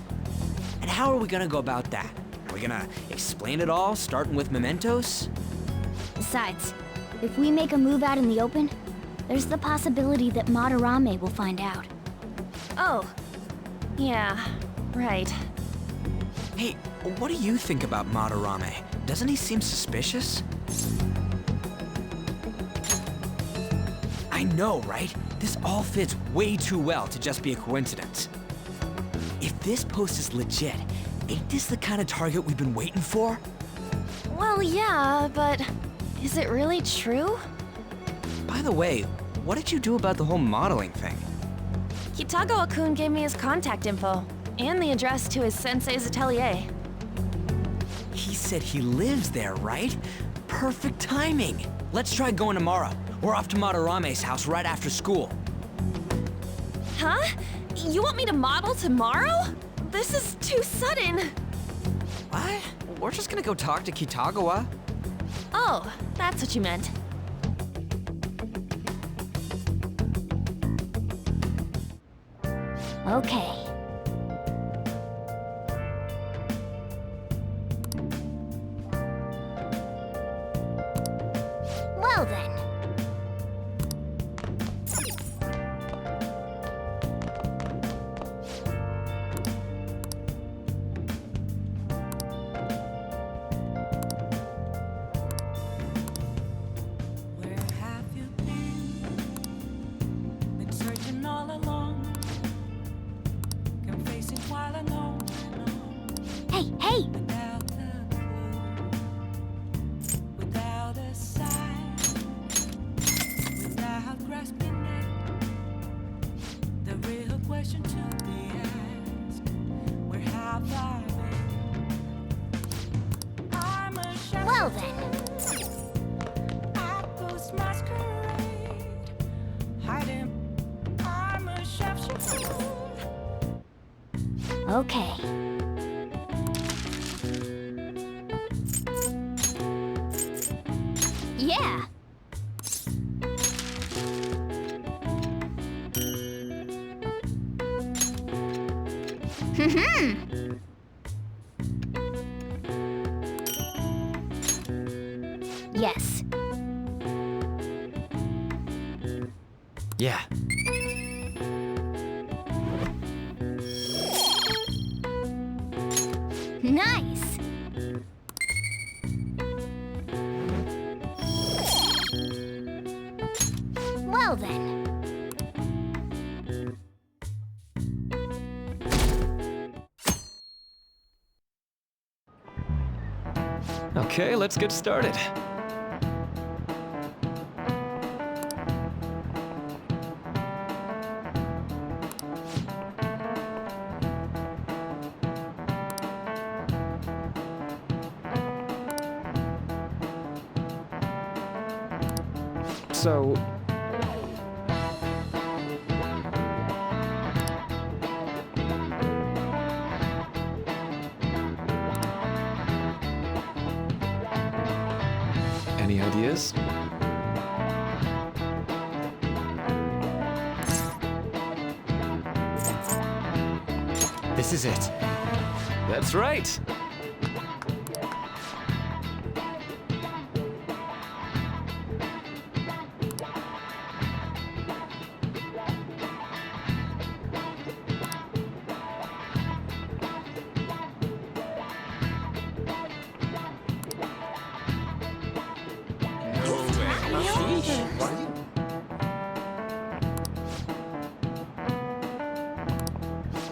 And how are we gonna go about that? Are we gonna explain it all, starting with Mementos? Besides, if we make a move out in the open, there's the possibility that Madarame will find out. Oh, yeah, right. Hey, what do you think about Madarame? Doesn't he seem suspicious? I know, right? This all fits way too well to just be a coincidence. If this post is legit, ain't this the kind of target we've been waiting for? Well, yeah, but is it really true? By the way, what did you do about the whole modeling thing? Kitagawa-kun gave me his contact info, and the address to his sensei's atelier. He said he lives there, right? Perfect timing. Let's try going tomorrow. We're off to Madarame's house right after school. Huh? You want me to model tomorrow? This is too sudden. What? We're just gonna go talk to Kitagawa. Oh, that's what you meant. Okay. Well then. Where have you been? Been searching all along. Can face it while I know. Hey, hey! Without a clue, without a sign, without grasping it. The real question to be asked: where have I been? I'm a shadow. Well then. I post masquerade, hiding. I'm a sharpshooter. Okay. Yeah. Yes. Yeah. Nice. Well then. Okay, let's get started. So... Any ideas? This is it. That's right.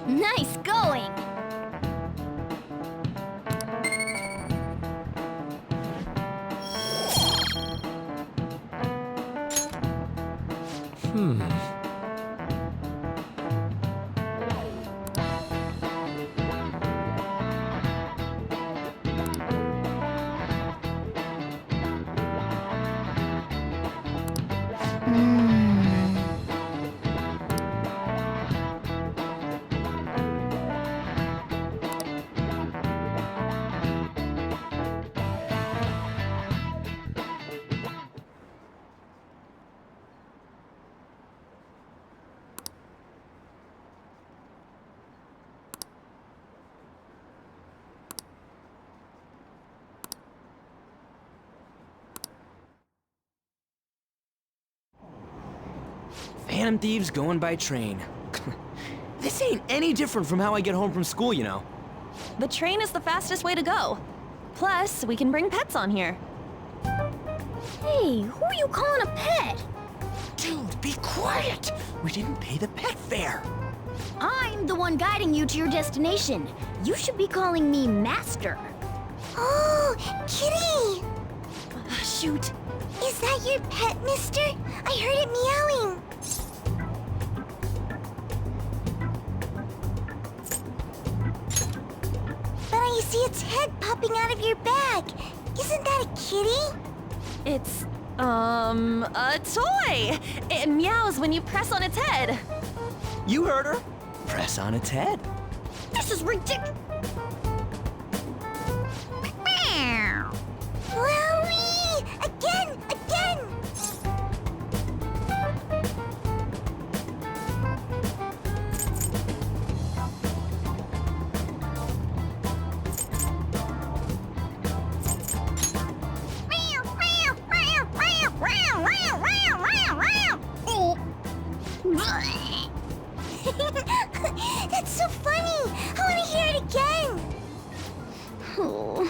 Nice going! Phantom thieves going by train. This ain't any different from how I get home from school, you know. The train is the fastest way to go. Plus, we can bring pets on here. Hey, who are you calling a pet? Dude, be quiet! We didn't pay the pet fare. I'm the one guiding you to your destination. You should be calling me Master. Oh, Kitty! Shoot. Is that your pet, mister? I heard it meowing. But I see its head popping out of your bag. Isn't that a kitty? It's, a toy! It meows when you press on its head. You heard her. Press on its head. This is ridiculous. Wowie! Again! That's so funny! I want to hear it again! Oh,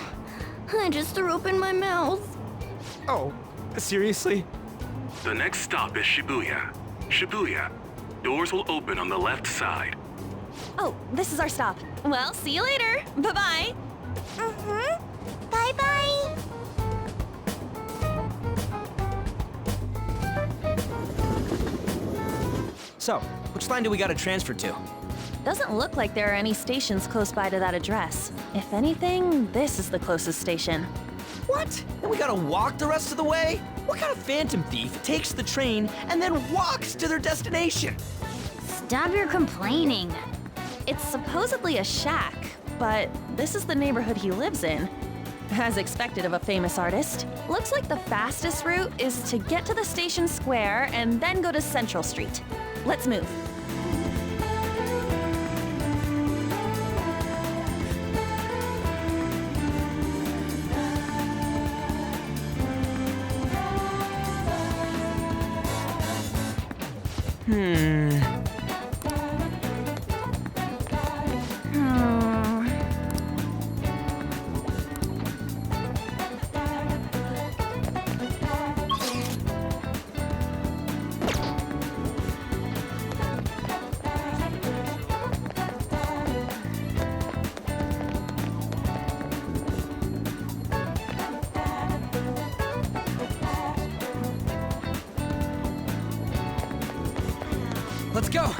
I just threw open my mouth. Oh, seriously? The next stop is Shibuya. Shibuya. Doors will open on the left side. Oh, this is our stop. Well, see you later. Bye-bye. Bye-bye! So, which line do we gotta transfer to? Doesn't look like there are any stations close by to that address. If anything, this is the closest station. What? And we gotta walk the rest of the way? What kind of phantom thief takes the train and then walks to their destination? Stop your complaining. It's supposedly a shack, but this is the neighborhood he lives in. As expected of a famous artist. Looks like the fastest route is to get to the station square and then go to Central Street. Let's move. Let's go!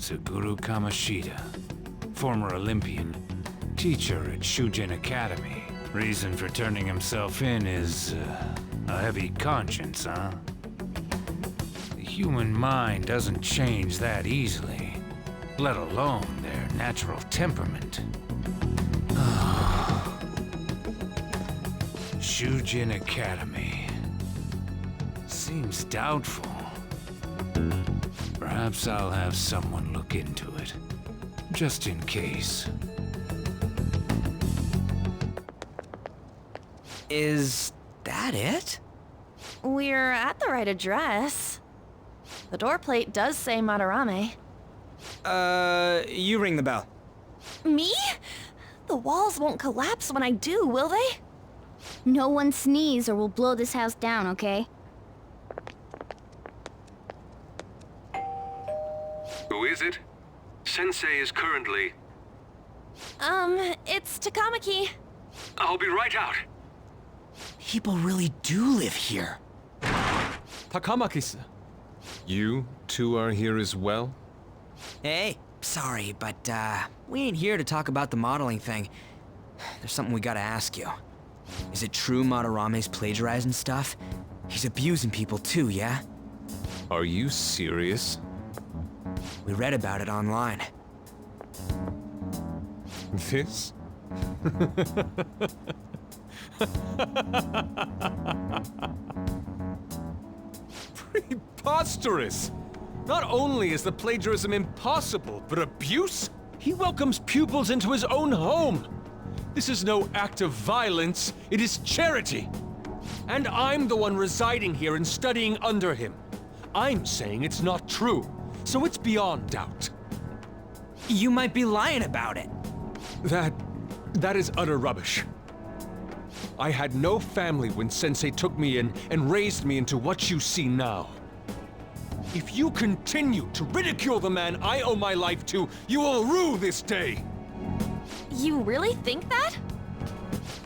Suguru Kamoshida, former Olympian, teacher at Shujin Academy. Reason for turning himself in is a heavy conscience, huh? The human mind doesn't change that easily, let alone their natural temperament. Shujin Academy. Seems doubtful. Perhaps I'll have someone look into it, just in case. Is that it? We're at the right address. The door plate does say Madarame. You ring the bell. Me? The walls won't collapse when I do, will they? No one sneeze or we'll blow this house down, okay? Who is it? Sensei is currently... It's Takamaki. I'll be right out. People really do live here. Takamaki-san, you two are here as well? Hey, sorry, but we ain't here to talk about the modeling thing. There's something we gotta ask you. Is it true Madarame's plagiarizing stuff? He's abusing people too, yeah? Are you serious? We read about it online. This? Preposterous! Not only is the plagiarism impossible, but abuse? He welcomes pupils into his own home! This is no act of violence, it is charity! And I'm the one residing here and studying under him. I'm saying it's not true, so it's beyond doubt. You might be lying about it. That is utter rubbish. I had no family when Sensei took me in and raised me into what you see now. If you continue to ridicule the man I owe my life to, you will rue this day! You really think that?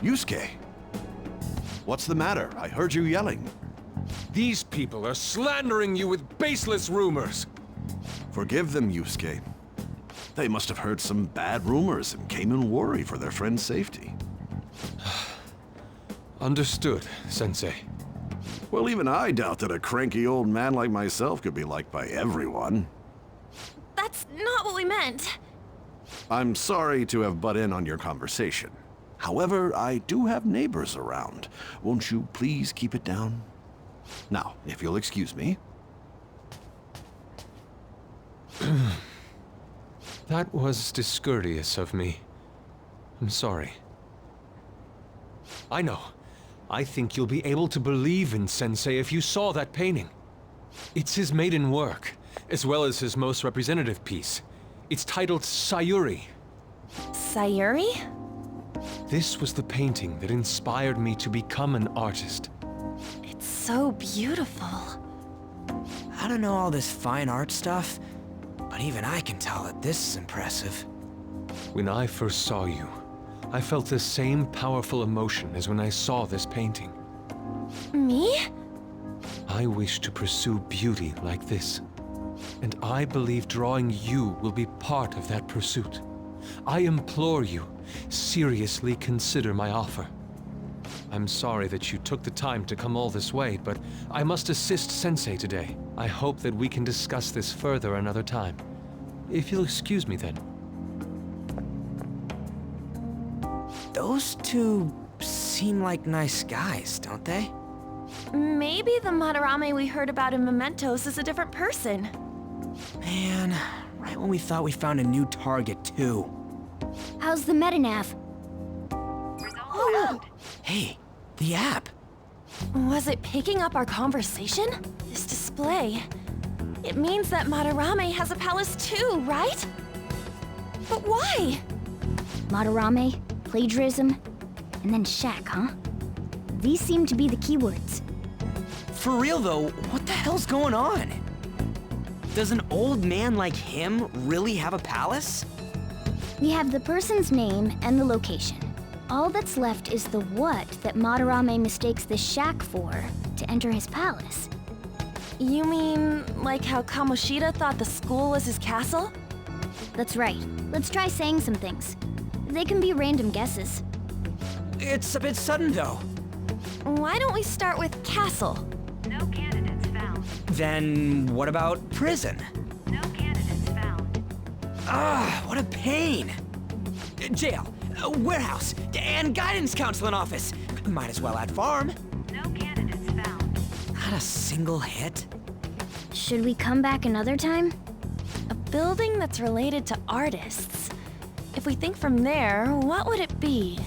Yusuke, what's the matter? I heard you yelling. These people are slandering you with baseless rumors. Forgive them, Yusuke. They must have heard some bad rumors and came in worry for their friend's safety. Understood, Sensei. Well, even I doubt that a cranky old man like myself could be liked by everyone. That's not what we meant. I'm sorry to have butt in on your conversation. However, I do have neighbors around. Won't you please keep it down? Now, if you'll excuse me. That was discourteous of me. I'm sorry. I know. I think you'll be able to believe in Sensei if you saw that painting. It's his maiden work, as well as his most representative piece. It's titled Sayuri. Sayuri? This was the painting that inspired me to become an artist. It's so beautiful. I don't know all this fine art stuff, but even I can tell that this is impressive. When I first saw you, I felt the same powerful emotion as when I saw this painting. Me? I wish to pursue beauty like this. And I believe drawing you will be part of that pursuit. I implore you, seriously consider my offer. I'm sorry that you took the time to come all this way, but I must assist Sensei today. I hope that we can discuss this further another time. If you'll excuse me then. Those two seem like nice guys, don't they? Maybe the Madarame we heard about in Mementos is a different person. Man, right when we thought we found a new target, too. How's the metanav? Oh. Hey, the app. Was it picking up our conversation? This display. It means that Madarame has a palace too, right? But why? Madarame, plagiarism, and then Shack, huh? These seem to be the keywords. For real though, what the hell's going on? Does an old man like him really have a palace? We have the person's name and the location. All that's left is the what that Madarame mistakes the shack for to enter his palace. You mean, like how Kamoshida thought the school was his castle? That's right. Let's try saying some things. They can be random guesses. It's a bit sudden, though. Why don't we start with castle? No candidates found. Then what about prison? No candidates found. Ah, what a pain. Jail, warehouse, and guidance counseling office. Might as well add farm. No candidates found. Not a single hit. Should we come back another time? A building that's related to artists. If we think from there, what would it be?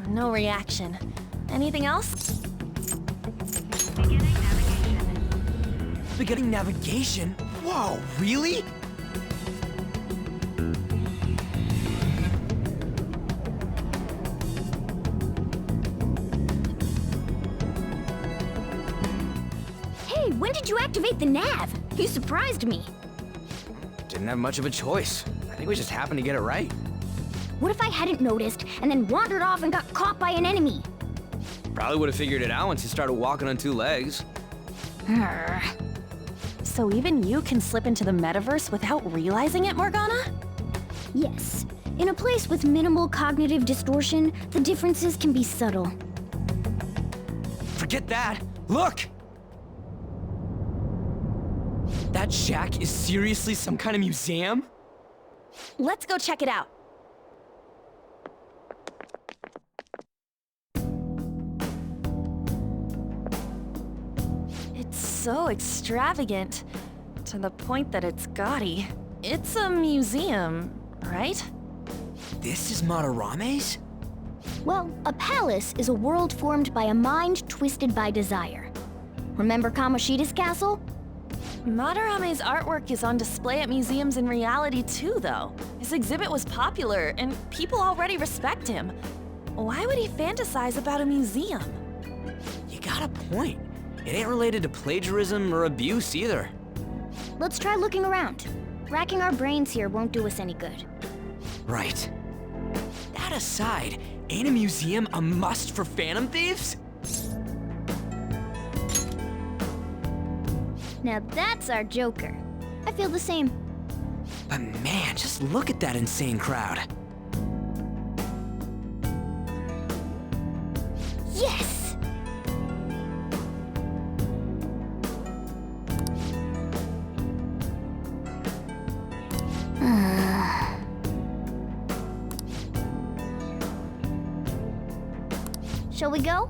No reaction. Anything else? Beginning navigation? Whoa, really? Hey, when did you activate the nav? You surprised me. Didn't have much of a choice. I think we just happened to get it right. What if I hadn't noticed and then wandered off and got caught by an enemy? Probably would have figured it out once you started walking on two legs. So even you can slip into the metaverse without realizing it, Morgana? Yes. In a place with minimal cognitive distortion, the differences can be subtle. Forget that. Look! That shack is seriously some kind of museum? Let's go check it out. It's so extravagant, to the point that it's gaudy. It's a museum, right? This is Madarame's? Well, a palace is a world formed by a mind twisted by desire. Remember Kamoshida's castle? Madarame's artwork is on display at museums in reality too, though. His exhibit was popular, and people already respect him. Why would he fantasize about a museum? You got a point. It ain't related to plagiarism or abuse either. Let's try looking around. Racking our brains here won't do us any good. Right. That aside, ain't a museum a must for Phantom Thieves? Now that's our Joker. I feel the same. But man, just look at that insane crowd. Yes! Shall we go?